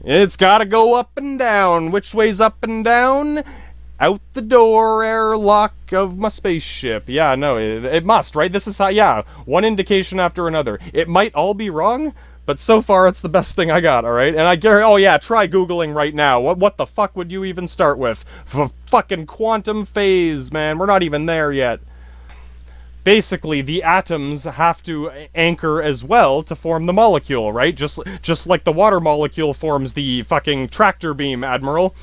it's gotta go up and down. Which way's up and down? Out the door, airlock of my spaceship. Yeah, no, it must, right? This is how, yeah, one indication after another. It might all be wrong, but so far it's the best thing I got, alright? And I guarantee, oh yeah, try Googling right now. What the fuck would you even start with? Fucking quantum phase, man. We're not even there yet. Basically, the atoms have to anchor as well to form the molecule, right? Just like the water molecule forms the fucking tractor beam, Admiral.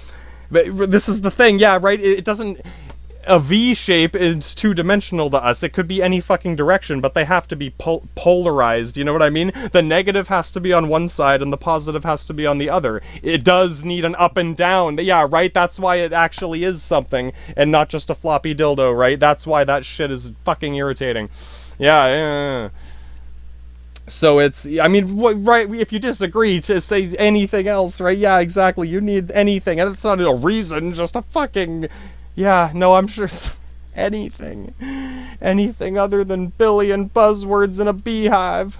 But this is the thing, yeah, right? It doesn't... A V shape is two-dimensional to us. It could be any fucking direction, but they have to be polarized, you know what I mean? The negative has to be on one side, and the positive has to be on the other. It does need an up and down. Yeah, right? That's why it actually is something, and not just a floppy dildo, right? That's why that shit is fucking irritating. Yeah. So it's, I mean, right, if you disagree to say anything else, right? Yeah, exactly, you need anything, and it's not a reason, just a fucking... Yeah, no, I'm sure anything other than billion buzzwords in a beehive.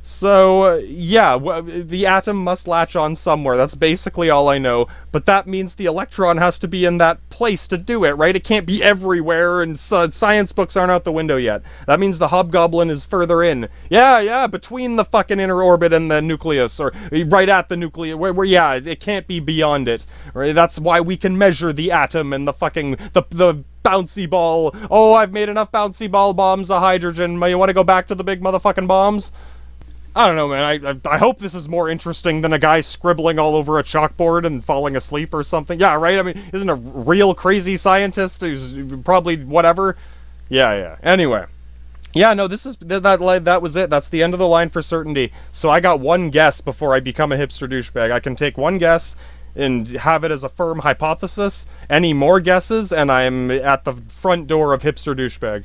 So, yeah, the atom must latch on somewhere. That's basically all I know. But that means the electron has to be in that place to do it, right? It can't be everywhere, and science books aren't out the window yet. That means the hobgoblin is further in. Yeah, between the fucking inner orbit and the nucleus, or right at the nucleus. Yeah, it can't be beyond it. Right? That's why we can measure the atom and the fucking, the bouncy ball. Oh, I've made enough bouncy ball bombs of hydrogen. You want to go back to the big motherfucking bombs? I don't know, man. I hope this is more interesting than a guy scribbling all over a chalkboard and falling asleep or something. Yeah, right? I mean, isn't a real crazy scientist who's probably whatever? Yeah. Anyway. Yeah, no, that was it. That's the end of the line for certainty. So I got one guess before I become a hipster douchebag. I can take one guess and have it as a firm hypothesis. Any more guesses, and I'm at the front door of hipster douchebag.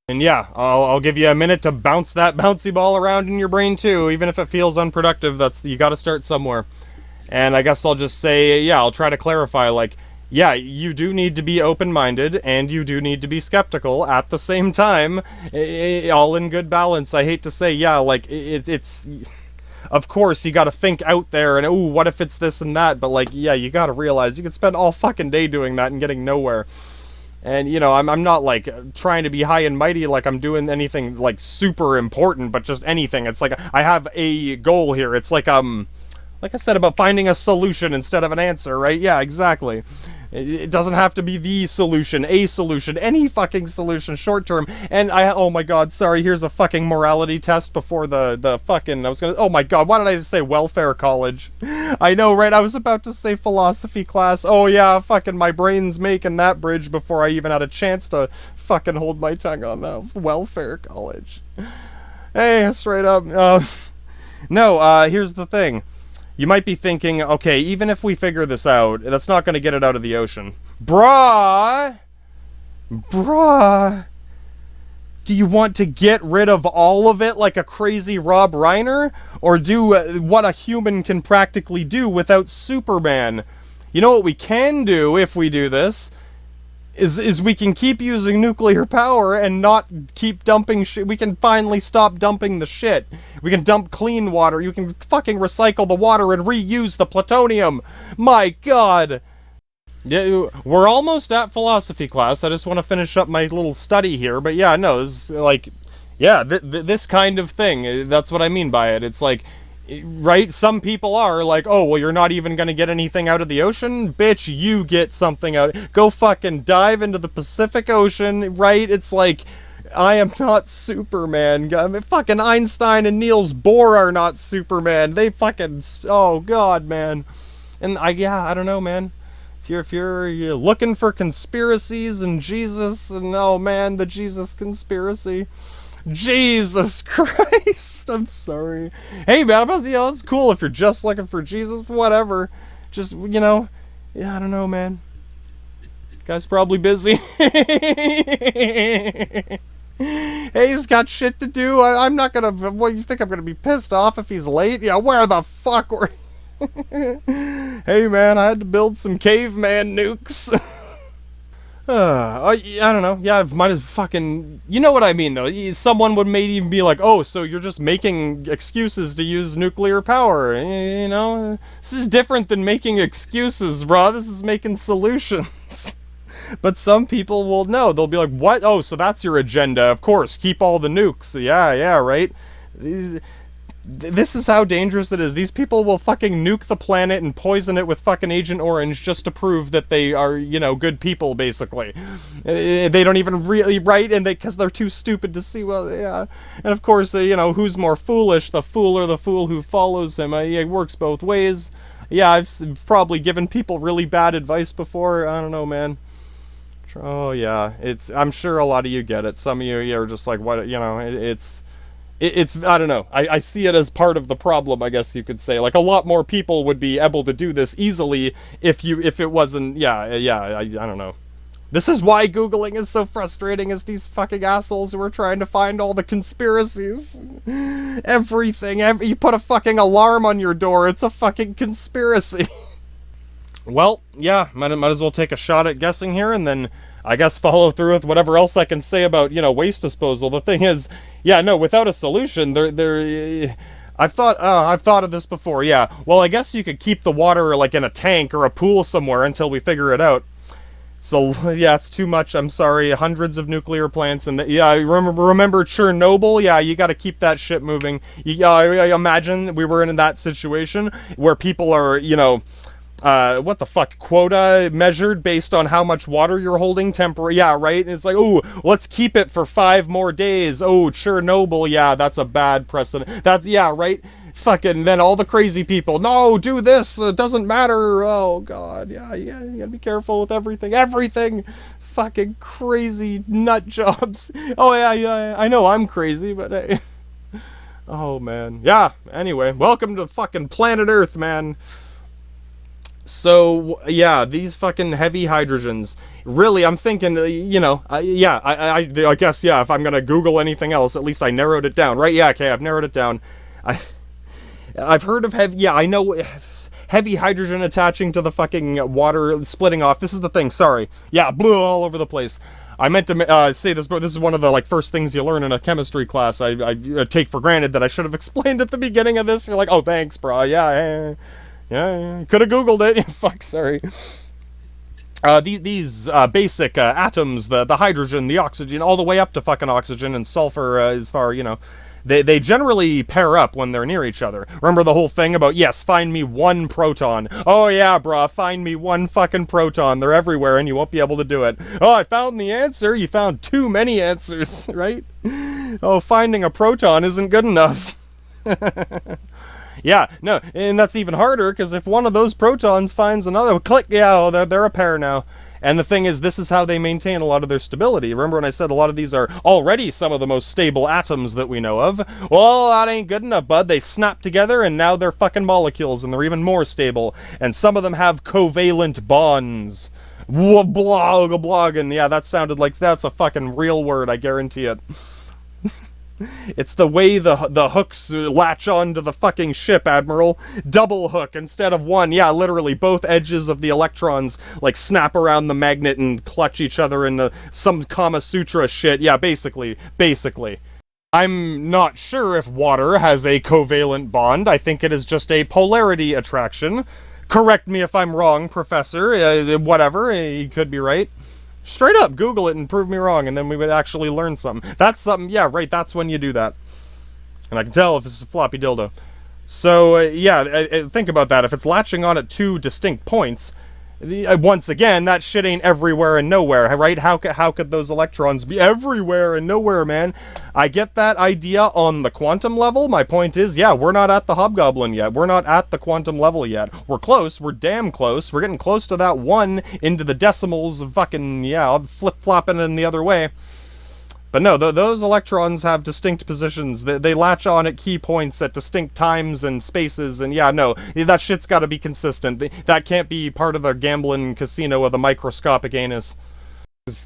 And yeah, I'll give you a minute to bounce that bouncy ball around in your brain too, even if it feels unproductive. You gotta start somewhere. And I guess I'll just say, yeah, I'll try to clarify, like, yeah, you do need to be open-minded, and you do need to be skeptical at the same time, all in good balance. I hate to say, yeah, like, it's... Of course, you gotta think out there, and, ooh, what if it's this and that, but, like, yeah, you gotta realize you could spend all fucking day doing that and getting nowhere. And, you know, I'm not, like, trying to be high and mighty like I'm doing anything, like, super important, but just anything. It's like, I have a goal here. It's like I said about finding a solution instead of an answer, right? Yeah, exactly. It doesn't have to be the solution, a solution, any fucking solution, short term. And oh my god, sorry, here's a fucking morality test before the fucking, oh my god, why did I just say welfare college? I know, right? I was about to say philosophy class. Oh yeah, fucking my brain's making that bridge before I even had a chance to fucking hold my tongue on welfare college. Hey, straight up. No, here's the thing. You might be thinking, okay, even if we figure this out, that's not going to get it out of the ocean. Bruh! Do you want to get rid of all of it like a crazy Rob Reiner? Or do what a human can practically do without Superman? You know what we can do if we do this? Is we can keep using nuclear power and not keep dumping shit. We can finally stop dumping the shit. We can dump clean water. You can fucking recycle the water and reuse the plutonium. My god. Yeah, we're almost at philosophy class. I just want to finish up my little study here. But yeah, no, this is like, yeah, this kind of thing. That's what I mean by it. It's like, right? Some people are like, oh, well, you're not even gonna get anything out of the ocean? Bitch, you get something out. Go fucking dive into the Pacific Ocean, right? It's like, I am not Superman. I mean, fucking Einstein and Niels Bohr are not Superman. They fucking, oh god, man. And I don't know, man. If you're looking for conspiracies and Jesus, and oh man, the Jesus conspiracy. Jesus Christ, I'm sorry. Hey man, it's cool if you're just looking for Jesus, whatever. Just, you know, yeah, I don't know, man. Guy's probably busy. Hey, he's got shit to do. I'm not gonna, what, you think I'm gonna be pissed off if he's late? Yeah, where the fuck were Hey man, I had to build some caveman nukes. I don't know. Yeah, might as fucking... You know what I mean, though. Someone would maybe even be like, oh, so you're just making excuses to use nuclear power. You know? This is different than making excuses, bro. This is making solutions. But some people will know. They'll be like, what? Oh, so that's your agenda. Of course, keep all the nukes. Yeah, right? This is how dangerous it is. These people will fucking nuke the planet and poison it with fucking Agent Orange just to prove that they are, you know, good people, basically. They don't even really, right? And because they're too stupid to see, well, yeah. And of course, you know, who's more foolish, the fool or the fool who follows him? It works both ways. Yeah, I've probably given people really bad advice before. I don't know, man. Oh, yeah. I'm sure a lot of you get it. Some of you are just like, what, you know, it's I don't know. I see it as part of the problem, I guess you could say. Like, a lot more people would be able to do this easily if it wasn't, I don't know. This is why Googling is so frustrating, is these fucking assholes who are trying to find all the conspiracies. Everything. You put a fucking alarm on your door, it's a fucking conspiracy. Well, yeah, might as well take a shot at guessing here, and then I guess follow through with whatever else I can say about, waste disposal. The thing is, yeah, no, without a solution, I've thought of this before, yeah. Well, I guess you could keep the water, like, in a tank or a pool somewhere until we figure it out. So, yeah, it's too much, I'm sorry. Hundreds of nuclear plants, and yeah, remember Chernobyl? Yeah, you gotta keep that shit moving. I imagine we were in that situation where people are, what the fuck, quota measured based on how much water you're holding temporary. Yeah, right? And it's like, oh, let's keep it for 5 more days. Oh, Chernobyl, yeah, that's a bad precedent. That's, yeah, right? Fucking, then all the crazy people, no, do this, it doesn't matter. Oh, God, yeah, you gotta be careful with everything. Fucking crazy nut jobs. Oh, yeah, I know I'm crazy, but hey. Oh, man. Yeah, anyway, welcome to fucking planet Earth, man. So, yeah, these fucking heavy hydrogens, really, I'm thinking, I guess, yeah, if I'm gonna Google anything else, at least I narrowed it down, right? Yeah, okay, I've narrowed it down. I've heard of I know heavy hydrogen attaching to the fucking water, splitting off. This is the thing, sorry. Yeah, blew all over the place. I meant to say this, but this is one of the, like, first things you learn in a chemistry class. I take for granted that I should have explained at the beginning of this. You're like, oh, thanks, bro, yeah. Could have Googled it. Fuck, sorry. These basic atoms, the hydrogen, the oxygen, all the way up to fucking oxygen and sulfur, as far, they generally pair up when they're near each other. Remember the whole thing about, yes, find me one proton. Oh yeah, brah, find me one fucking proton. They're everywhere and you won't be able to do it. Oh, I found the answer. You found too many answers, right? Oh, finding a proton isn't good enough. Yeah, no, and that's even harder, because if one of those protons finds another, click, yeah, they're a pair now. And the thing is, this is how they maintain a lot of their stability. Remember when I said a lot of these are already some of the most stable atoms that we know of? Well, that ain't good enough, bud. They snap together, and now they're fucking molecules, and they're even more stable. And some of them have covalent bonds. Blog, and yeah, that sounded like that's a fucking real word, I guarantee it. It's the way the hooks latch onto the fucking ship, Admiral. Double hook instead of one. Yeah, literally, both edges of the electrons, like, snap around the magnet and clutch each other in some Kama Sutra shit. Yeah, basically. I'm not sure if water has a covalent bond. I think it is just a polarity attraction. Correct me if I'm wrong, Professor. Whatever, you could be right. Straight up, Google it and prove me wrong, and then we would actually learn something. That's something, yeah, right, that's when you do that. And I can tell if it's a floppy dildo. So, think about that. If it's latching on at 2 distinct points, once again, that shit ain't everywhere and nowhere, right? How could those electrons be everywhere and nowhere, man? I get that idea on the quantum level. My point is, yeah, we're not at the hobgoblin yet. We're not at the quantum level yet. We're close. We're damn close. We're getting close to that 1 into the decimals of fucking, yeah, flip-flopping in the other way. But no, those electrons have distinct positions. They latch on at key points at distinct times and spaces, and yeah, no, that shit's gotta be consistent. That can't be part of the gambling casino of the microscopic anus.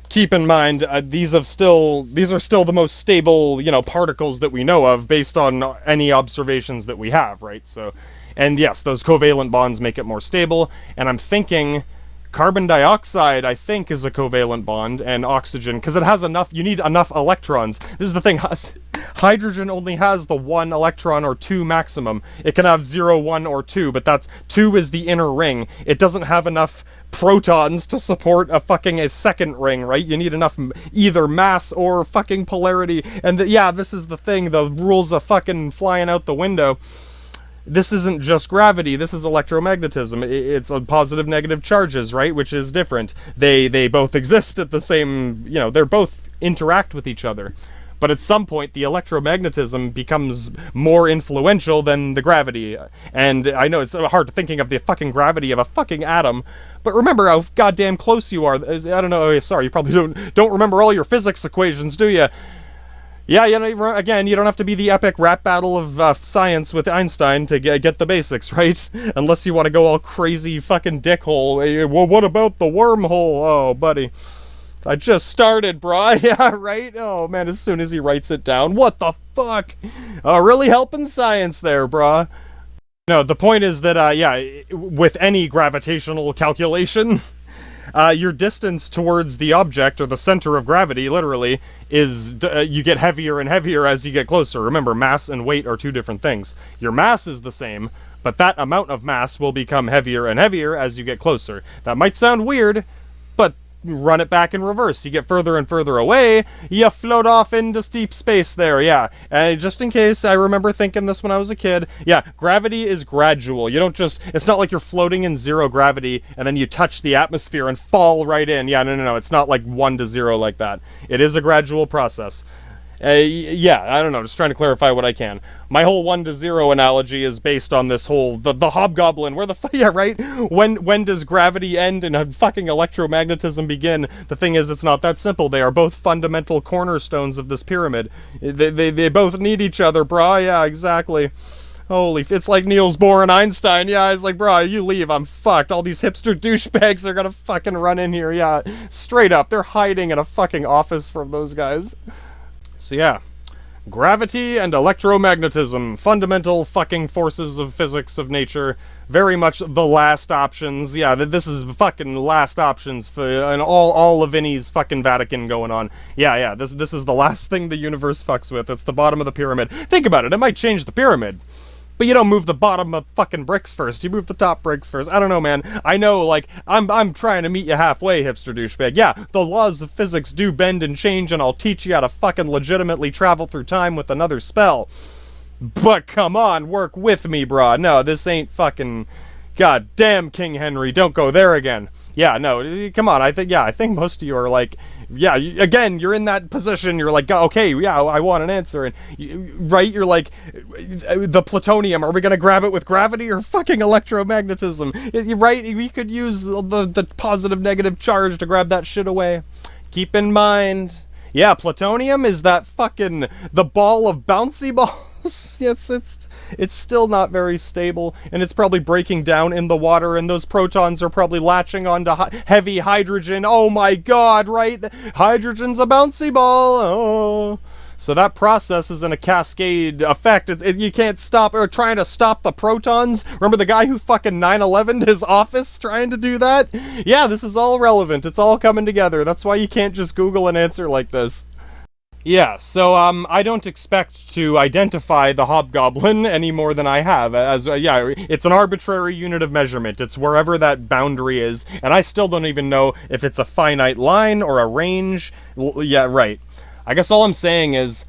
Keep in mind, these are still the most stable, particles that we know of based on any observations that we have, right? So, and yes, those covalent bonds make it more stable, and I'm thinking carbon dioxide, I think, is a covalent bond, and oxygen, because it has enough, you need enough electrons. This is the thing, hydrogen only has the 1 electron or 2 maximum. It can have 0, 1, or 2, but 2 is the inner ring. It doesn't have enough protons to support a second ring, right? You need enough either mass or fucking polarity, and yeah, this is the thing, the rules are fucking flying out the window. This isn't just gravity, this is electromagnetism. It's a positive negative charges, right? Which is different. They both exist at the same, they're both interact with each other. But at some point, the electromagnetism becomes more influential than the gravity. And I know it's hard thinking of the fucking gravity of a fucking atom, but remember how goddamn close you are. I don't know, sorry, you probably don't remember all your physics equations, do you? Yeah, again, you don't have to be the epic rap battle of science with Einstein to get the basics, right? Unless you want to go all crazy fucking dickhole. Hey, well, what about the wormhole? Oh, buddy. I just started, brah. Yeah, right? Oh, man, as soon as he writes it down. What the fuck? Really helping science there, brah. No, the point is that, with any gravitational calculation, your distance towards the object, or the center of gravity, literally, is, you get heavier and heavier as you get closer. Remember, mass and weight are two different things. Your mass is the same, but that amount of mass will become heavier and heavier as you get closer. That might sound weird, but run it back in reverse. You get further and further away, you float off into deep space there, yeah. And just in case, I remember thinking this when I was a kid, yeah, gravity is gradual. You don't just, it's not like you're floating in zero gravity and then you touch the atmosphere and fall right in. Yeah, no, it's not like 1 to 0 like that. It is a gradual process. Yeah, I don't know, just trying to clarify what I can. My whole 1 to 0 analogy is based on this whole, the hobgoblin, where the yeah, right? When does gravity end and fucking electromagnetism begin? The thing is, it's not that simple. They are both fundamental cornerstones of this pyramid. They both need each other, brah, yeah, exactly. Holy, it's like Niels Bohr and Einstein, yeah, it's like, bro, you leave, I'm fucked. All these hipster douchebags are gonna fucking run in here, yeah. Straight up, they're hiding in a fucking office from those guys. So yeah, gravity and electromagnetism, fundamental fucking forces of physics of nature, very much the last options. Yeah, this is fucking last options for and all of Vinny's fucking Vatican going on. Yeah, this is the last thing the universe fucks with. It's the bottom of the pyramid. Think about it, it might change the pyramid. But you don't move the bottom of fucking bricks first. You move the top bricks first. I don't know, man. I know, like, I'm trying to meet you halfway, hipster douchebag. Yeah, the laws of physics do bend and change, and I'll teach you how to fucking legitimately travel through time with another spell. But come on, work with me, brah. No, this ain't fucking... God damn, King Henry, don't go there again. Yeah, no, come on, I think most of you are like, yeah, again, you're in that position, you're like, okay, yeah, I want an answer, and, right, you're like, the plutonium, are we gonna grab it with gravity or fucking electromagnetism? Right, we could use the positive-negative charge to grab that shit away. Keep in mind, yeah, plutonium is that fucking, the ball of bouncy balls. Yes, it's still not very stable, and it's probably breaking down in the water, and those protons are probably latching onto heavy hydrogen. Oh my god, right? Hydrogen's a bouncy ball. Oh. So that process is in a cascade effect. You can't stop, or trying to stop the protons. Remember the guy who fucking 9/11'd his office trying to do that? Yeah, this is all relevant. It's all coming together. That's why you can't just Google an answer like this. Yeah, so, I don't expect to identify the hobgoblin any more than I have, as, yeah, it's an arbitrary unit of measurement, it's wherever that boundary is, and I still don't even know if it's a finite line or a range. Yeah, right. I guess all I'm saying is,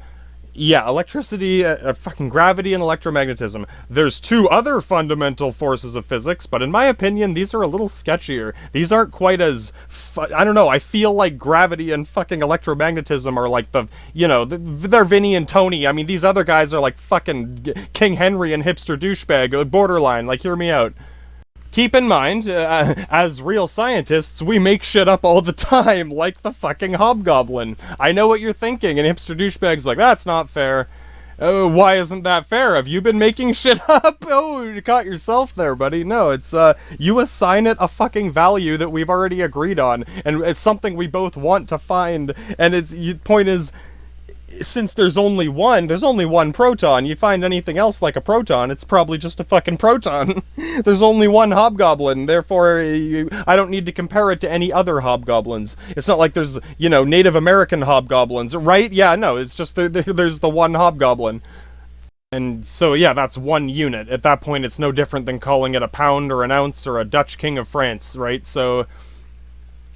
yeah, electricity, fucking gravity and electromagnetism. There's two other fundamental forces of physics, but in my opinion, these are a little sketchier. These aren't quite as, I don't know, I feel like gravity and fucking electromagnetism are like the, you know, they're Vinny and Tony. I mean, these other guys are like fucking King Henry and hipster douchebag, borderline, like, hear me out. Keep in mind, as real scientists, we make shit up all the time, like the fucking hobgoblin. I know what you're thinking, and hipster douchebag's like, that's not fair. Why isn't that fair? Have you been making shit up? Oh, you caught yourself there, buddy. No, it's, you assign it a fucking value that we've already agreed on, and it's something we both want to find, and point is, since there's only one proton. You find anything else like a proton, it's probably just a fucking proton. There's only one hobgoblin, therefore I don't need to compare it to any other hobgoblins. It's not like there's, you know, Native American hobgoblins, right? Yeah, no, it's just there's the one hobgoblin. And so, yeah, that's one unit. At that point, it's no different than calling it a pound or an ounce or a Dutch King of France, right? So,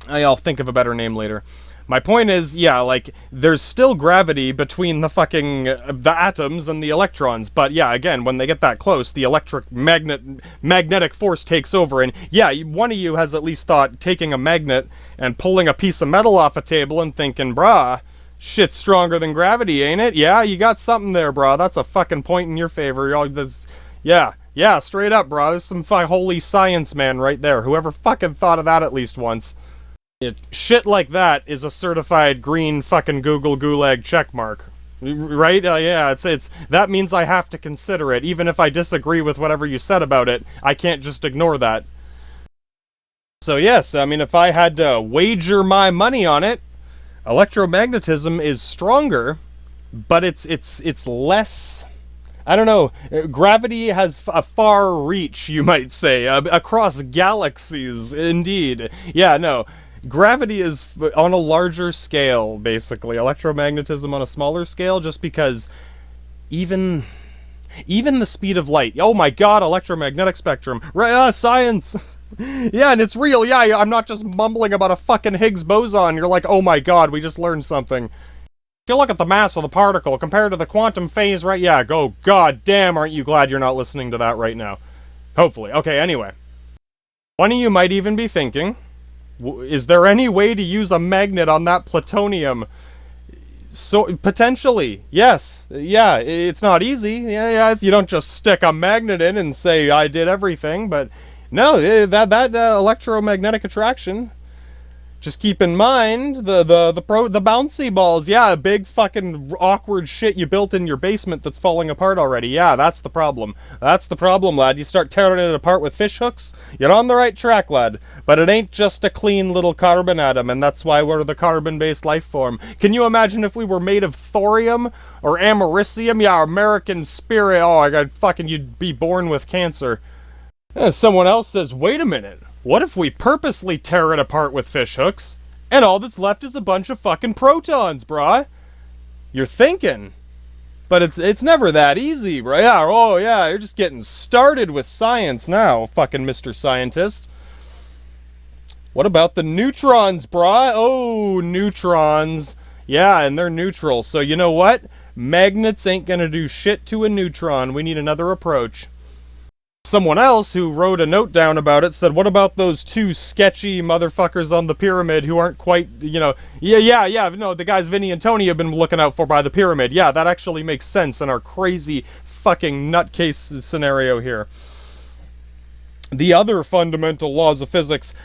I'll think of a better name later. My point is, yeah, like, there's still gravity between the fucking, the atoms and the electrons, but yeah, again, when they get that close, the magnetic force takes over, and yeah, one of you has at least thought taking a magnet and pulling a piece of metal off a table and thinking, brah, shit's stronger than gravity, ain't it? Yeah, you got something there, brah, that's a fucking point in your favor. Yeah, straight up, brah, there's some holy science man right there, whoever fucking thought of that at least once. Shit like that is a certified green fucking Google Gulag checkmark. Right? Yeah, it's that means I have to consider it. Even if I disagree with whatever you said about it, I can't just ignore that. So yes, I mean, if I had to wager my money on it, electromagnetism is stronger, but it's less... I don't know. Gravity has a far reach, you might say, across galaxies, indeed. Yeah, no. Gravity is on a larger scale, basically. Electromagnetism on a smaller scale, just because even the speed of light. Oh my god, electromagnetic spectrum. Science! Yeah, and it's real. Yeah, I'm not just mumbling about a fucking Higgs boson. You're like, oh my god, we just learned something. If you look at the mass of the particle compared to the quantum phase, right? Yeah, go, god damn, aren't you glad you're not listening to that right now? Hopefully. Okay, anyway. One of you might even be thinking, is there any way to use a magnet on that plutonium? So, potentially, yes. Yeah, it's not easy. Yeah, you don't just stick a magnet in and say, I did everything, but no, that electromagnetic attraction. Just keep in mind the bouncy balls. Yeah, big fucking awkward shit you built in your basement that's falling apart already. Yeah, that's the problem. That's the problem, lad. You start tearing it apart with fish hooks, you're on the right track, lad. But it ain't just a clean little carbon atom, and that's why we're the carbon-based life form. Can you imagine if we were made of thorium or americium? Yeah, American spirit. Oh, I got fucking, you'd be born with cancer. Someone else says, wait a minute. What if we purposely tear it apart with fish hooks, and all that's left is a bunch of fucking protons, brah? You're thinking. But it's never that easy, brah. Yeah, oh yeah, you're just getting started with science now, fucking Mr. Scientist. What about the neutrons, brah? Oh, neutrons. Yeah, and they're neutral, so you know what? Magnets ain't gonna do shit to a neutron. We need another approach. Someone else who wrote a note down about it said, what about those two sketchy motherfuckers on the pyramid who aren't quite, you know, no, the guys Vinny and Tony have been looking out for by the pyramid. Yeah, that actually makes sense in our crazy fucking nutcase scenario here. The other fundamental laws of physics,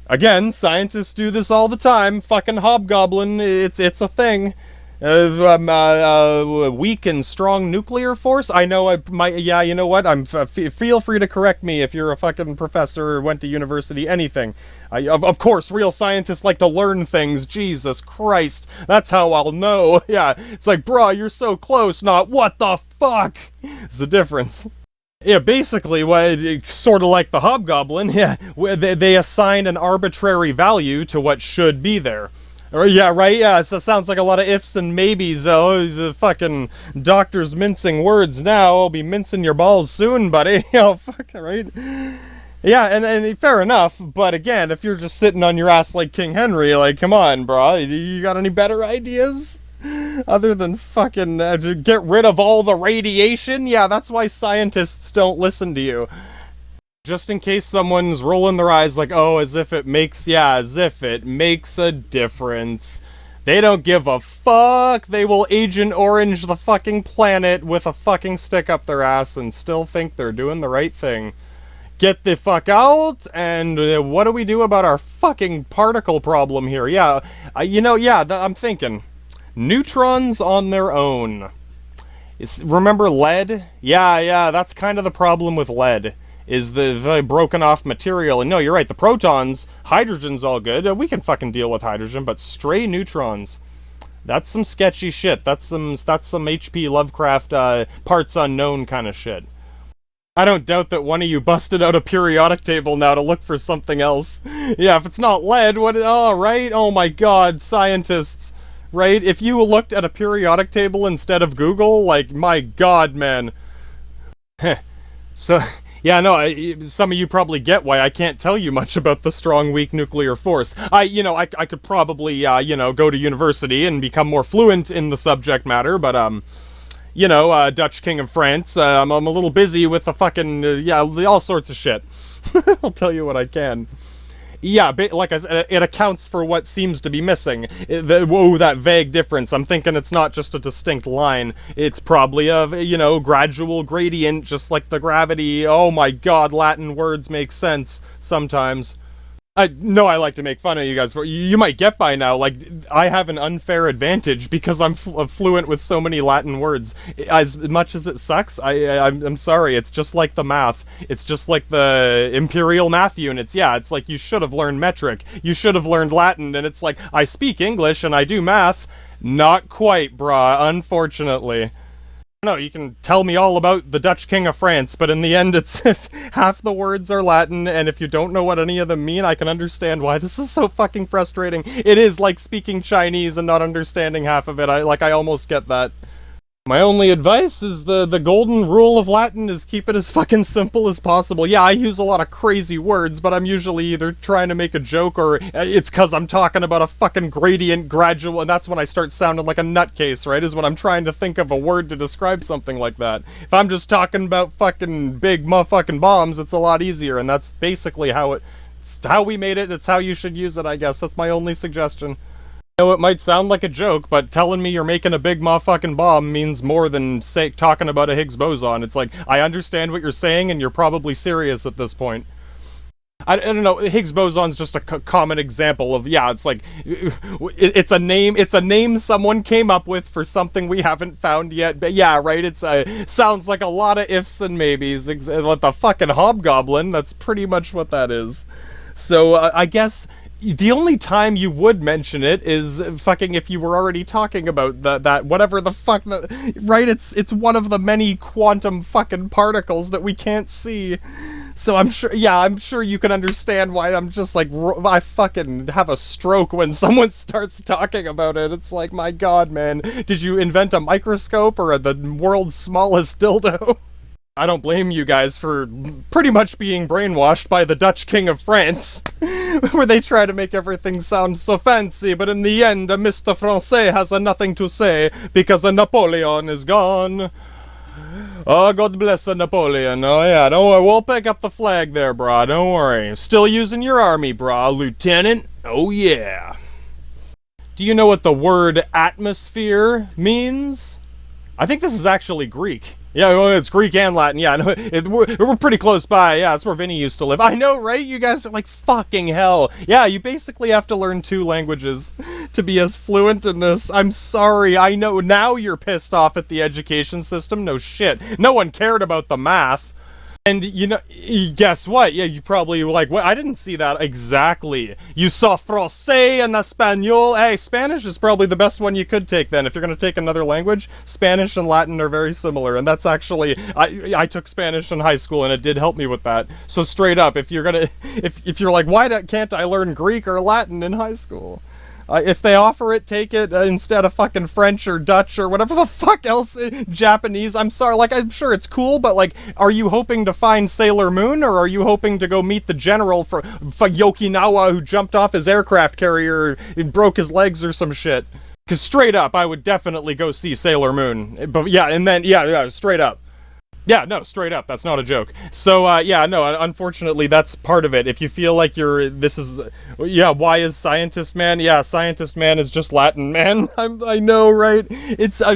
again, scientists do this all the time, fucking hobgoblin, it's a thing. Weak and strong nuclear force? I know I might, yeah, you know what? Feel free to correct me if you're a fucking professor or went to university, anything. Of course, real scientists like to learn things. Jesus Christ. That's how I'll know. Yeah, it's like, bruh, you're so close, not what the fuck? There's a difference. Yeah, basically, sort of like the hobgoblin, yeah, they assign an arbitrary value to what should be there. Yeah, right, yeah, so it sounds like a lot of ifs and maybes. Oh, he's a fucking doctor's mincing words now. I'll be mincing your balls soon, buddy. Oh, fuck, right? Yeah, and fair enough, but again, if you're just sitting on your ass like King Henry, like, come on, bro, you got any better ideas? Other than fucking get rid of all the radiation? Yeah, that's why scientists don't listen to you. Just in case someone's rolling their eyes like, oh, as if it makes a difference. They don't give a fuck. They will Agent Orange the fucking planet with a fucking stick up their ass and still think they're doing the right thing. Get the fuck out, and what do we do about our fucking particle problem here? Yeah, I'm thinking. Neutrons on their own. Remember lead? Yeah, that's kind of the problem with lead. Is the broken off material. And no, you're right, the protons, hydrogen's all good. We can fucking deal with hydrogen, but stray neutrons, that's some sketchy shit. That's some H.P. Lovecraft parts unknown kind of shit. I don't doubt that one of you busted out a periodic table now to look for something else. Yeah, if it's not lead, what? Oh, right? Oh my god, scientists. Right? If you looked at a periodic table instead of Google, like, my god, man. So... Yeah, no, some of you probably get why I can't tell you much about the strong, weak nuclear force. I could probably, go to university and become more fluent in the subject matter, but, Dutch King of France, I'm a little busy with the fucking, all sorts of shit. I'll tell you what I can. Yeah, like I said, it accounts for what seems to be missing. That vague difference. I'm thinking it's not just a distinct line. It's probably a, gradual gradient, just like the gravity. Oh my god, Latin words make sense sometimes. I like to make fun of you guys. You might get by now, like, I have an unfair advantage because I'm fluent with so many Latin words. As much as it sucks, I'm sorry, it's just like the math. It's just like the imperial math units. Yeah, it's like you should have learned metric. You should have learned Latin, and it's like, I speak English and I do math. Not quite, brah, unfortunately. No, you can tell me all about the Dutch King of France, but in the end, it's half the words are Latin, and if you don't know what any of them mean, I can understand why this is so fucking frustrating. It is like speaking Chinese and not understanding half of it. I almost get that. My only advice is the golden rule of Latin is keep it as fucking simple as possible. Yeah, I use a lot of crazy words, but I'm usually either trying to make a joke or it's because I'm talking about a fucking gradient gradual, and that's when I start sounding like a nutcase, right? Is when I'm trying to think of a word to describe something like that. If I'm just talking about fucking big motherfucking bombs, it's a lot easier, and that's basically it's how we made it. It's how you should use it, I guess. That's my only suggestion. I know it might sound like a joke, but telling me you're making a big motherfucking bomb means more than talking about a Higgs boson. It's like, I understand what you're saying, and you're probably serious at this point. I don't know, Higgs boson's just a common example of, yeah, it's like, it's a name someone came up with for something we haven't found yet, but yeah, right, sounds like a lot of ifs and maybes. Like the fucking hobgoblin, that's pretty much what that is. So, I guess the only time you would mention it is fucking if you were already talking about that whatever the fuck, right? It's one of the many quantum fucking particles that we can't see. So I'm sure you can understand why I'm just like, I fucking have a stroke when someone starts talking about it. It's like, my god, man, did you invent a microscope or the world's smallest dildo? I don't blame you guys for pretty much being brainwashed by the Dutch King of France, where they try to make everything sound so fancy, but in the end, a Mr. Francais has nothing to say, because a Napoleon is gone. Oh, God bless a Napoleon. Oh yeah, don't worry, we'll pick up the flag there, brah, don't worry. Still using your army, brah, Lieutenant? Oh yeah. Do you know what the word atmosphere means? I think this is actually Greek. Yeah, well, it's Greek and Latin. Yeah, no, we're pretty close by. Yeah, that's where Vinny used to live. I know, right? You guys are like, fucking hell. Yeah, you basically have to learn 2 languages to be as fluent in this. I'm sorry. I know now you're pissed off at the education system. No shit. No one cared about the math. And, you know, guess what? Yeah, you probably were like, well, I didn't see that exactly. You saw Francais and Espanol. Hey, Spanish is probably the best one you could take then. If you're going to take another language, Spanish and Latin are very similar. And that's actually, I took Spanish in high school and it did help me with that. So straight up, if you're going to, if you're like, why can't I learn Greek or Latin in high school? If they offer it, take it instead of fucking French or Dutch or whatever the fuck else, Japanese. I'm sorry, like, I'm sure it's cool, but, like, are you hoping to find Sailor Moon, or are you hoping to go meet the general for Okinawa who jumped off his aircraft carrier and broke his legs or some shit? Because straight up, I would definitely go see Sailor Moon. But yeah, and then, yeah, straight up. Yeah, no, straight up, that's not a joke. So, yeah, no, unfortunately, that's part of it. If you feel like why is Scientist Man? Yeah, Scientist Man is just Latin, man. I know, right?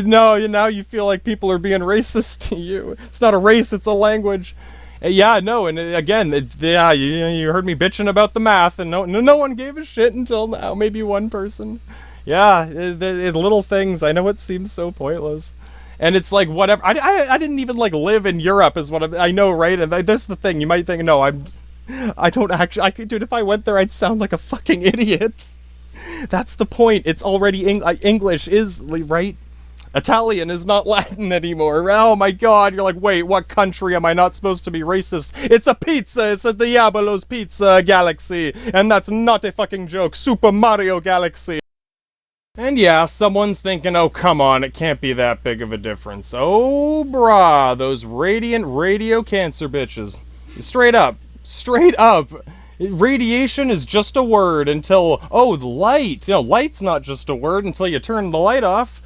No, now you feel like people are being racist to you. It's not a race, it's a language. Yeah, no, and again, you heard me bitching about the math, and no one gave a shit until now, maybe one person. Yeah, the little things, I know it seems so pointless. And it's like, whatever, I didn't even, like, live in Europe is what I know, right? And that's the thing, you might think, no, I don't actually, dude, if I went there, I'd sound like a fucking idiot. That's the point, it's already, English is, right? Italian is not Latin anymore. Oh my god, you're like, wait, what country am I not supposed to be racist? It's a pizza, it's a Diabolo's Pizza Galaxy, and that's not a fucking joke, Super Mario Galaxy. And yeah, someone's thinking, oh, come on, it can't be that big of a difference. Oh, brah, those radiant radio cancer bitches. Straight up. Radiation is just a word until, the light. Light's not just a word until you turn the light off.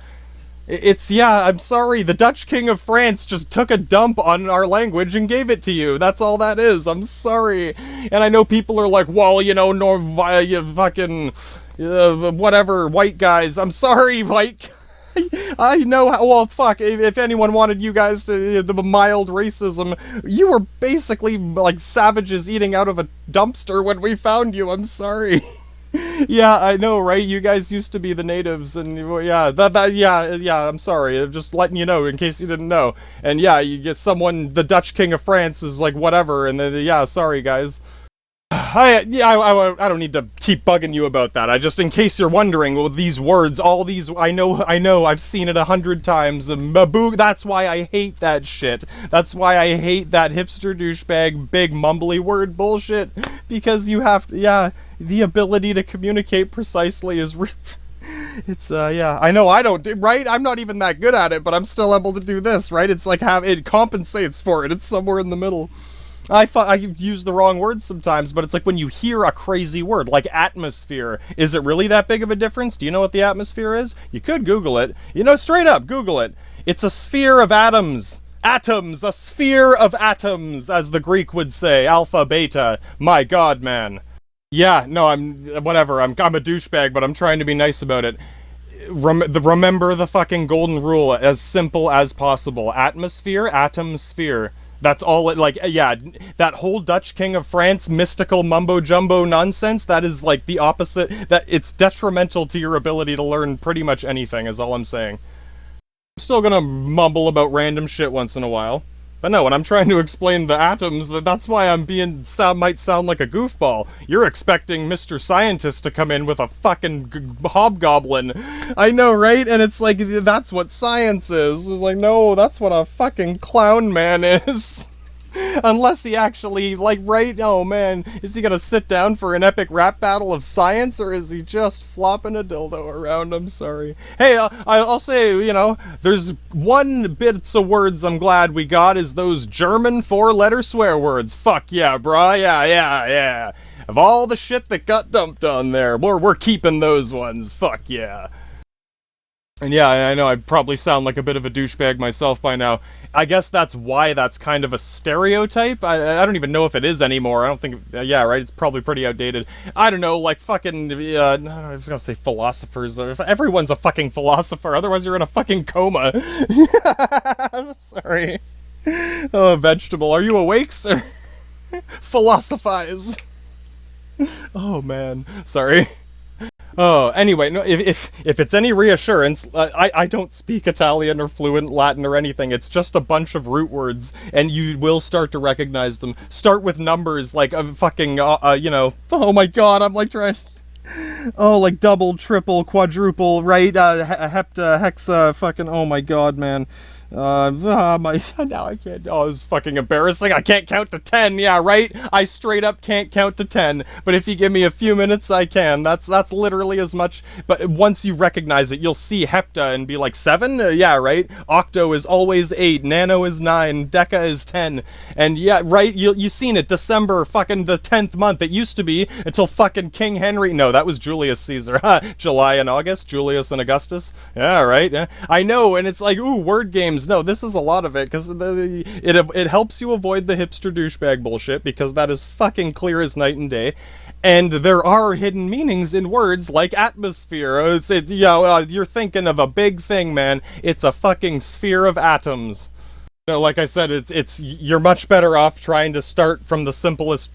I'm sorry, the Dutch King of France just took a dump on our language and gave it to you. That's all that is. I'm sorry. And I know people are like, well, whatever, white guys. I'm sorry, white. I know how, well, fuck, if anyone wanted you guys to, the mild racism, you were basically like savages eating out of a dumpster when we found you. I'm sorry. Yeah, I know, right? You guys used to be the natives, and yeah, I'm sorry. I'm just letting you know in case you didn't know. And yeah, you get the Dutch King of France is like whatever, and then, yeah, sorry guys. I don't need to keep bugging you about that. I just, in case you're wondering, well, these words, all these, I know, I've seen it 100 times. That's why I hate that shit. That's why I hate that hipster douchebag, big mumbly word bullshit. Because you have to, yeah, the ability to communicate precisely is, it's, yeah, I know I don't, right? I'm not even that good at it, but I'm still able to do this, right? It's like, it compensates for it. It's somewhere in the middle. I use the wrong words sometimes, but it's like when you hear a crazy word, like atmosphere. Is it really that big of a difference? Do you know what the atmosphere is? You could Google it. You know, straight up, Google it. It's a sphere of atoms. Atoms, a sphere of atoms, as the Greek would say. Alpha, beta. My god, man. Yeah, no, whatever, I'm a douchebag, but I'm trying to be nice about it. Remember the fucking golden rule, as simple as possible. Atmosphere, atom, sphere. That's all it, like, yeah, that whole Dutch King of France mystical mumbo-jumbo nonsense, that is, like, the opposite, that it's detrimental to your ability to learn pretty much anything, is all I'm saying. I'm still gonna mumble about random shit once in a while. But no, when I'm trying to explain the atoms, that's why I'm might sound like a goofball. You're expecting Mr. Scientist to come in with a fucking hobgoblin. I know, right? And it's like, that's what science is. It's like, no, that's what a fucking clown man is. Unless he actually, like, right? Oh, man. Is he gonna sit down for an epic rap battle of science, or is he just flopping a dildo around? I'm sorry. Hey, I'll say, you know, there's one bits of words I'm glad we got is those German four-letter swear words. Fuck yeah, brah. Yeah. Of all the shit that got dumped on there, we're keeping those ones. Fuck yeah. And yeah, I know I probably sound like a bit of a douchebag myself by now. I guess that's why that's kind of a stereotype. I don't even know if it is anymore. I don't think... yeah, right? It's probably pretty outdated. I don't know, like fucking... I was gonna say philosophers. Everyone's a fucking philosopher, otherwise you're in a fucking coma. Sorry. Oh, vegetable. Are you awake, sir? Philosophize. Oh, man. Sorry. Oh, anyway, no, if it's any reassurance, I don't speak Italian or fluent Latin or anything. It's just a bunch of root words, and you will start to recognize them. Start with numbers, like fucking, you know, oh my god, I'm like trying... Oh, like double, triple, quadruple, right? Hepta, hexa, fucking, oh my god, man. Now I can't, oh, this is fucking embarrassing. I can't count to 10, yeah, right? I straight up can't count to 10, but if you give me a few minutes, I can. That's literally as much, but once you recognize it, you'll see hepta and be like, 7? Yeah, right? Octo is always 8, nano is 9, deca is 10, and yeah, right? You've seen it, December, fucking the 10th month. It used to be until fucking King Henry, no, that was Julius Caesar. July and August, Julius and Augustus. Yeah, right? Yeah. I know, and it's like, ooh, word games. No, this is a lot of it, because it helps you avoid the hipster douchebag bullshit, because that is fucking clear as night and day. And there are hidden meanings in words like atmosphere. You're thinking of a big thing, man. It's a fucking sphere of atoms. You know, like I said, you're much better off trying to start from the simplest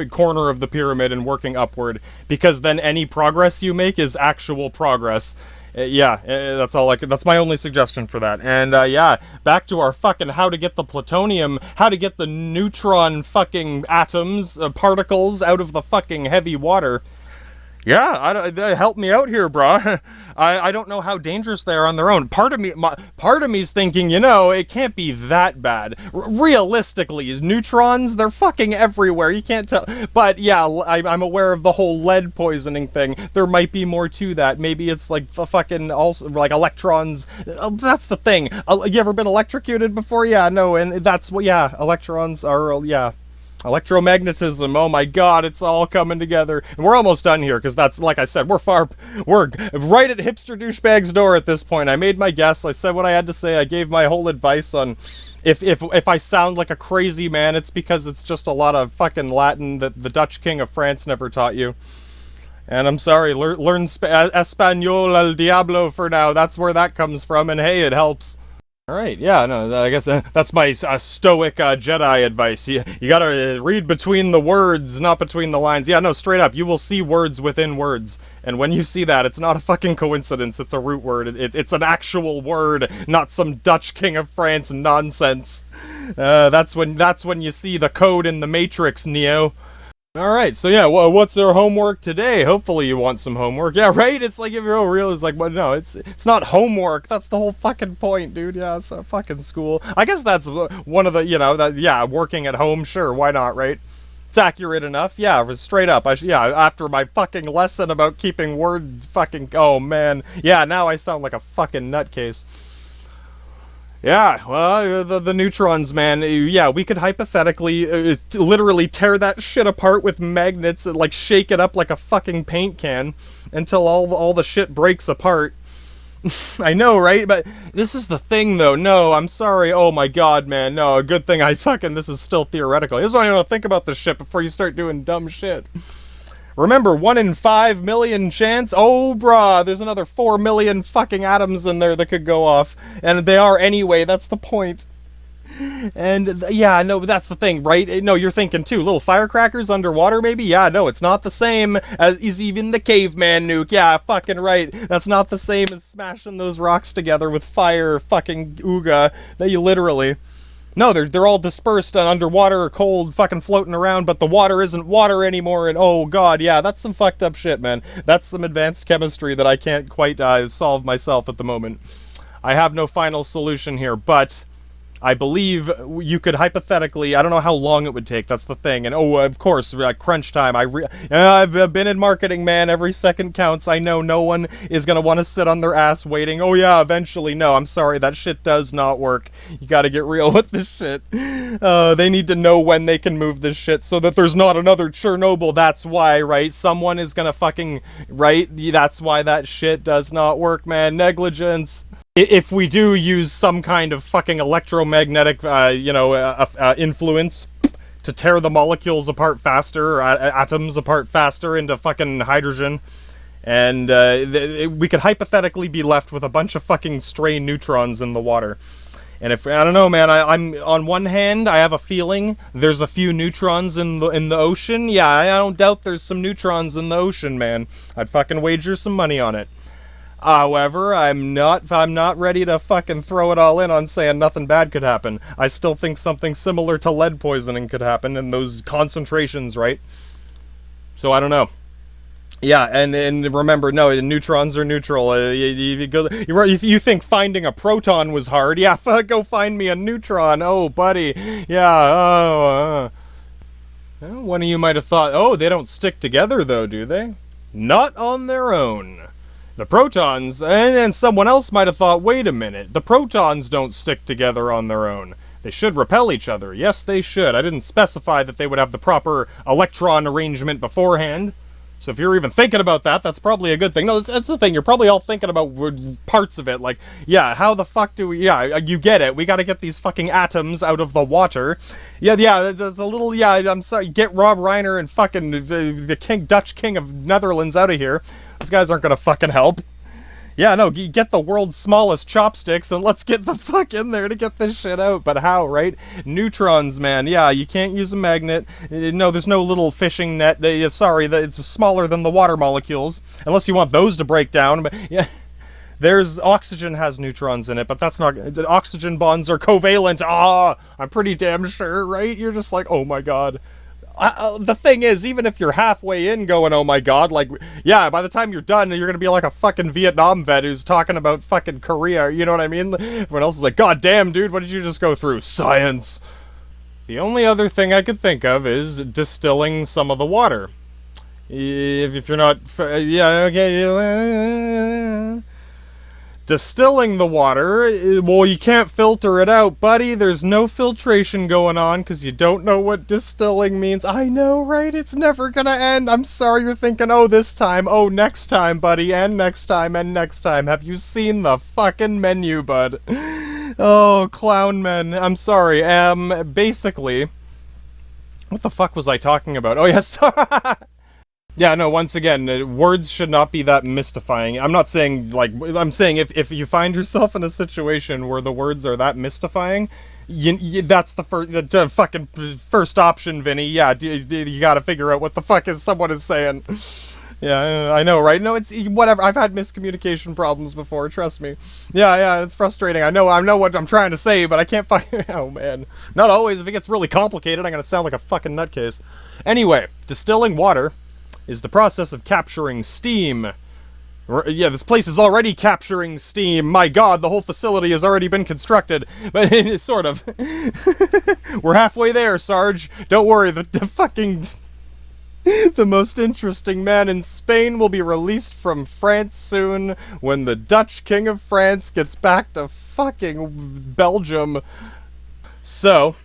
corner of the pyramid and working upward, because then any progress you make is actual progress. Yeah, that's my only suggestion for that. And, yeah, back to our fucking how to get the plutonium, how to get the neutron fucking atoms, particles out of the fucking heavy water. Yeah, help me out here, brah. I don't know how dangerous they are on their own. Part of me's thinking, you know, it can't be that bad. Realistically, neutrons, they're fucking everywhere. You can't tell. But yeah, I'm aware of the whole lead poisoning thing. There might be more to that. Maybe it's like the fucking also like electrons. That's the thing. You ever been electrocuted before? Yeah, no, and that's what. Yeah, electrons are. Yeah. Electromagnetism, oh my god, it's all coming together. And we're almost done here, because that's, like I said, we're right at hipster douchebag's door at this point. I made my guess, I said what I had to say, I gave my whole advice on if I sound like a crazy man, it's because it's just a lot of fucking Latin that the Dutch King of France never taught you. And I'm sorry, learn Espanol al Diablo for now, that's where that comes from, and hey, it helps. Alright, yeah, no, I guess that's my stoic Jedi advice. You gotta read between the words, not between the lines. Yeah, no, straight up, you will see words within words. And when you see that, it's not a fucking coincidence, it's a root word. It's an actual word, not some Dutch King of France nonsense. That's when you see the code in the Matrix, Neo. Alright, so yeah, well, what's our homework today? Hopefully you want some homework. Yeah, right? It's like, if you're real, it's like, but no, it's not homework. That's the whole fucking point, dude. Yeah, it's a fucking school. I guess that's one of the, yeah, working at home, sure, why not, right? It's accurate enough. Yeah, straight up. Yeah, after my fucking lesson about keeping word fucking, oh man. Yeah, now I sound like a fucking nutcase. Yeah, well, the neutrons, man. Yeah, we could hypothetically, literally tear that shit apart with magnets and, like, shake it up like a fucking paint can until all the shit breaks apart. I know, right? But this is the thing, though. No, I'm sorry. Oh my god, man. No, good thing this is still theoretical. This is why you want to think about this shit before you start doing dumb shit. Remember, 1 in 5 million chance? Oh, brah, there's another 4 million fucking atoms in there that could go off. And they are anyway, that's the point. And, yeah, no, but that's the thing, right? No, you're thinking, too, little firecrackers underwater, maybe? Yeah, no, it's not the same as is even the caveman nuke. Yeah, fucking right. That's not the same as smashing those rocks together with fire fucking ooga that you literally... No, they're all dispersed and underwater or cold, fucking floating around, but the water isn't water anymore, and oh god, yeah, that's some fucked up shit, man. That's some advanced chemistry that I can't quite solve myself at the moment. I have no final solution here, but I believe you could hypothetically, I don't know how long it would take, that's the thing, and oh, of course, crunch time, I've been in marketing, man, every second counts. I know no one is gonna want to sit on their ass waiting, oh yeah, eventually. No, I'm sorry, that shit does not work. You gotta get real with this shit. They need to know when they can move this shit so that there's not another Chernobyl. That's why, right? Someone is gonna fucking, right? That's why that shit does not work, man. Negligence. If we do use some kind of fucking electromagnetic, influence to tear the molecules apart faster, or atoms apart faster into fucking hydrogen, and we could hypothetically be left with a bunch of fucking stray neutrons in the water. And if, I don't know, man, I'm on one hand, I have a feeling there's a few neutrons in the ocean. Yeah, I don't doubt there's some neutrons in the ocean, man. I'd fucking wager some money on it. However, I'm not ready to fucking throw it all in on saying nothing bad could happen. I still think something similar to lead poisoning could happen in those concentrations, right? So I don't know. Yeah, and remember, no, neutrons are neutral. You think finding a proton was hard? Yeah, go find me a neutron. Oh, buddy. Yeah. One of you might have thought, oh, they don't stick together, though, do they? Not on their own. The protons, and then someone else might have thought, wait a minute, the protons don't stick together on their own. They should repel each other. Yes, they should. I didn't specify that they would have the proper electron arrangement beforehand. So if you're even thinking about that, that's probably a good thing. No, that's the thing. You're probably all thinking about parts of it. Like, yeah, how the fuck do we... Yeah, you get it. We gotta get these fucking atoms out of the water. Yeah, there's a little... Yeah, I'm sorry. Get Rob Reiner and fucking the Dutch king of Netherlands out of here. Those guys aren't gonna fucking help. Yeah, no, get the world's smallest chopsticks and let's get the fuck in there to get this shit out. But how, right? Neutrons, man. Yeah, you can't use a magnet. No, there's no little fishing net. Sorry, it's smaller than the water molecules. Unless you want those to break down. But yeah, there's oxygen has neutrons in it, but that's not... The oxygen bonds are covalent. I'm pretty damn sure, right? You're just like, oh my god. The thing is, even if you're halfway in going, oh my god, like, yeah, by the time you're done, you're gonna be like a fucking Vietnam vet who's talking about fucking Korea, you know what I mean? Everyone else is like, god damn, dude, what did you just go through? Science! The only other thing I could think of is distilling some of the water. If you're not... Yeah, okay... Distilling the water, well, you can't filter it out, buddy. There's no filtration going on because you don't know what distilling means. I know, right? It's never gonna end. I'm sorry you're thinking, oh, this time, oh, next time, buddy, and next time, and next time. Have you seen the fucking menu, bud? Oh, clown men. I'm sorry. Basically, what the fuck was I talking about? Oh, yes. Yeah, no, once again, words should not be that mystifying. I'm not saying, like, I'm saying if you find yourself in a situation where the words are that mystifying, that's the fucking first option, Vinny. Yeah, you gotta figure out what the fuck someone is saying. Yeah, I know, right? No, it's whatever. I've had miscommunication problems before, trust me. Yeah, it's frustrating. I know what I'm trying to say, but I can't find. Oh man, not always. If it gets really complicated, I'm gonna sound like a fucking nutcase. Anyway, distilling water is the process of capturing steam. Yeah, this place is already capturing steam. My god, the whole facility has already been constructed. But it's sort of. We're halfway there, Sarge. Don't worry, the fucking. The most interesting man in Spain will be released from France soon when the Dutch King of France gets back to fucking Belgium. So.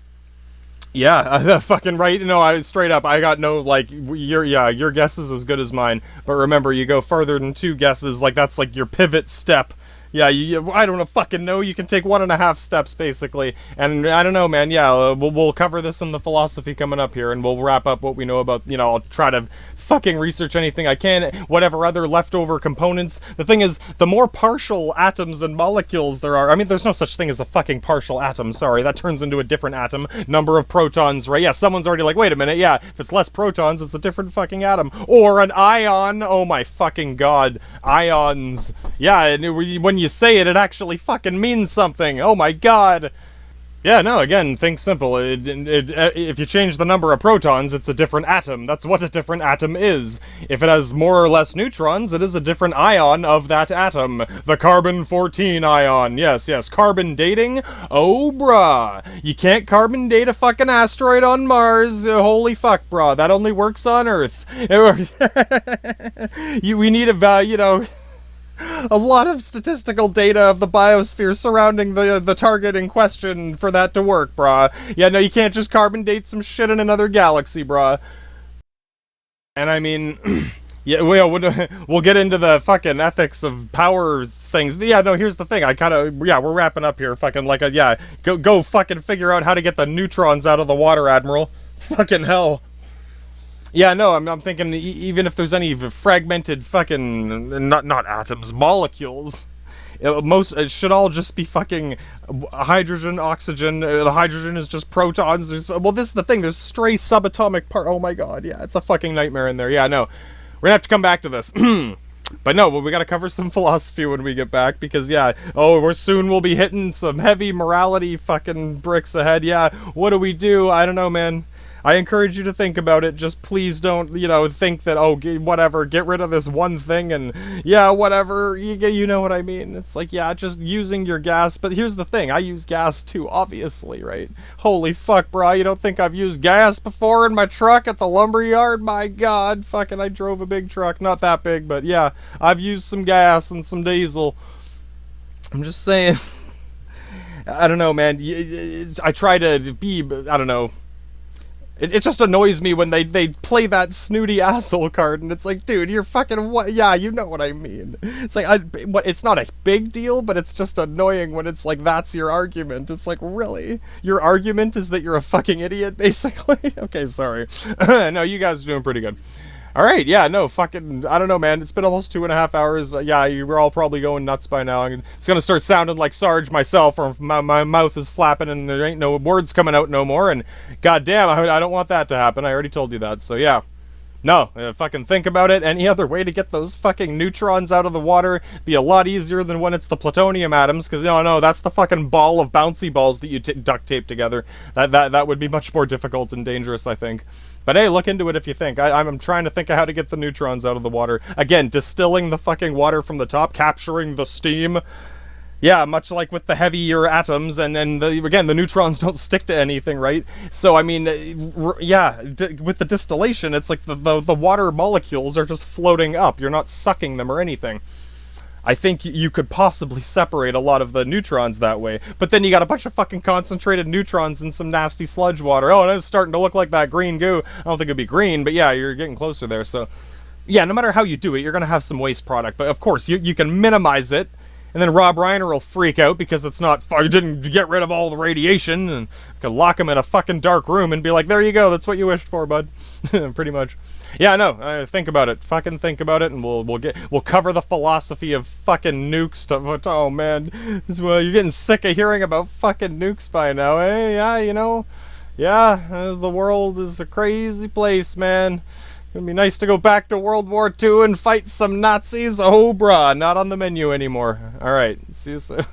Yeah, fucking right. No, straight up, I got no, like, your guess is as good as mine. But remember, you go further than 2 guesses, like, that's like your pivot step. Yeah, I don't know, fucking know. You can take 1.5 steps, basically. And I don't know, man, yeah, we'll cover this in the philosophy coming up here, and we'll wrap up what we know about, I'll try to fucking research anything I can, whatever other leftover components. The thing is, the more partial atoms and molecules there are, I mean, there's no such thing as a fucking partial atom, sorry, that turns into a different atom, number of protons, right? Yeah, someone's already like, wait a minute, yeah, if it's less protons, it's a different fucking atom. Or an ion, oh my fucking god, ions. Yeah, and when you say it, it actually fucking means something. Oh my god. Yeah, no, again, think simple. If you change the number of protons, it's a different atom. That's what a different atom is. If it has more or less neutrons, it is a different ion of that atom. The carbon-14 ion. Yes, carbon dating? Oh, bruh. You can't carbon date a fucking asteroid on Mars. Holy fuck, bruh. That only works on Earth. We need a lot of statistical data of the biosphere surrounding the target in question for that to work, brah. Yeah, no, you can't just carbon date some shit in another galaxy, brah. And I mean, yeah, we'll get into the fucking ethics of power things. Yeah, no, here's the thing. We're wrapping up here. Fucking go fucking figure out how to get the neutrons out of the water, Admiral. Fucking hell. Yeah, no, I'm thinking even if there's any fragmented fucking, not atoms, molecules, it should all just be fucking hydrogen, oxygen. The hydrogen is just protons. This is the thing, there's stray subatomic oh my god, yeah, it's a fucking nightmare in there. Yeah, no, we're gonna have to come back to this. But no, we gotta cover some philosophy when we get back, because yeah, we'll be hitting some heavy morality fucking bricks ahead. Yeah, what do? I don't know, man. I encourage you to think about it. Just please don't, think that, whatever, get rid of this one thing and, yeah, whatever, you know what I mean. It's like, yeah, just using your gas. But here's the thing, I use gas too, obviously, right? Holy fuck, bro, you don't think I've used gas before in my truck at the lumberyard? My god, fucking, I drove a big truck. Not that big, but yeah, I've used some gas and some diesel. I'm just saying. I don't know, man. I try to be, I don't know. It just annoys me when they play that snooty asshole card, and it's like, dude, you're fucking what? Yeah, you know what I mean. It's like, it's not a big deal, but it's just annoying when it's like, that's your argument. It's like, really? Your argument is that you're a fucking idiot, basically? Okay, sorry. No, you guys are doing pretty good. Alright, yeah, no, fucking, I don't know, man, it's been almost 2.5 hours, yeah, you're all probably going nuts by now. It's gonna start sounding like Sarge myself, or my mouth is flapping and there ain't no words coming out no more, and goddamn, I don't want that to happen, I already told you that, so yeah. No, fucking think about it. Any other way to get those fucking neutrons out of the water be a lot easier than when it's the plutonium atoms, because no, that's the fucking ball of bouncy balls that you duct tape together. That would be much more difficult and dangerous, I think. But hey, look into it if you think. I'm trying to think of how to get the neutrons out of the water. Again, distilling the fucking water from the top, capturing the steam. Yeah, much like with the heavier atoms, and then, again, the neutrons don't stick to anything, right? So, I mean, yeah, with the distillation, it's like the water molecules are just floating up. You're not sucking them or anything. I think you could possibly separate a lot of the neutrons that way. But then you got a bunch of fucking concentrated neutrons in some nasty sludge water. Oh, and it's starting to look like that green goo. I don't think it'd be green, but yeah, you're getting closer there. So, yeah, no matter how you do it, you're going to have some waste product. But, of course, you can minimize it. And then Rob Reiner will freak out because it's not, you didn't get rid of all the radiation, and you can lock him in a fucking dark room and be like, there you go, that's what you wished for, bud. Pretty much. Yeah, no, think about it. Fucking think about it, and we'll cover the philosophy of fucking nukes. Oh man, well, you're getting sick of hearing about fucking nukes by now, eh? Yeah, the world is a crazy place, man. It'd be nice to go back to World War II and fight some Nazis. Oh, bruh, not on the menu anymore. Alright, see you soon.